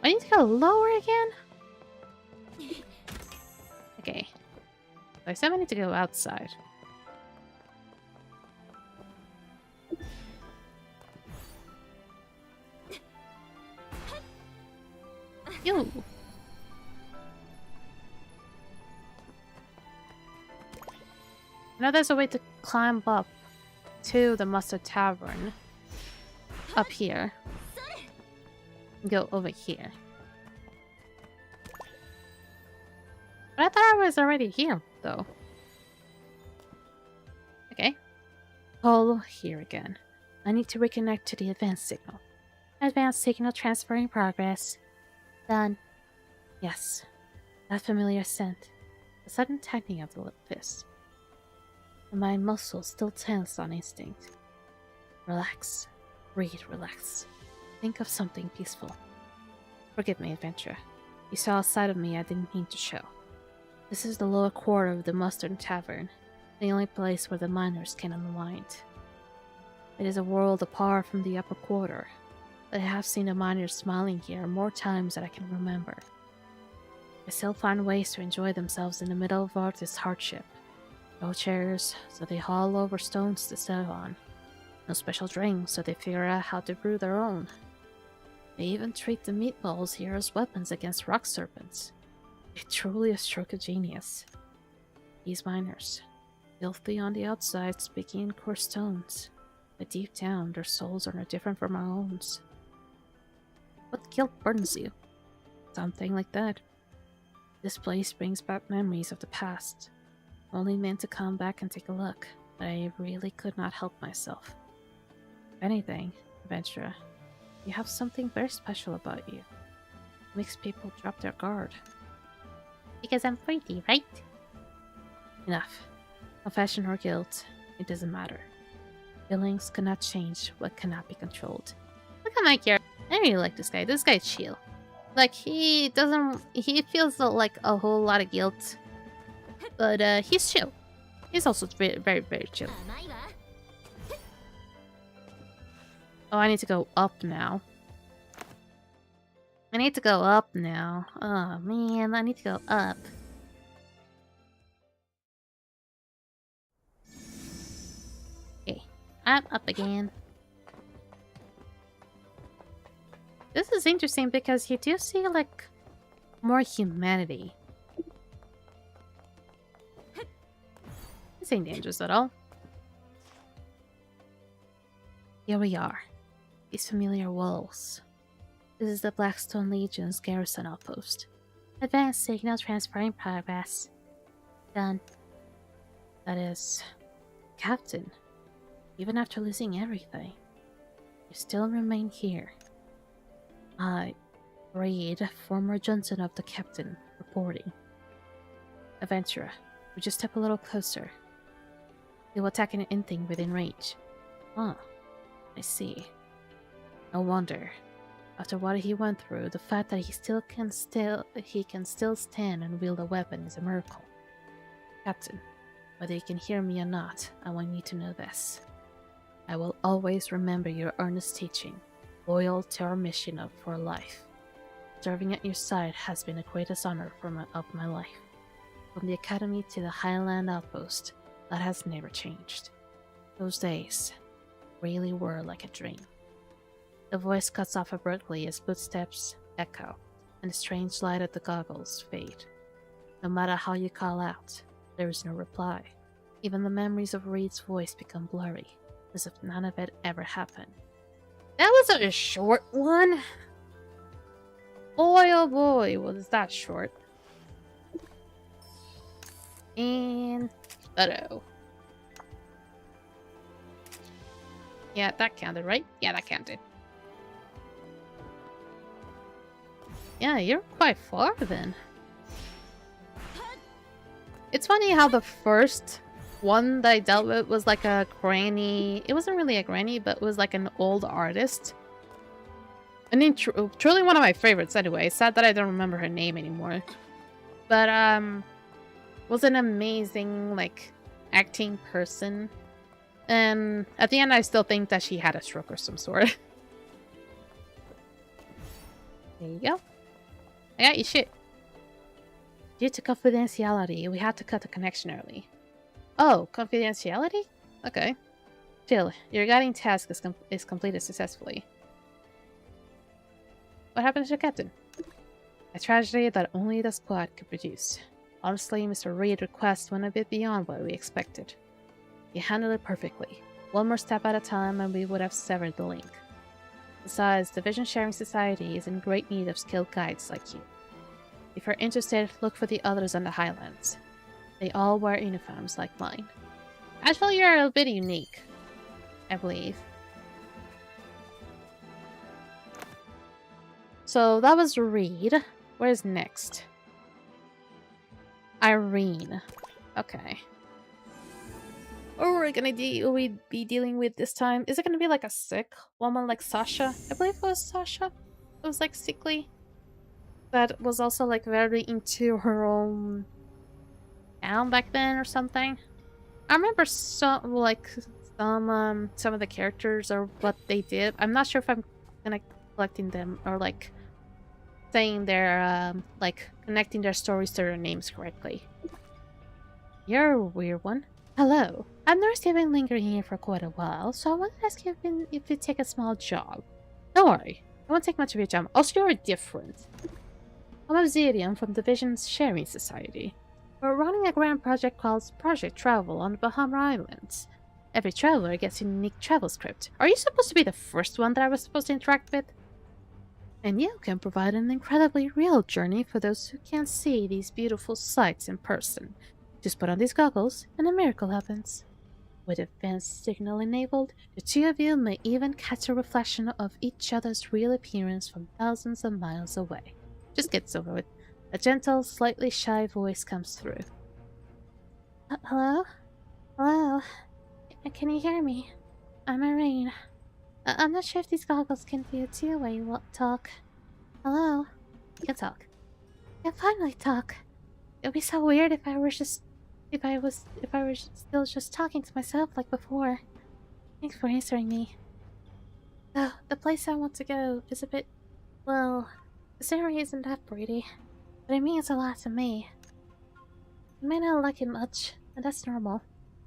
I need to go lower again? Okay. I said I need to go outside. Ew. Now there's a way to climb up to the Mustard Tavern. Up here. Go over here. But I thought I was already here, though. Okay. Call here again. I need to reconnect to the advanced signal. Advanced signal transfer in progress. Done. Yes. That familiar scent. A sudden tightening of the lip fist. My muscles still tense on instinct. Relax. Breathe, relax. Think of something peaceful. Forgive me, adventurer. You saw a side of me I didn't mean to show. This is the lower quarter of the Mustard Tavern, the only place where the miners can unwind. It is a world apart from the upper quarter, but I have seen the miners smiling here more times than I can remember. They still find ways to enjoy themselves in the middle of all this hardship. No chairs, so they haul over stones to sit on. No special drinks, so they figure out how to brew their own. They even treat the meatballs here as weapons against rock serpents. It's truly a stroke of genius. These miners, filthy on the outside, speaking in coarse tones, but deep down their souls are no different from our own. What guilt burdens you? Something like that. This place brings back memories of the past. Only meant to come back and take a look, but I really could not help myself. If anything, adventurer, you have something very special about you. It makes people drop their guard. Because I'm pretty, right? Enough. Confession or guilt, it doesn't matter. Feelings cannot change what cannot be controlled. Look at my character. I really like this guy. This guy's chill. Like, he feels like a whole lot of guilt. But he's chill. He's also very, very, very chill. Oh, I need to go up now. I need to go up now. Oh man, I need to go up. Okay, I'm up again. This is interesting because you do see, like, more humanity. This ain't dangerous at all. Here we are. These familiar walls. This is the Blackstone Legion's garrison outpost. Advanced signal transfer in progress. Done. That is... Captain. Even after losing everything, you still remain here. I, Reed, former Johnson of the Captain, reporting. Adventurer, would you step a little closer? He will attack anything within range. Ah, I see. No wonder. After what he went through, the fact that he can still stand and wield a weapon is a miracle. Captain, whether you can hear me or not, I want you to know this. I will always remember your earnest teaching, loyal to our mission for life. Serving at your side has been the greatest honor of my life. From the academy to the Highland outpost, that has never changed. Those days really were like a dream. The voice cuts off abruptly as footsteps echo, and the strange light of the goggles fade. No matter how you call out, there is no reply. Even the memories of Reed's voice become blurry, as if none of it ever happened. That was a short one. Boy, oh boy, was that short. And... uh-oh. Yeah, that counted, right? Yeah, that counted. Yeah, you're quite far then. It's funny how the first one that I dealt with was like a granny. It wasn't really a granny, but it was like an old artist. I mean, truly one of my favorites anyway. Sad that I don't remember her name anymore. But, was an amazing, like, acting person. And at the end, I still think that she had a stroke or some sort. There you go. I got you shit. Due to confidentiality, we had to cut the connection early. Oh, confidentiality? Okay. Still, your guiding task is completed successfully. What happened to the captain? A tragedy that only the squad could produce. Honestly, Mr. Reed request went a bit beyond what we expected. You handled it perfectly. One more step at a time and we would have severed the link. Besides, the Vision Sharing Society is in great need of skilled guides like you. If you're interested, look for the others on the Highlands. They all wear uniforms like mine. Actually, you're a bit unique, I believe. So that was Reed. Where's next? Irene. Okay. What are we gonna be dealing with this time? Is it gonna be like a sick woman like Sasha? I believe it was Sasha. It was like sickly. That was also like very into her own town back then or something. I remember some of the characters or what they did. I'm not sure if I'm gonna collecting them or like saying their like connecting their stories to their names correctly. You're a weird one. Hello. I've noticed you've been lingering here for quite a while, so I wanted to ask you if you'd take a small job. Don't worry, I won't take much of your time. Also, you're different. I'm Obsidian from Division's Sharing Society. We're running a grand project called Project Travel on the Bahama Islands. Every traveler gets a unique travel script. Are you supposed to be the first one that I was supposed to interact with? And you can provide an incredibly real journey for those who can't see these beautiful sights in person. Just put on these goggles and a miracle happens. With advanced signal enabled, the two of you may even catch a reflection of each other's real appearance from thousands of miles away. Just gets over with. A gentle, slightly shy voice comes through. Hello? Hello? Can you hear me? I'm Irene. I'm not sure if these goggles can do a two-way talk. Hello? You can talk. You can finally talk. It would be so weird if I was still just talking to myself like before. Thanks for answering me. Though, the place I want to go is a bit, well, the scenery isn't that pretty, but it means a lot to me. You may not like it much, and that's normal,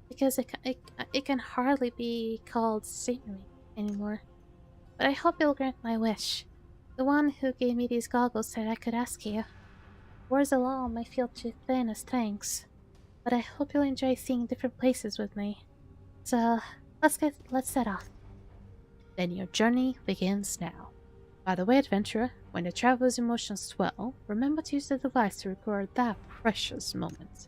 because it can hardly be called scenery anymore. But I hope you'll grant my wish. The one who gave me these goggles said I could ask you. Words alone may feel too thin as thanks, but I hope you'll enjoy seeing different places with me. So, let's set off. Then your journey begins now. By the way, adventurer, when the traveler's emotions swell, remember to use the device to record that precious moment.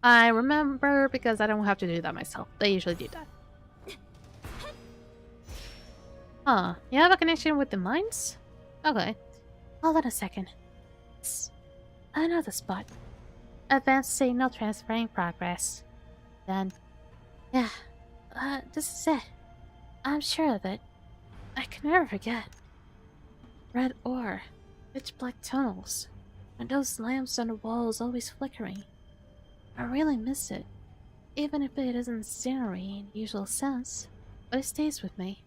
I remember because I don't have to do that myself. They usually do that. Huh, you have a connection with the mines? Okay. Hold on a second. I know the spot. Advanced signal transfer in progress. Done. Yeah, this is it. I'm sure of it. I can never forget. Red ore, pitch black tunnels, and those lamps on the walls always flickering. I really miss it, even if it isn't scenery in the usual sense, but it stays with me.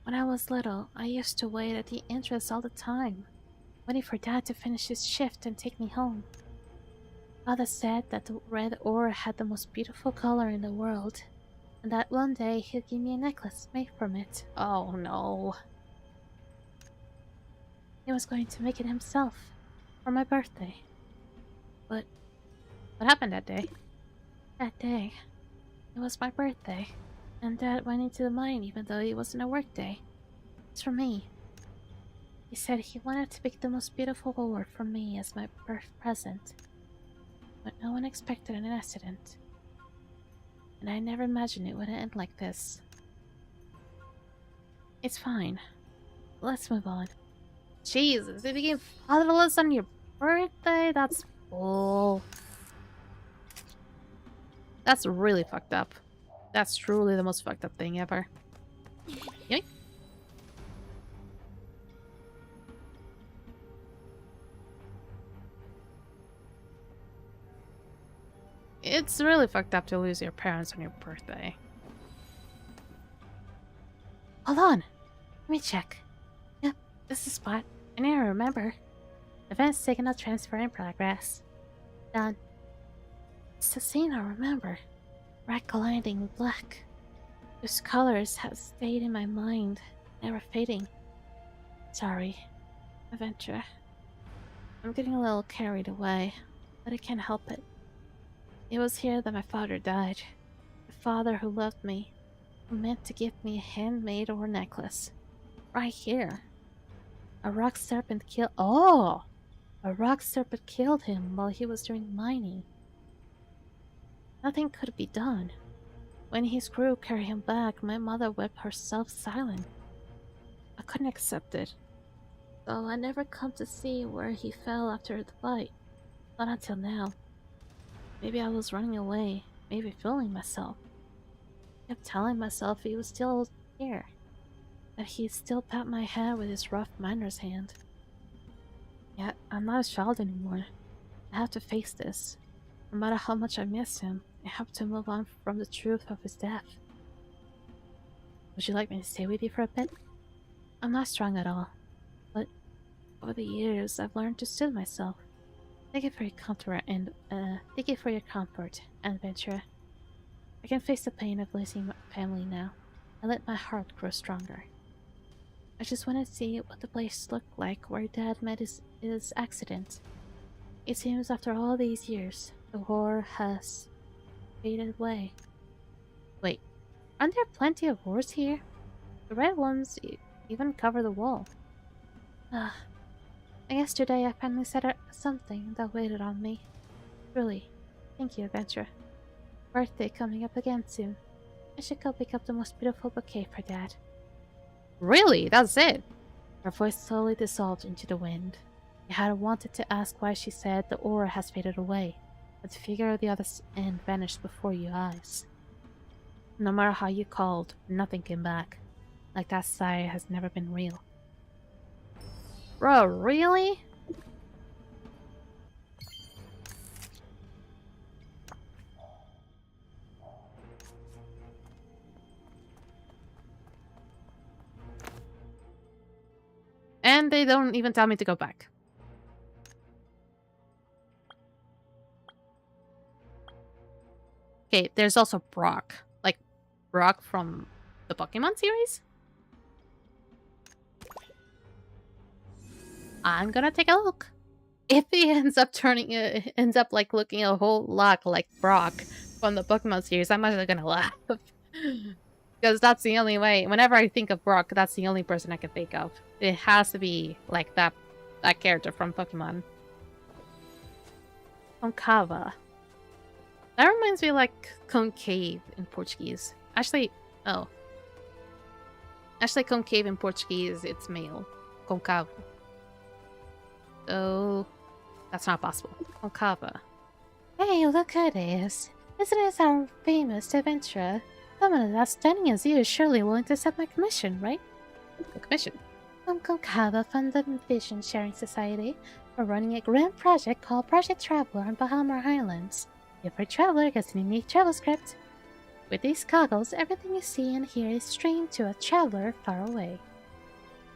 When I was little, I used to wait at the entrance all the time, waiting for Dad to finish his shift and take me home. Father said that the red ore had the most beautiful color in the world, and that one day he'd give me a necklace made from it. Oh no. He was going to make it himself for my birthday. But what happened that day? That day, it was my birthday, and Dad went into the mine even though it wasn't a work day. It's for me. He said he wanted to pick the most beautiful ore for me as my birth present. But no one expected an accident. And I never imagined it would end like this. It's fine. Let's move on. Jesus, you became fatherless on your birthday? That's bull. That's really fucked up. That's truly the most fucked up thing ever. Yoink. It's really fucked up to lose your parents on your birthday. Hold on. Let me check. Yep, this is the spot. I need to remember. Event signal transfer in progress. Done. It's the scene I remember. Red colliding with black. Those colors have stayed in my mind, never fading. Sorry, adventure. I'm getting a little carried away, but I can't help it. It was here that my father died. The father who loved me, who meant to give me a handmade ore necklace. Right here. A rock serpent killed. Oh! A rock serpent killed him while he was doing mining. Nothing could be done. When his crew carried him back, my mother wept herself silent. I couldn't accept it. So I never come to see where he fell after the fight. Not until now. Maybe I was running away, maybe fooling myself. I kept telling myself he was still here. That he'd still pat my head with his rough miner's hand. Yet, I'm not a child anymore. I have to face this. No matter how much I miss him, I have to move on from the truth of his death. Would you like me to stay with you for a bit? I'm not strong at all, but over the years I've learned to soothe myself. Thank you for your comfort and adventure. I can face the pain of losing my family now, and let my heart grow stronger. I just want to see what the place looked like where Dad met his accident. It seems after all these years, the horror has faded away. Wait, aren't there plenty of wars here? The red ones even cover the wall. I guess today I finally said something that waited on me. Truly, thank you, Adventure. Birthday coming up again soon. I should go pick up the most beautiful bouquet for Dad. Really? That's it? Her voice slowly dissolved into the wind. I had wanted to ask why she said the aura has faded away, but the figure at the other end vanished before your eyes. No matter how you called, nothing came back. Like that sigh has never been real. Bro, really? And they don't even tell me to go back. Okay, there's also Brock. Like, Brock from the Pokemon series? I'm gonna take a look. If he ends up looking a whole lot like Brock from the Pokemon series, I'm actually gonna laugh. Because that's the only way. Whenever I think of Brock, that's the only person I can think of. It has to be like that character from Pokemon. Concava. That reminds me of like concave in Portuguese. Actually, concave in Portuguese, it's male. Concavo. So, that's not possible. Concava. Hey, look who it is. Isn't it our famous adventurer? Someone as outstanding as you is surely willing to accept my commission, right? The commission? I'm Concava from the Vision Sharing Society. We're running a grand project called Project Traveler on Bahamar Islands. Every traveler gets a unique travel script. With these goggles, everything you see and hear is streamed to a traveler far away.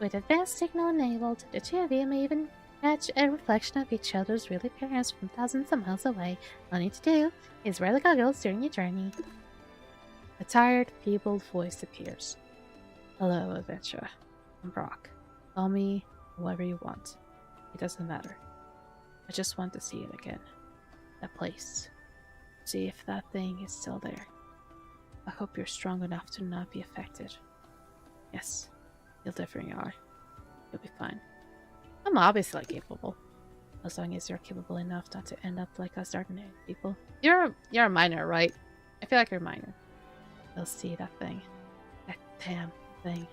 With advanced signal enabled, the two of you may even catch a reflection of each other's real appearance from thousands of miles away. All you need to do is wear the goggles during your journey. A tired, feeble voice appears. Hello, adventurer. I'm Brock. Call me whoever you want. It doesn't matter. I just want to see it again. That place. See if that thing is still there. I hope you're strong enough to not be affected. Yes, you definitely are. You'll be fine. I'm obviously capable. As long as you're capable enough not to end up like us ordinary people. You're a miner, right? I feel like you're a miner. You'll see that thing. That damn thing.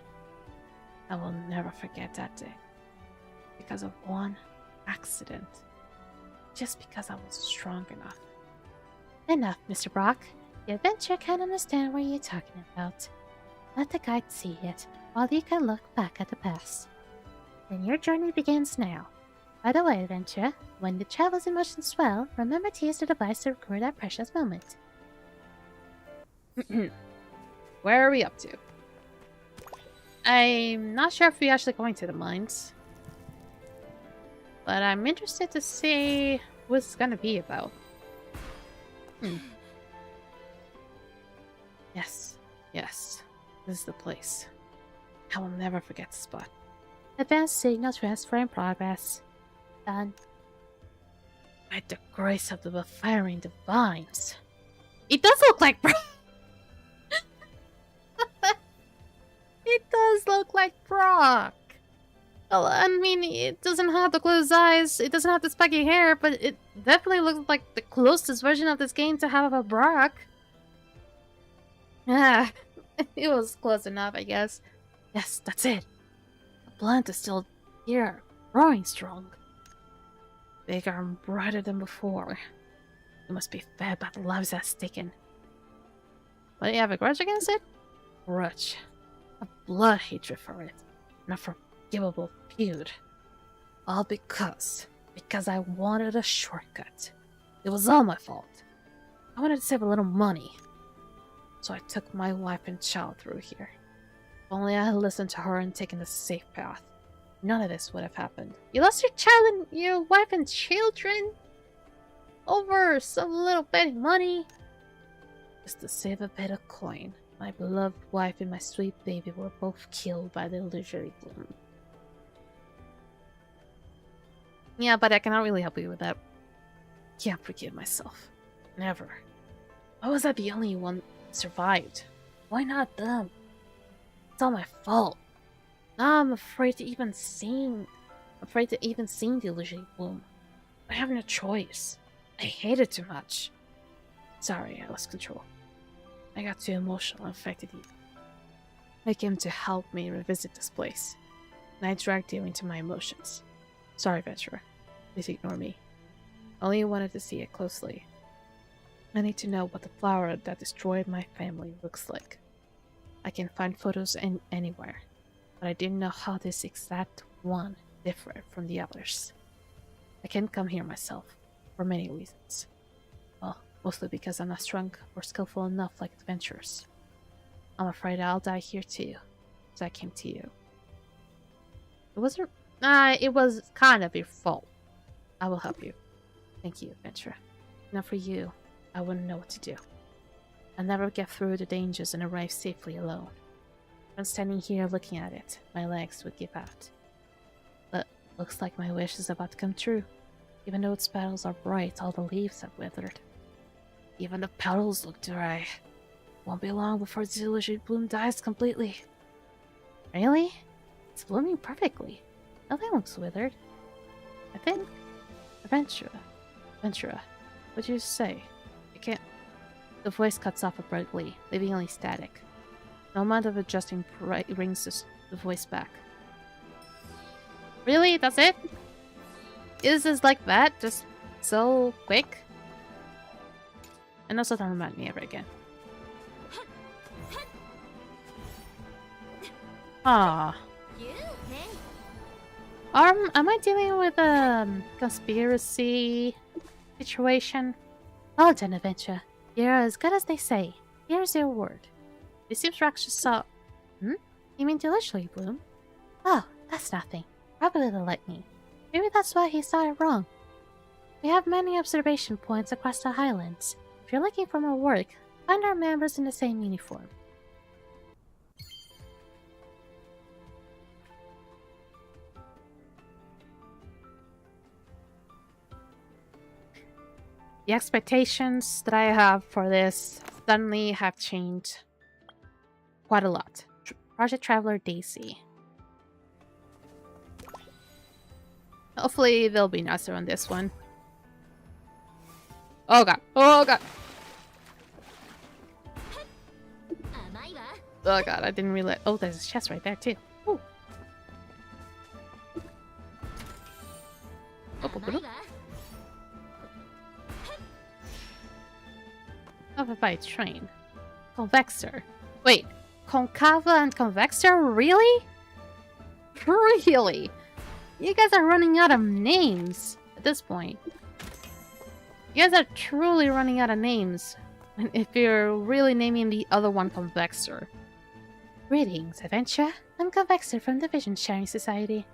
I will never forget that day. Because of one accident. Just because I was strong enough. Enough, Mr. Brock. The adventurer can't understand what you're talking about. Let the guide see it, while you can look back at the past. Then your journey begins now. By the way, adventurer, when the travel's emotions swell, remember to use the device to record that precious moment. Where are we up to? I'm not sure if we're actually going to the mines. But I'm interested to see what it's gonna be about. Yes. This is the place. I will never forget the spot. Advanced signal transfer in progress. Done. By the grace of the firing divines. It does look like Brock. It does look like Brock. Well, I mean, it doesn't have the closed eyes, it doesn't have the spiky hair, but it definitely looks like the closest version of this game to have a Brock. Ah, it was close enough, I guess. Yes, that's it. The plant is still here, growing strong. Bigger and brighter than before. It must be fed by the lives that's taken. But do you have a grudge against it? Grudge. A blood hatred for it. An unforgivable feud. All because I wanted a shortcut. It was all my fault. I wanted to save a little money. So I took my wife and child through here. If only I had listened to her and taken the safe path, none of this would have happened. You lost your child and your wife and children? Over some little bit of money? Just to save a bit of coin. My beloved wife and my sweet baby were both killed by the illusory bloom. Yeah, but I cannot really help you with that. Can't forgive myself. Never. Why was I the only one that survived? Why not them? It's all my fault. Now I'm afraid to even see the illusory bloom. I have no choice. I hate it too much. Sorry, I lost control. I got too emotional and affected you. I came to help me revisit this place, and I dragged you into my emotions. Sorry, Ventura. Please ignore me. I only wanted to see it closely. I need to know what the flower that destroyed my family looks like. I can find photos anywhere, but I didn't know how this exact one differed from the others. I can't come here myself, for many reasons. Well, mostly because I'm not strong or skillful enough like adventurers. I'm afraid I'll die here too, so I came to you. It was kind of your fault. I will help you. Thank you, Ventura. Not for you, I wouldn't know what to do. I'll never get through the dangers and arrive safely alone. I'm standing here looking at it, my legs would give out. But looks like my wish is about to come true. Even though its petals are bright, all the leaves have withered. Even the petals look dry. Won't be long before the illusory bloom dies completely. Really? It's blooming perfectly. Nothing looks withered. I think... Ventura, what'd you say? I can't... The voice cuts off abruptly, leaving only static. No amount of adjusting brings the voice back. Really? That's it? Is this like that? Just so quick? And also don't remind me ever again. Ah. Am I dealing with a conspiracy situation? Well done, Adventure. You're as good as they say. Here's your word. It seems Rax just saw... Hmm? You mean illusory bloom? Oh, that's nothing. Probably the lightning. Maybe that's why he saw it wrong. We have many observation points across the highlands. If you're looking for more work, find our members in the same uniform. The expectations that I have for this suddenly have changed quite a lot. Project Traveler Daisy. Hopefully they'll be nicer on this one. Oh god. Oh god. Oh god, I didn't realize. Oh, there's a chest right there too. Ooh. Oh, Concava by train. Convexer. Wait, Concava and Convexer? Really? Really? You guys are running out of names at this point. You guys are truly running out of names. If you're really naming the other one Convexer. Greetings, Adventure. I'm Convexer from the Vision Sharing Society.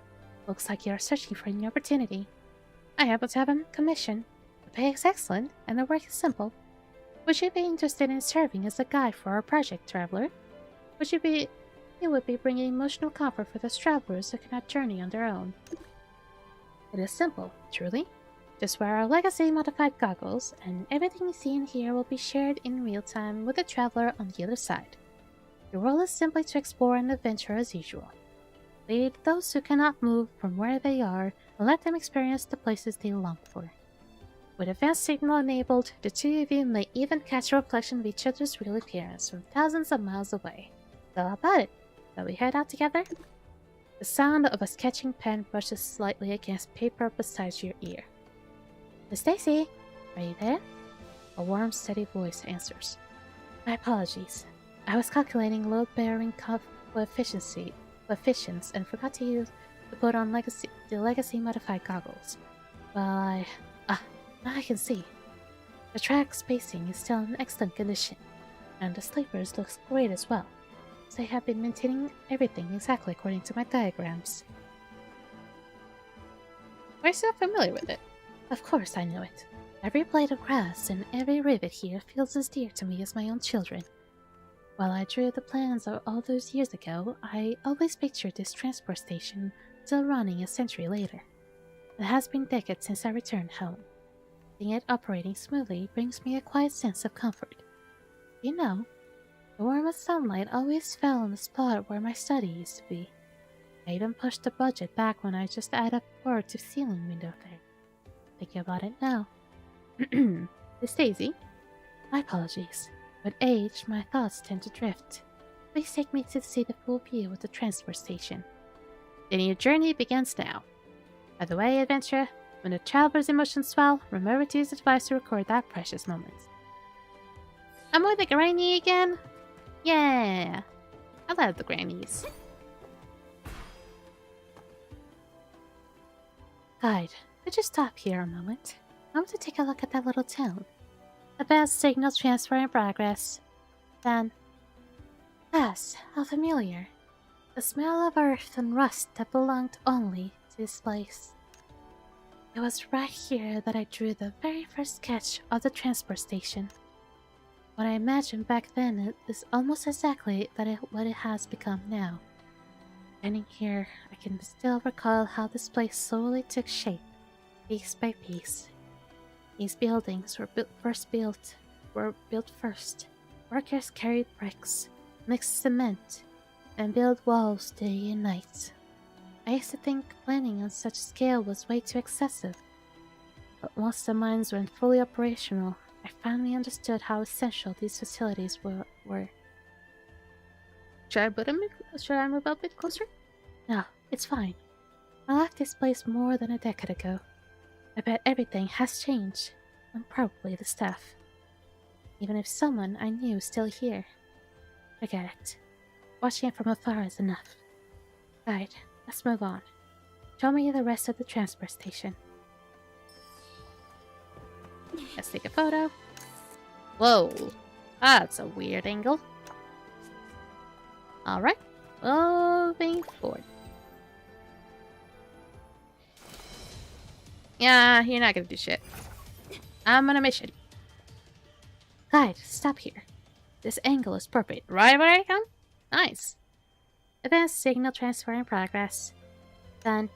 Looks like you're searching for a new opportunity. I happen to have a commission. The pay is excellent, and the work is simple. Would you be interested in serving as a guide for our project, Traveler? You would be bringing emotional comfort for those travelers who cannot journey on their own. It is simple, truly. Just wear our legacy modified goggles, and everything you see and hear will be shared in real time with the traveler on the other side. Your role is simply to explore and adventure as usual. Lead those who cannot move from where they are and let them experience the places they long for. With advanced signal enabled, the two of you may even catch a reflection of each other's real appearance from thousands of miles away. So how about it? Shall we head out together? The sound of a sketching pen brushes slightly against paper beside your ear. Miss Stacy, are you there? A warm, steady voice answers. My apologies. I was calculating load-bearing coefficients and forgot to put on the legacy-modified goggles. Well, now I can see. The track spacing is still in excellent condition, and the sleepers looks great as well. So I have been maintaining everything exactly according to my diagrams. Why are you so familiar with it? Of course I know it. Every blade of grass and every rivet here feels as dear to me as my own children. While I drew the plans all those years ago, I always pictured this transport station still running a century later. It has been decades since I returned home. Seeing it operating smoothly brings me a quiet sense of comfort. You know, the warmest sunlight always fell on the spot where my study used to be. I even pushed the budget back when I just added a floor to ceiling window there. Thinking about it now. Miss Daisy? My apologies. With age, my thoughts tend to drift. Please take me to see the full view of the transport station. Then your journey begins now. By the way, adventurer, when the traveler's emotions swell, remember to use the device to record that precious moment. I'm with the granny again? Yeah! I love the grannies. Guide, could you stop here a moment? I want to take a look at that little town. Advanced signal transfer in progress. Then... Yes, how familiar. The smell of earth and rust that belonged only to this place. It was right here that I drew the very first sketch of the transport station. What I imagined back then is almost exactly what it has become now. Standing here, I can still recall how this place slowly took shape, piece by piece. These buildings were built first. Workers carried bricks, mixed cement, and built walls day and night. I used to think planning on such scale was way too excessive. But once the mines went fully operational, I finally understood how essential these facilities were. Should I move a bit closer? No, it's fine. I left this place more than a decade ago. I bet everything has changed, and probably the staff. Even if someone I knew is still here. Forget it. Watching it from afar is enough. Guide, let's move on. Show me the rest of the transport station. Let's take a photo. Whoa, that's a weird angle. Alright, moving forward. Yeah, you're not gonna do shit. I'm on a mission. Guide, stop here. This angle is perfect. Right where I come? Nice. Advanced signal transfer in progress. Done.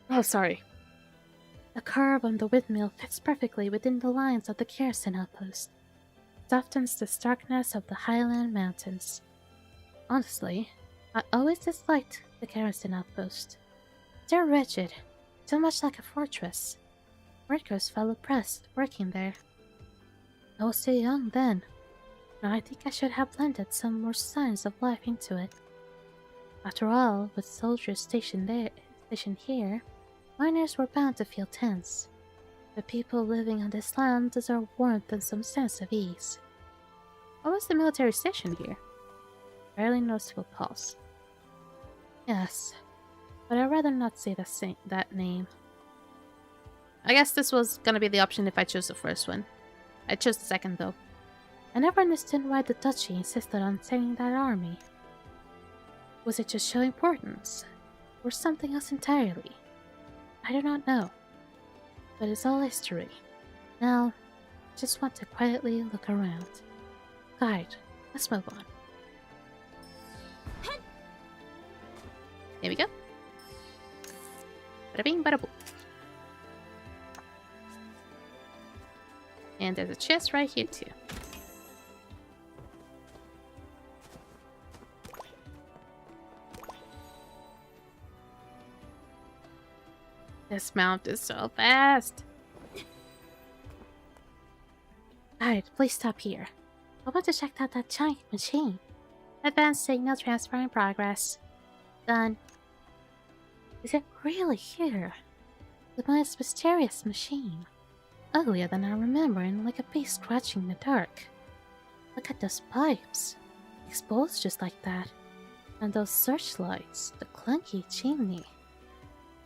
Oh, sorry. The curve on the windmill fits perfectly within the lines of the kerosene outpost. Softens the starkness of the highland mountains. Honestly, I always disliked the kerosene outpost. They're rigid, so much like a fortress. Workers felt oppressed working there. I was too young then. Now I think I should have blended some more signs of life into it. After all, with soldiers stationed here, miners were bound to feel tense. The people living on this land deserve warmth and some sense of ease. What was the military station here? Barely noticeable pulse. Yes, but I'd rather not say that name. I guess this was gonna be the option if I chose the first one. I chose the second though. I never understood why the duchy insisted on sending that army. Was it just show importance? Or something else entirely? I do not know. But it's all history. Now, I just want to quietly look around. Guide, let's move on. Here we go. Bada bing, bada boom. And there's a chest right here too. This mount is so fast. Alright, please stop here. I want to check out that giant machine. Advanced signal transfer in progress. Done. Is it really here? The most mysterious machine. Uglier than I remember and like a beast scratching in the dark. Look at those pipes. Exposed just like that. And those searchlights. The clunky chimney.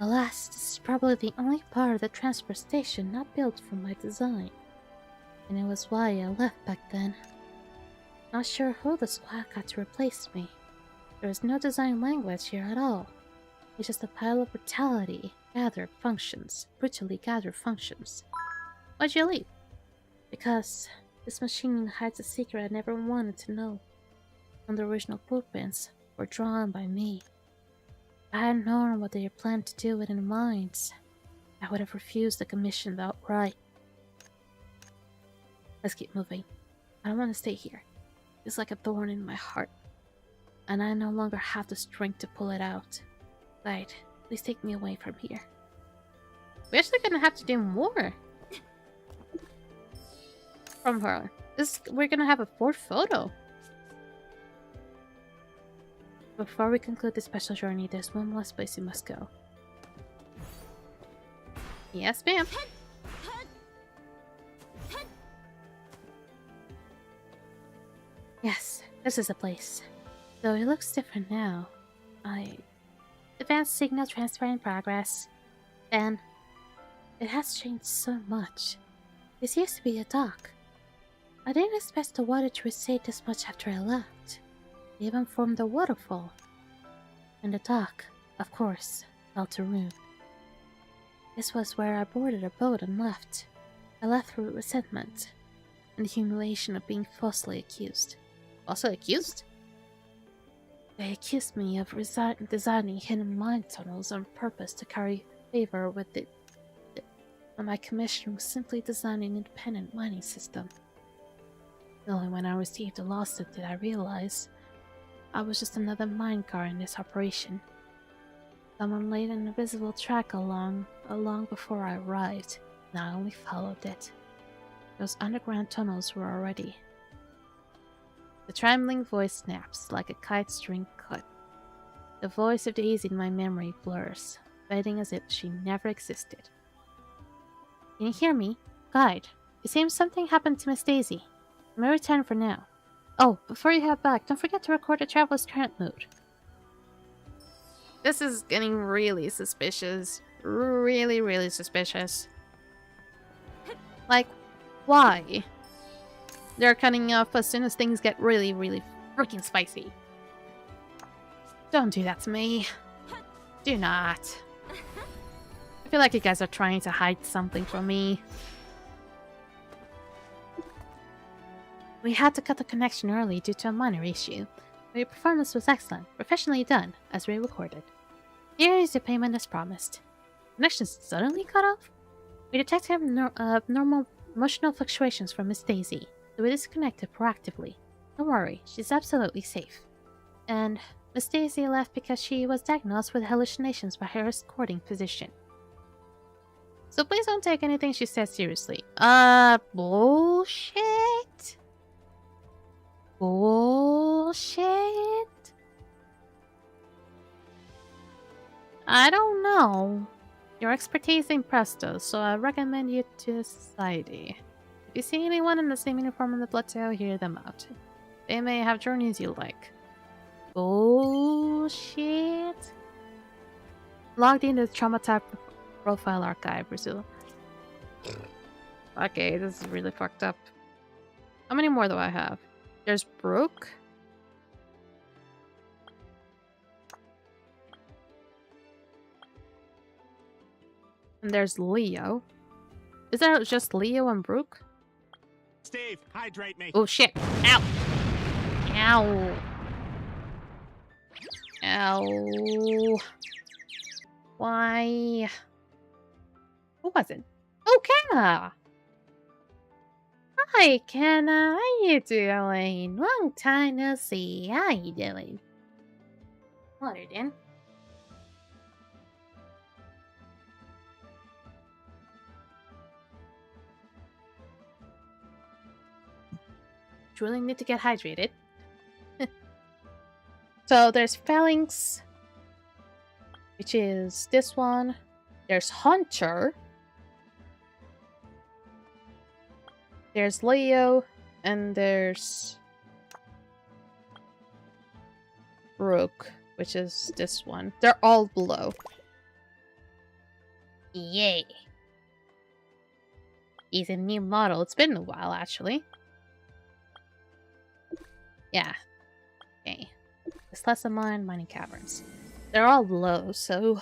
Alas, this is probably the only part of the transfer station not built for my design. And it was why I left back then. Not sure who the squad got to replace me. There is no design language here at all. It's just a pile of brutally gathered functions. Why'd you leave? Because this machine hides a secret I never wanted to know. And the original blueprints were drawn by me. If I had known what they planned to do with in minds, I would have refused the commission outright. Let's keep moving. I don't want to stay here. It's like a thorn in my heart. And I no longer have the strength to pull it out. Guide, please take me away from here. We're actually gonna have to do more from her. We're gonna have a 4th photo. Before we conclude this special journey, there's one more place we must go. Yes, ma'am. Yes, this is the place. Though it looks different now. Advanced signal transfer in progress. Then, it has changed so much. This used to be a dock. I didn't expect the water to recede this much after I left. It even formed a waterfall. And the dock, of course, fell to ruin. This was where I boarded a boat and left. I left through resentment and the humiliation of being falsely accused. Also accused? They accused me of designing hidden mine tunnels on purpose to curry favor with it. And my commission was simply designing an independent mining system. Only when I received the lawsuit did I realize I was just another minecar in this operation. Someone laid an invisible track along before I arrived, and I only followed it. Those underground tunnels were already. The trembling voice snaps like a kite string cut. The voice of Daisy in my memory blurs, fading as if she never existed. Can you hear me? Guide, it seems something happened to Miss Daisy. I may return for now. Oh, before you head back, don't forget to record the traveler's current mood. This is getting really suspicious. Really, really suspicious. Like, why? They're cutting off as soon as things get really, really freaking spicy. Don't do that to me. Do not. I feel like you guys are trying to hide something from me. We had to cut the connection early due to a minor issue. But your performance was excellent, professionally done, as we recorded. Here is your payment as promised. Connection suddenly cut off? We detected normal emotional fluctuations from Miss Daisy, so we disconnected proactively. Don't worry, she's absolutely safe. And Miss Daisy left because she was diagnosed with hallucinations by her escorting physician. So please don't take anything she says seriously. Bullshit? Bullshit? I don't know. Your expertise impressed us, so I recommend you to society. If you see anyone in the same uniform in the plateau, hear them out. They may have journeys you like. Bullshit. Logged into the trauma type profile archive, Brazil. Okay, this is really fucked up. How many more do I have? There's Brooke. And there's Leo. Is there just Leo and Brooke? Steve, hydrate me. Oh shit. Ow. Ow. Ow. Why? Who was it? Oh, Kenna! Hi, Kenna. How you doing? Long time no see. How you doing? What are you doing? Truly need to get hydrated. So there's Phalanx, which is this one. There's Hunter. There's Leo, and there's Rook, which is this one. They're all below. Yay. He's a new model. It's been a while, actually. Yeah. Okay. This lesson mine, mining caverns. They're all below, so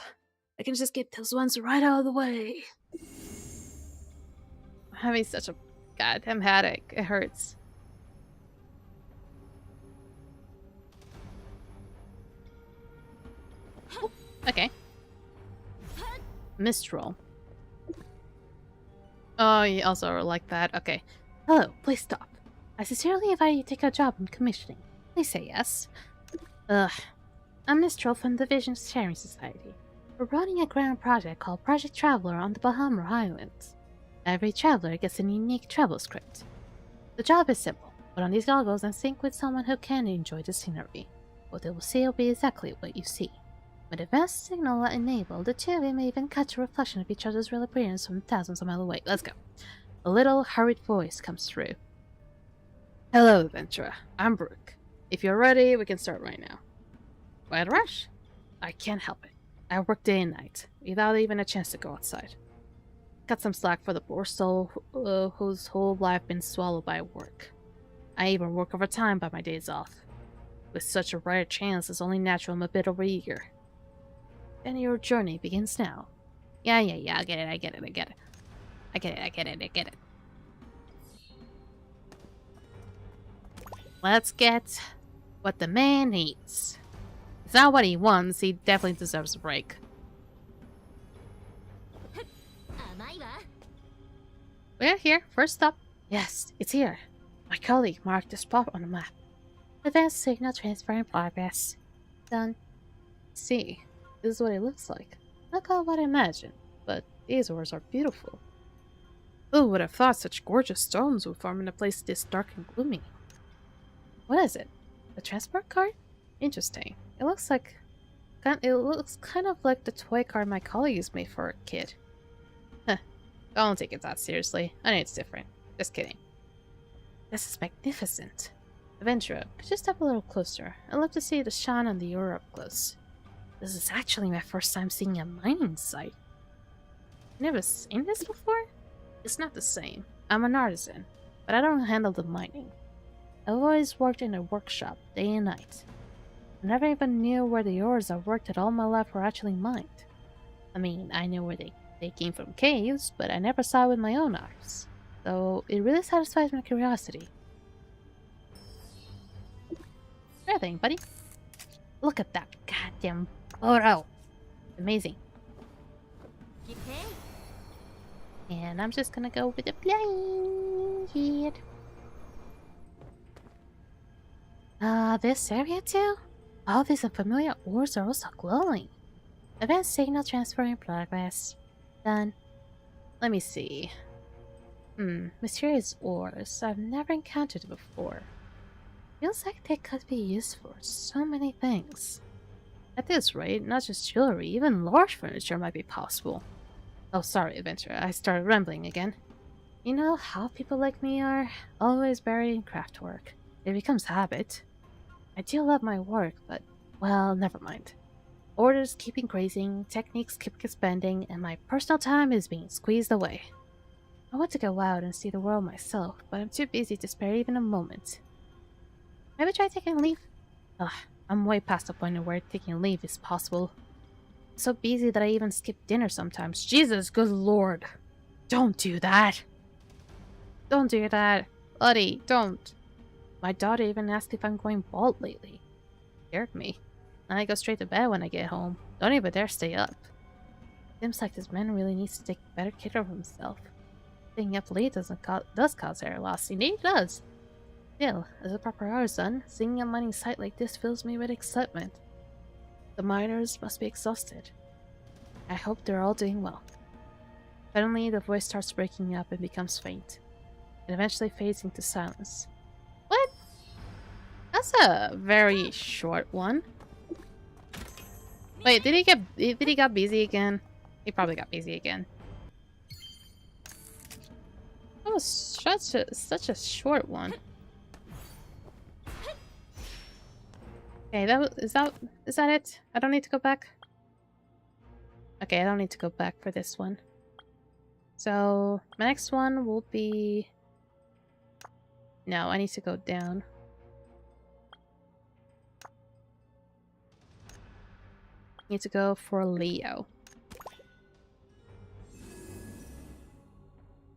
I can just get those ones right out of the way. I'm having such a goddamn headache. It hurts. Oh, okay. Mistral. Oh, you also like that. Okay. Hello, please stop. I sincerely invite you to take a job in commissioning. Please say yes. I'm Mistral from the Vision Sharing Society. We're running a grand project called Project Traveler on the Bahama Islands. Every traveler gets a unique travel script. The job is simple. Put on these goggles and sync with someone who can enjoy the scenery. What they will see will be exactly what you see. With advanced signal enabled, the two of you may even catch a reflection of each other's real appearance from thousands of miles away. Let's go. A little hurried voice comes through. Hello, adventurer. I'm Brooke. If you're ready, we can start right now. Why the rush? I can't help it. I work day and night, without even a chance to go outside. Got some slack for the poor soul whose whole life been swallowed by work. I even work overtime by my days off. With such a rare chance, it's only natural I'm a bit overeager. And your journey begins now. Yeah, I get it. Let's get what the man needs. It's not what he wants, he definitely deserves a break. We're here, first stop. Yes, it's here. My colleague marked the spot on the map. Advanced signal transfer in progress. Done. See, this is what it looks like. Not quite what I imagined, but these ores are beautiful. Who would have thought such gorgeous stones would form in a place this dark and gloomy? What is it? A transport card? Interesting. It looks kind of like the toy car my colleagues made for a kid. Huh. Don't take it that seriously. I know it's different. Just kidding. This is magnificent. Adventurer, could you step a little closer? I'd love to see the shine on the ore up close. This is actually my first time seeing a mining site. Never seen this before? It's not the same. I'm an artisan, but I don't handle the mining. I've always worked in a workshop, day and night. I never even knew where the ores I worked at all my life were actually mined. I mean, I knew where they came from caves, but I never saw it with my own eyes. So it really satisfies my curiosity. Sure thing, buddy. Look at that goddamn photo. Amazing. And I'm just gonna go with a blind. This area too? All these unfamiliar ores are also glowing. Advanced signal transfer in progress. Done. Let me see. Mysterious ores. I've never encountered before. Feels like they could be used for so many things. At this rate, not just jewelry, even large furniture might be possible. Oh, sorry, adventurer. I started rambling again. You know how people like me are? Always buried in craft work. It becomes habit. I do love my work, but, well, never mind. Orders keep increasing, techniques keep expanding, and my personal time is being squeezed away. I want to go out and see the world myself, but I'm too busy to spare even a moment. Maybe try taking leave? Ugh, I'm way past the point of where taking leave is possible. I'm so busy that I even skip dinner sometimes. Jesus, good lord. Don't do that. Don't do that. Buddy, don't. My daughter even asked if I'm going bald lately. Scared me. And I go straight to bed when I get home. Don't even dare stay up. Seems like this man really needs to take better care of himself. Staying up late does cause hair loss. Indeed it does. Still, as a proper artisan, seeing a mining site like this fills me with excitement. The miners must be exhausted. I hope they're all doing well. Suddenly, the voice starts breaking up and becomes faint. It eventually fades into silence. What? That's a very short one. Wait, did he got busy again? He probably got busy again. That was such a short one. Okay, is that it? I don't need to go back. Okay, I don't need to go back for this one. So my next one will be. No, I need to go down. Need to go for Leo.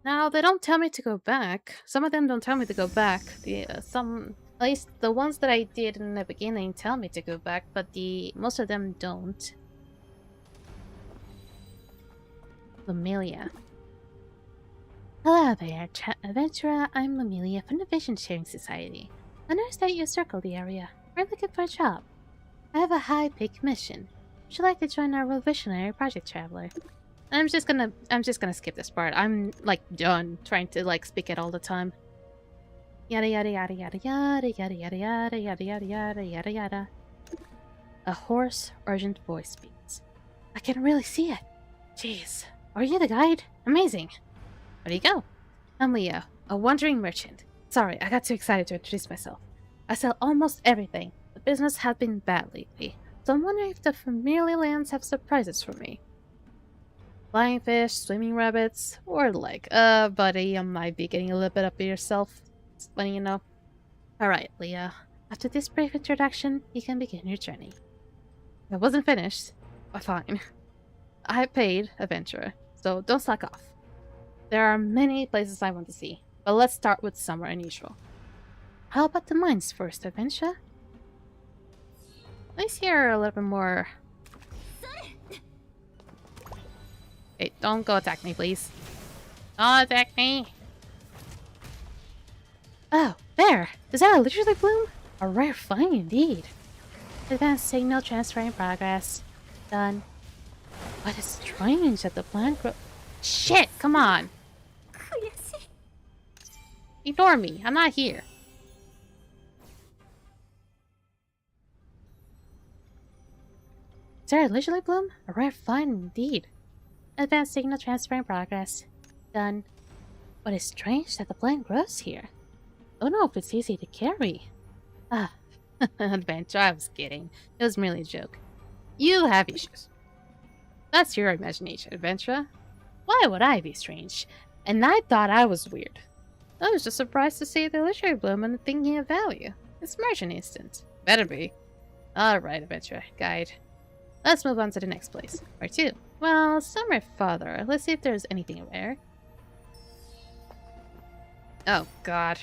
Now they don't tell me to go back. Some of them don't tell me to go back. At least the ones that I did in the beginning tell me to go back, but most of them don't. Lumelia. Hello there, adventurer. I'm Lumelia from the Vision Sharing Society. I noticed that you circled the area. We're looking for a job. I have a high-pay commission. Would you like to join our revolutionary project traveler? I'm just gonna skip this part. I'm like done trying to like speak it all the time. Yada yada yada yada yada yada yada yada yada yada yada yada yada. A hoarse, urgent voice speaks. I can really see it. Jeez, are you the guide? Amazing. Where do you go? I'm Leo, a wandering merchant. Sorry, I got too excited to introduce myself. I sell almost everything. The business has been bad lately, so I'm wondering if the familiar lands have surprises for me. Flying fish, swimming rabbits, or like, buddy, I might be getting a little bit up to yourself. It's letting you know. Alright, Leo. After this brief introduction, you can begin your journey. I wasn't finished. But fine. I paid, adventurer, so don't slack off. There are many places I want to see, but let's start with somewhere unusual. How about the mines first, adventure? At least here a little bit more. Hey, don't go attack me, please. Don't attack me! Oh, there! Is that a literally bloom? A rare find indeed. Advanced signal transfer in progress. Done. But it's strange that the plant grow. Shit! Come on! Ignore me. I'm not here. Is there a leisurely bloom? A rare find indeed. Advanced signal transfer in progress. Done. But it's strange that the plant grows here. Don't know if it's easy to carry. Ah, adventure, I was kidding. It was merely a joke. You have issues. That's your imagination, adventure. Why would I be strange? And I thought I was weird. I was just surprised to see the literary bloom and thinking of value. It's merchant instant. Better be. Alright, adventure guide. Let's move on to the next place. Where to? Well, somewhere farther. Let's see if there's anything rare. Oh god.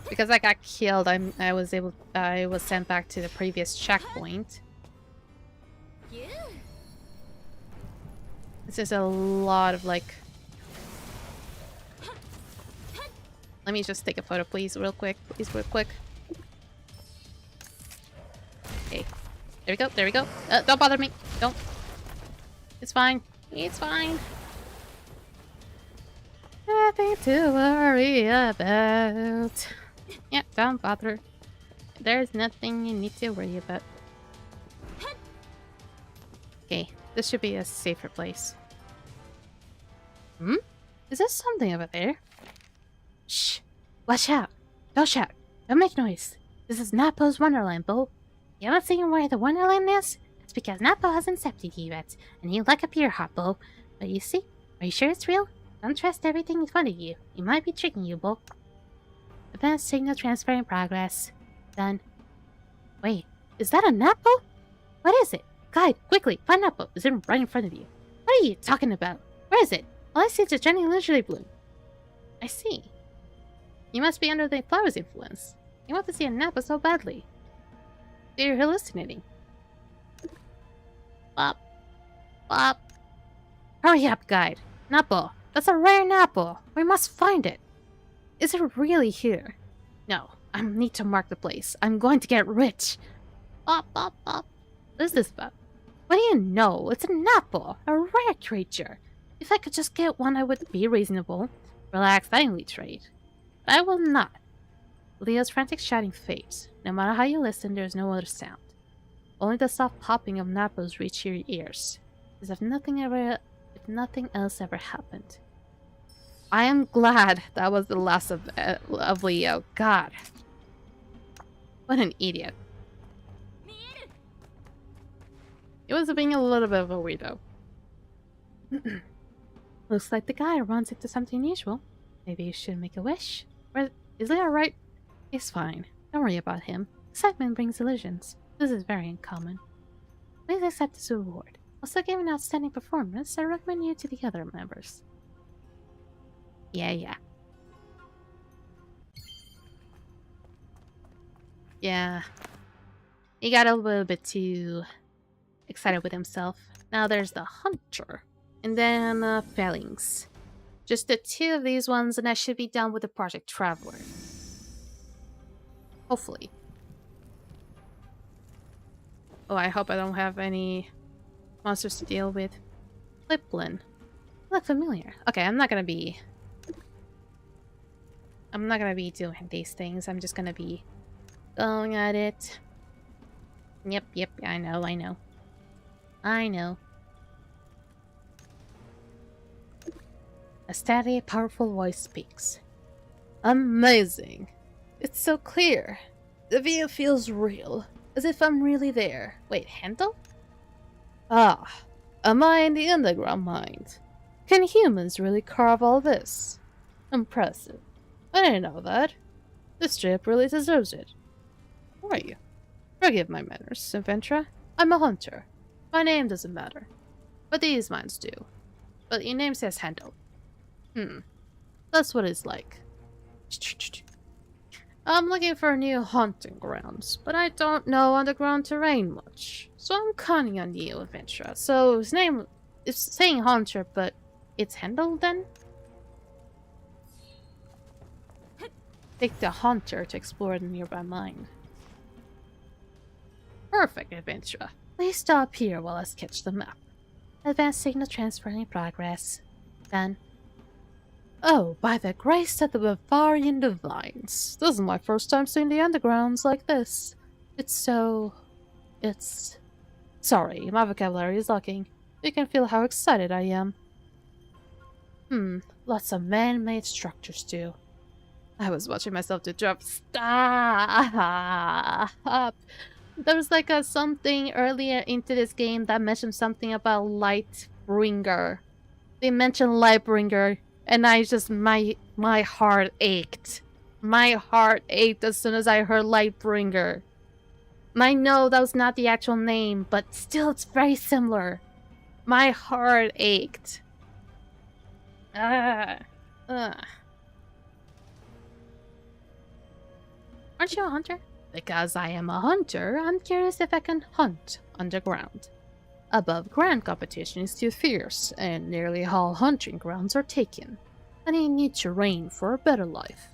Because I got killed, I was sent back to the previous checkpoint. This is a lot of like. Let me just take a photo, please, real quick. Please, real quick. Okay. There we go. There we go. Don't bother me. Don't. It's fine. It's fine. Nothing to worry about. Yeah, don't bother. There's nothing you need to worry about. Okay, this should be a safer place. Hmm? Is there something over there? Shh! Watch out! Don't shout! Don't make noise! This is Napo's Wonderland, Bo. You haven't seen where the Wonderland is? It's because Napo hasn't accepted you yet, and you like a pure hot, Bo. But you see? Are you sure it's real? Don't trust everything in front of you. He might be tricking you, Bo. Advanced signal transfer in progress. Done. Wait, is that a Napo? What is it? Guide, quickly, find Napo. It's right in front of you. What are you talking about? Where is it? All I see is a Jenny literally bloom. I see. You must be under the flower's influence. You want to see a Napo so badly. You're hallucinating. Bop. Bop. Hurry up, guide. Napo. That's a rare Napo. We must find it. Is it really here? No, I need to mark the place. I'm going to get rich. Bop, bop, bop. What is this about? What do you know? It's a Napo, a rare creature. If I could just get one, I would be reasonable. Relax, I only trade. But I will not. Leo's frantic shouting fades. No matter how you listen, there's no other sound. Only the soft popping of Napos reach your ears, as if nothing else ever happened. I am glad that was the last of Leo. God. What an idiot. He was being a little bit of a weirdo. Looks like the guy runs into something unusual. Maybe you should make a wish. Or is Leo right? He's fine. Don't worry about him. Excitement brings illusions. This is very uncommon. Please accept this reward. Also giving an outstanding performance, I recommend you to the other members. Yeah. He got a little bit too excited with himself. Now there's the Hunter. And then Failings. Just the two of these ones and I should be done with the Project Traveler. Hopefully. Oh, I hope I don't have any monsters to deal with. Liplin. Look familiar. Okay, I'm not gonna be doing these things. I'm just gonna be going at it. Yep, I know. A steady, powerful voice speaks. Amazing. It's so clear. The view feels real, as if I'm really there. Wait, Handel? Ah, am I in the underground mind? Can humans really carve all this? Impressive. I didn't know that. This trip really deserves it. Who are you? Forgive my manners, Ventra. I'm a hunter. My name doesn't matter. But these mines do. But your name says Handel. That's what it's like. I'm looking for new hunting grounds, but I don't know underground terrain much. So I'm counting on you, Ventra. So his name is saying Hunter, but it's Handel then? Take the Hunter to explore the nearby mine. Perfect, Adventure. Please stop here while I sketch the map. Advanced signal transfer in progress. Done. Oh, by the grace of the Bavarian divines. This is my first time seeing the undergrounds like this. Sorry, my vocabulary is lacking. You can feel how excited I am. Lots of man-made structures too. I was watching myself to drop. Stop! There was like something earlier into this game that mentioned something about Lightbringer. They mentioned Lightbringer, and I just my heart ached. My heart ached as soon as I heard Lightbringer. I know that was not the actual name, but still it's very similar. My heart ached. Aren't you a hunter? Because I am a hunter, I'm curious if I can hunt underground. Above ground competition is too fierce, and nearly all hunting grounds are taken. And I need terrain for a better life.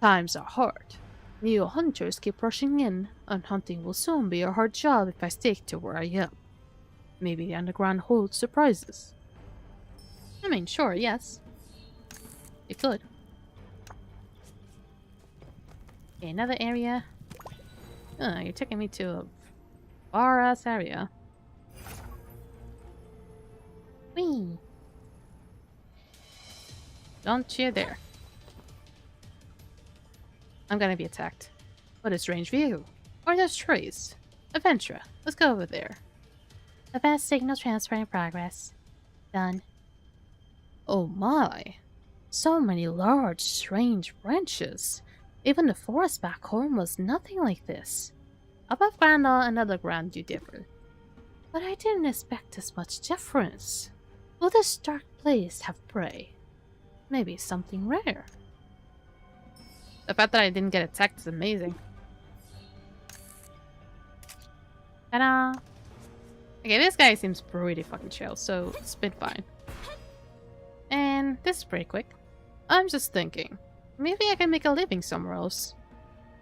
Times are hard. New hunters keep rushing in, and hunting will soon be a hard job if I stick to where I am. Maybe the underground holds surprises. I mean, sure, yes. It could. Okay, another area. You're taking me to a far-ass area. Whee! Don't you dare. I'm gonna be attacked. What a strange view. Or those trees. Adventure. Let's go over there. Advanced signal transfer in progress. Done. Oh my. So many large, strange branches. Even the forest back home was nothing like this. Above ground and underground do differ. But I didn't expect this much difference. Will this dark place have prey? Maybe something rare. The fact that I didn't get attacked is amazing. Ta-da! Okay, this guy seems pretty fucking chill, so it's been fine. And this is pretty quick. I'm just thinking, maybe I can make a living somewhere else.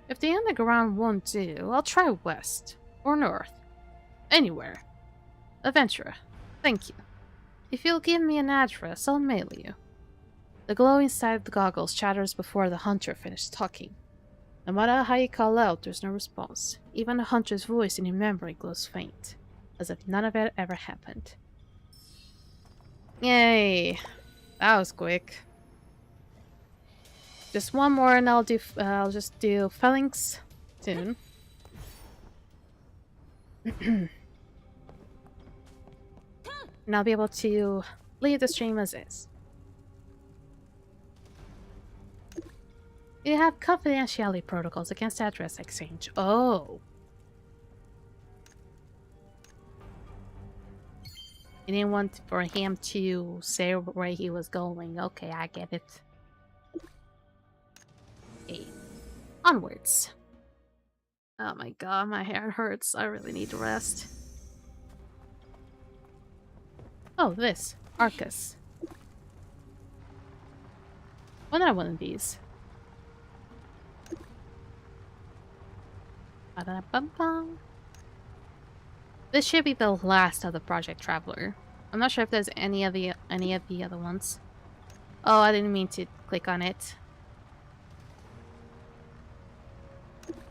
If the underground won't do, I'll try west or north. Anywhere. Adventurer, thank you. If you'll give me an address, I'll mail you. The glow inside the goggles shatters before the hunter finished talking. No matter how you call out, there's no response. Even the hunter's voice in your memory glows faint, as if none of it ever happened. Yay! That was quick. Just one more and I'll just do Phalanx soon. And I'll be able to leave the stream as is. You have confidentiality protocols against address exchange. Oh. You didn't want for him to say where he was going. Okay, I get it. Okay. Onwards. Oh my god, my hair hurts. I really need to rest. Oh, this. Arcus. When are one of these? Ba-da-bum-bum. This should be the last of the Project Traveler. I'm not sure if there's any of the other ones. Oh, I didn't mean to click on it.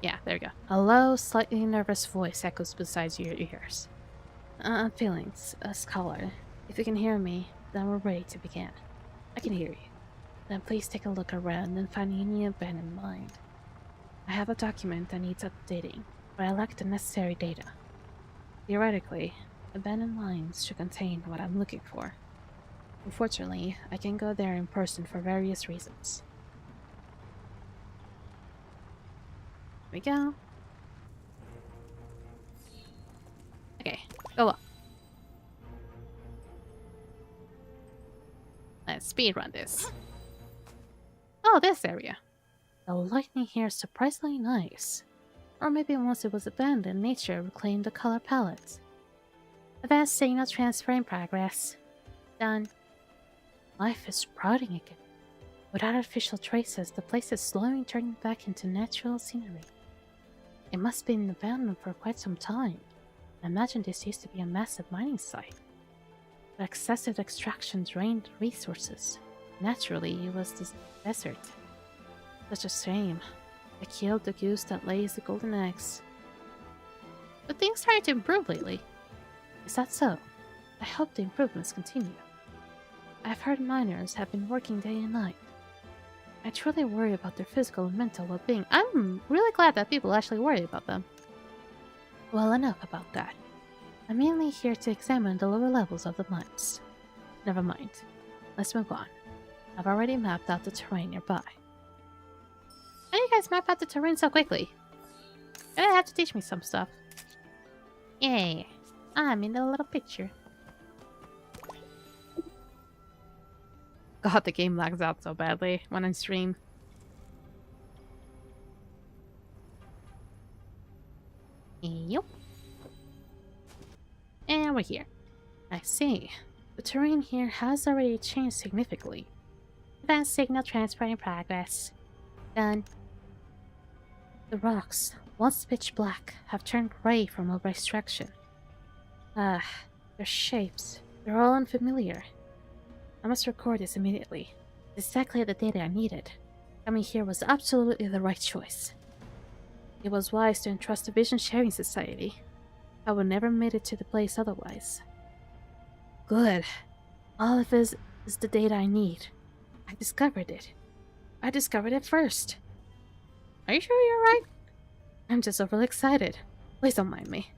Yeah, there we go. A low, slightly nervous voice echoes beside your ears. Feelings, a scholar. If you can hear me, then we're ready to begin. I can hear you. Then please take a look around and find any abandoned mine. I have a document that needs updating, but I lack the necessary data. Theoretically, abandoned mines should contain what I'm looking for. Unfortunately, I can't go there in person for various reasons. Here we go. Okay, go up. Let's speedrun this. Oh, this area. The lighting here is surprisingly nice. Or maybe once it was abandoned, nature reclaimed the color palette. Advanced signal transfer in progress. Done. Life is sprouting again. Without artificial traces, the place is slowly turning back into natural scenery. It must be abandoned for quite some time. I imagine this used to be a massive mining site. But excessive extraction drained resources. Naturally, it was this desert. Such a shame. I killed the goose that lays the golden eggs. But things started to improve lately. Is that so? I hope the improvements continue. I've heard miners have been working day and night. I truly worry about their physical and mental well-being. I'm really glad that people actually worry about them. Well, enough about that. I'm mainly here to examine the lower levels of the mines. Never mind. Let's move on. I've already mapped out the terrain nearby. How do you guys map out the terrain so quickly? You're gonna have to teach me some stuff. Yay. I'm in the little picture. God, the game lags out so badly when I stream. Yep. And we're here. I see. The terrain here has already changed significantly. Advanced signal transfer in progress. Done. The rocks, once pitch black, have turned gray from over extraction. Their shapes. They're all unfamiliar. I must record this immediately. It's exactly the data I needed. Coming here was absolutely the right choice. It was wise to entrust the Vision Sharing Society. I would never have made it to the place otherwise. Good. All of this is the data I need. I discovered it. I discovered it first. Are you sure you're right? I'm just overly excited. Please don't mind me.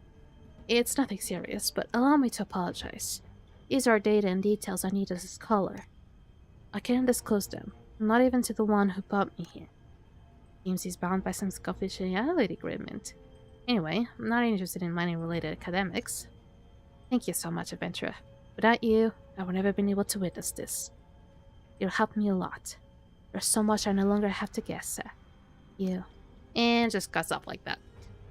It's nothing serious, but allow me to apologize. These are data and details I need as a scholar. I can't disclose them, not even to the one who brought me here. Seems he's bound by some confidentiality agreement. Anyway, I'm not interested in mining-related academics. Thank you so much, Adventurer. Without you, I would never have been able to witness this. You'll help me a lot. There's so much I no longer have to guess at. You. And just cuts off like that.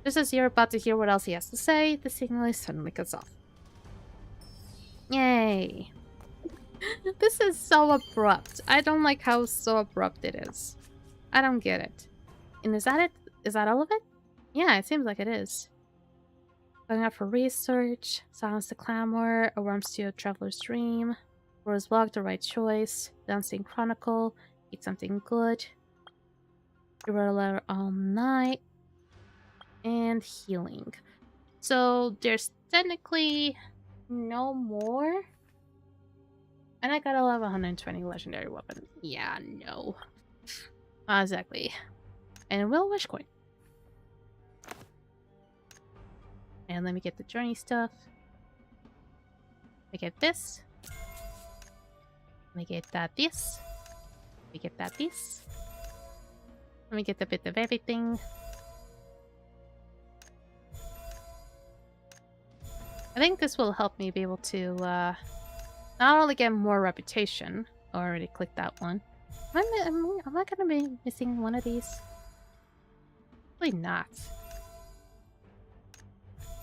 Just as you're about to hear what else he has to say, the signal suddenly cuts off. Yay. This is so abrupt. I don't like how so abrupt it is. I don't get it. And is that it? Is that all of it? Yeah, it seems like it is. Going out for research, silence the clamor, a worm steal traveler's dream, Rose Walk, the right choice, Dancing Chronicle, eat something good. Gorilla all night. And healing. So there's technically no more. And I got a level 120 legendary weapon. Yeah, no. Not exactly. And will wish coin. And let me get the journey stuff. Let me get this. Let me get that this. Let me get that this. Let me get a bit of everything. I think this will help me be able to not only get more reputation. I already clicked that one. Am I gonna be missing one of these? Probably not.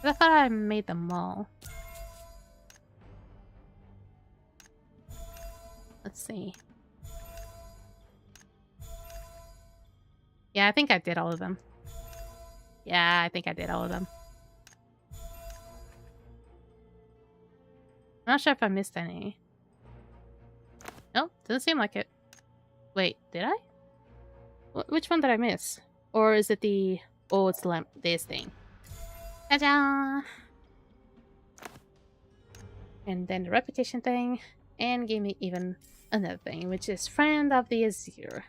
But I thought I made them all. Let's see. Yeah, I think I did all of them. Yeah, I think I did all of them. I'm not sure if I missed any. Nope, doesn't seem like it. Wait, did I? Which one did I miss? Or is it the... Oh, it's the this thing. Ta-da! And then the reputation thing. And gave me even another thing, which is Friend of the Azure.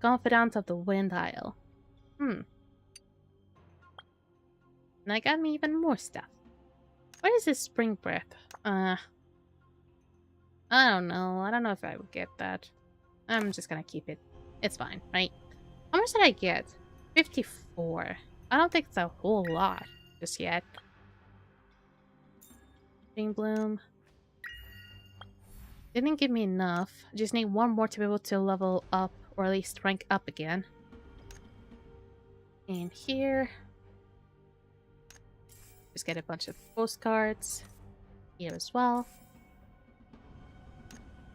Confidant of the Wind Isle. And I got me even more stuff. What is this spring breath? I don't know. I don't know if I would get that. I'm just gonna keep it. It's fine, right? How much did I get? 54. I don't think it's a whole lot just yet. Spring bloom. Didn't give me enough. I just need one more to be able to level up, or at least rank up again. And here. Just get a bunch of postcards. Here as well.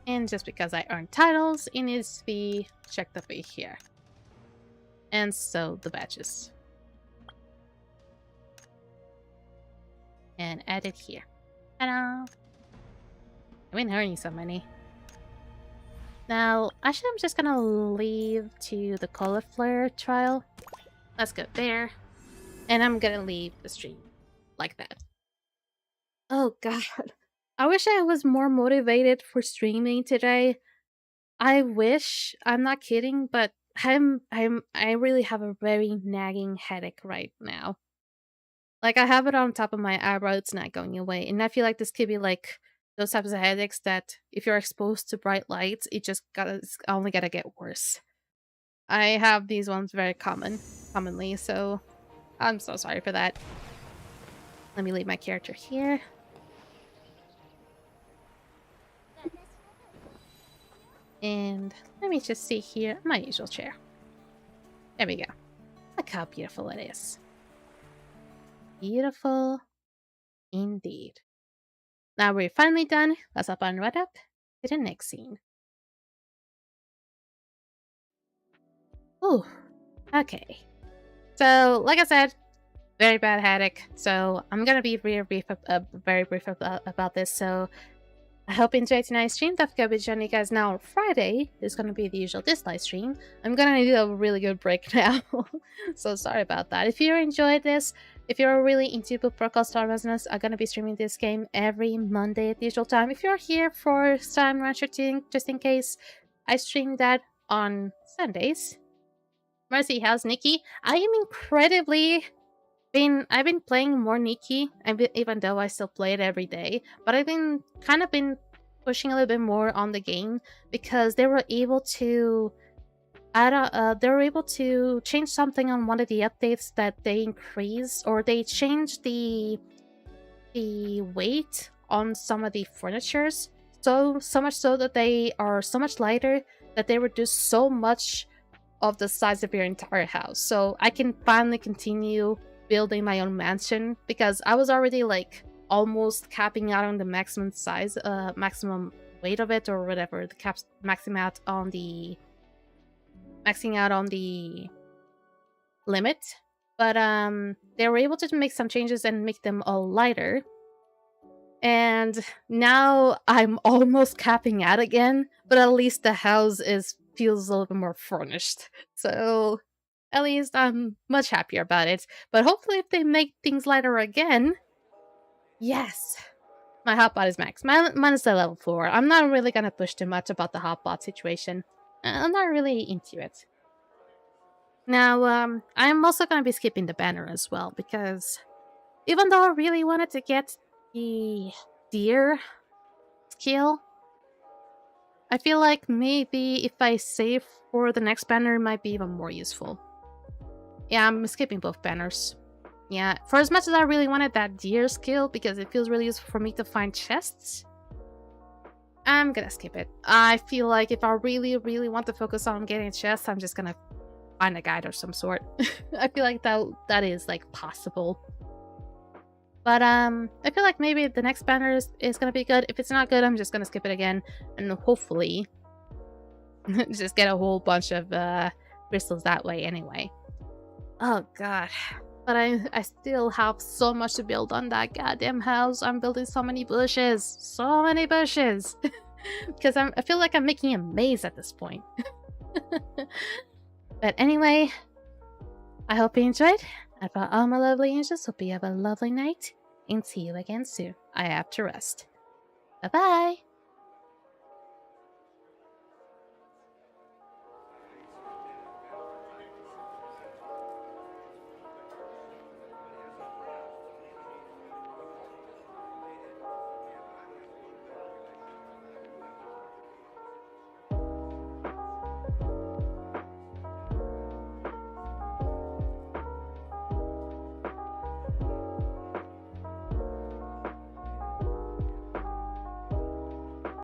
And just because I earned titles, it needs to be checked up here. And so the badges. And add it here. Ta-da! I've been earning so many. Now, actually I'm just gonna leave to the cauliflower trial. Let's go there. And I'm gonna leave the stream like that. Oh god. I wish I was more motivated for streaming today. I wish. I'm not kidding, but I really have a very nagging headache right now. Like, I have it on top of my eyebrow, it's not going away. And I feel like this could be like those types of headaches that if you're exposed to bright lights, it's only gonna get worse. I have these ones very commonly, so I'm so sorry for that. Let me leave my character here. And let me just sit here, my usual chair. There we go. Look how beautiful it is. Beautiful indeed. Now we're finally done. Let's hop on right up to the next scene. Ooh, okay. So, like I said, very bad headache. So I'm gonna be very brief about this. So I hope you enjoyed tonight's stream. Don't forget to be joining you guys now on Friday. It's gonna be the usual dislike stream. I'm gonna need a really good break now. So sorry about that. If you enjoyed this, if you're really into Book Protocol Star Resonance, I'm gonna be streaming this game every Monday at the usual time. If you're here for Sun Rancher 2, just in case, I stream that on Sundays. Mercy, how's Nikki? I am incredibly... I've been playing more Nikki, even though I still play it every day. But I've been pushing a little bit more on the game because they were able to change something on one of the updates that they increased, or they changed the weight on some of the furnitures. So much so that they are so much lighter that they reduce so much of the size of your entire house. So I can finally continue building my own mansion, because I was already like almost capping out on the maximum size, maximum weight of it, or whatever, the caps maxing out on the limit. But they were able to make some changes and make them all lighter. And now I'm almost capping out again, but at least the house is feels a little bit more furnished. So at least I'm much happier about it. But hopefully if they make things lighter again, yes, my hotbot is max. Mine is at level 4. I'm not really gonna push too much about the hotbot situation. I'm not really into it. Now, I'm also gonna be skipping the banner as well, because even though I really wanted to get the deer skill, I feel like maybe if I save for the next banner, it might be even more useful. Yeah, I'm skipping both banners. Yeah, for as much as I really wanted that deer skill, because it feels really useful for me to find chests, I'm gonna skip it. I feel like if I really, really want to focus on getting chests, I'm just gonna find a guide of some sort. I feel like that is, like, possible. But, I feel like maybe the next banner is gonna be good. If it's not good, I'm just gonna skip it again, and hopefully just get a whole bunch of, crystals that way anyway. Oh god. But I still have so much to build on that goddamn house. I'm building so many bushes. So many bushes. Because I feel like I'm making a maze at this point. But anyway, I hope you enjoyed. And for all my lovely angels, hope you have a lovely night. And see you again soon. I have to rest. Bye-bye.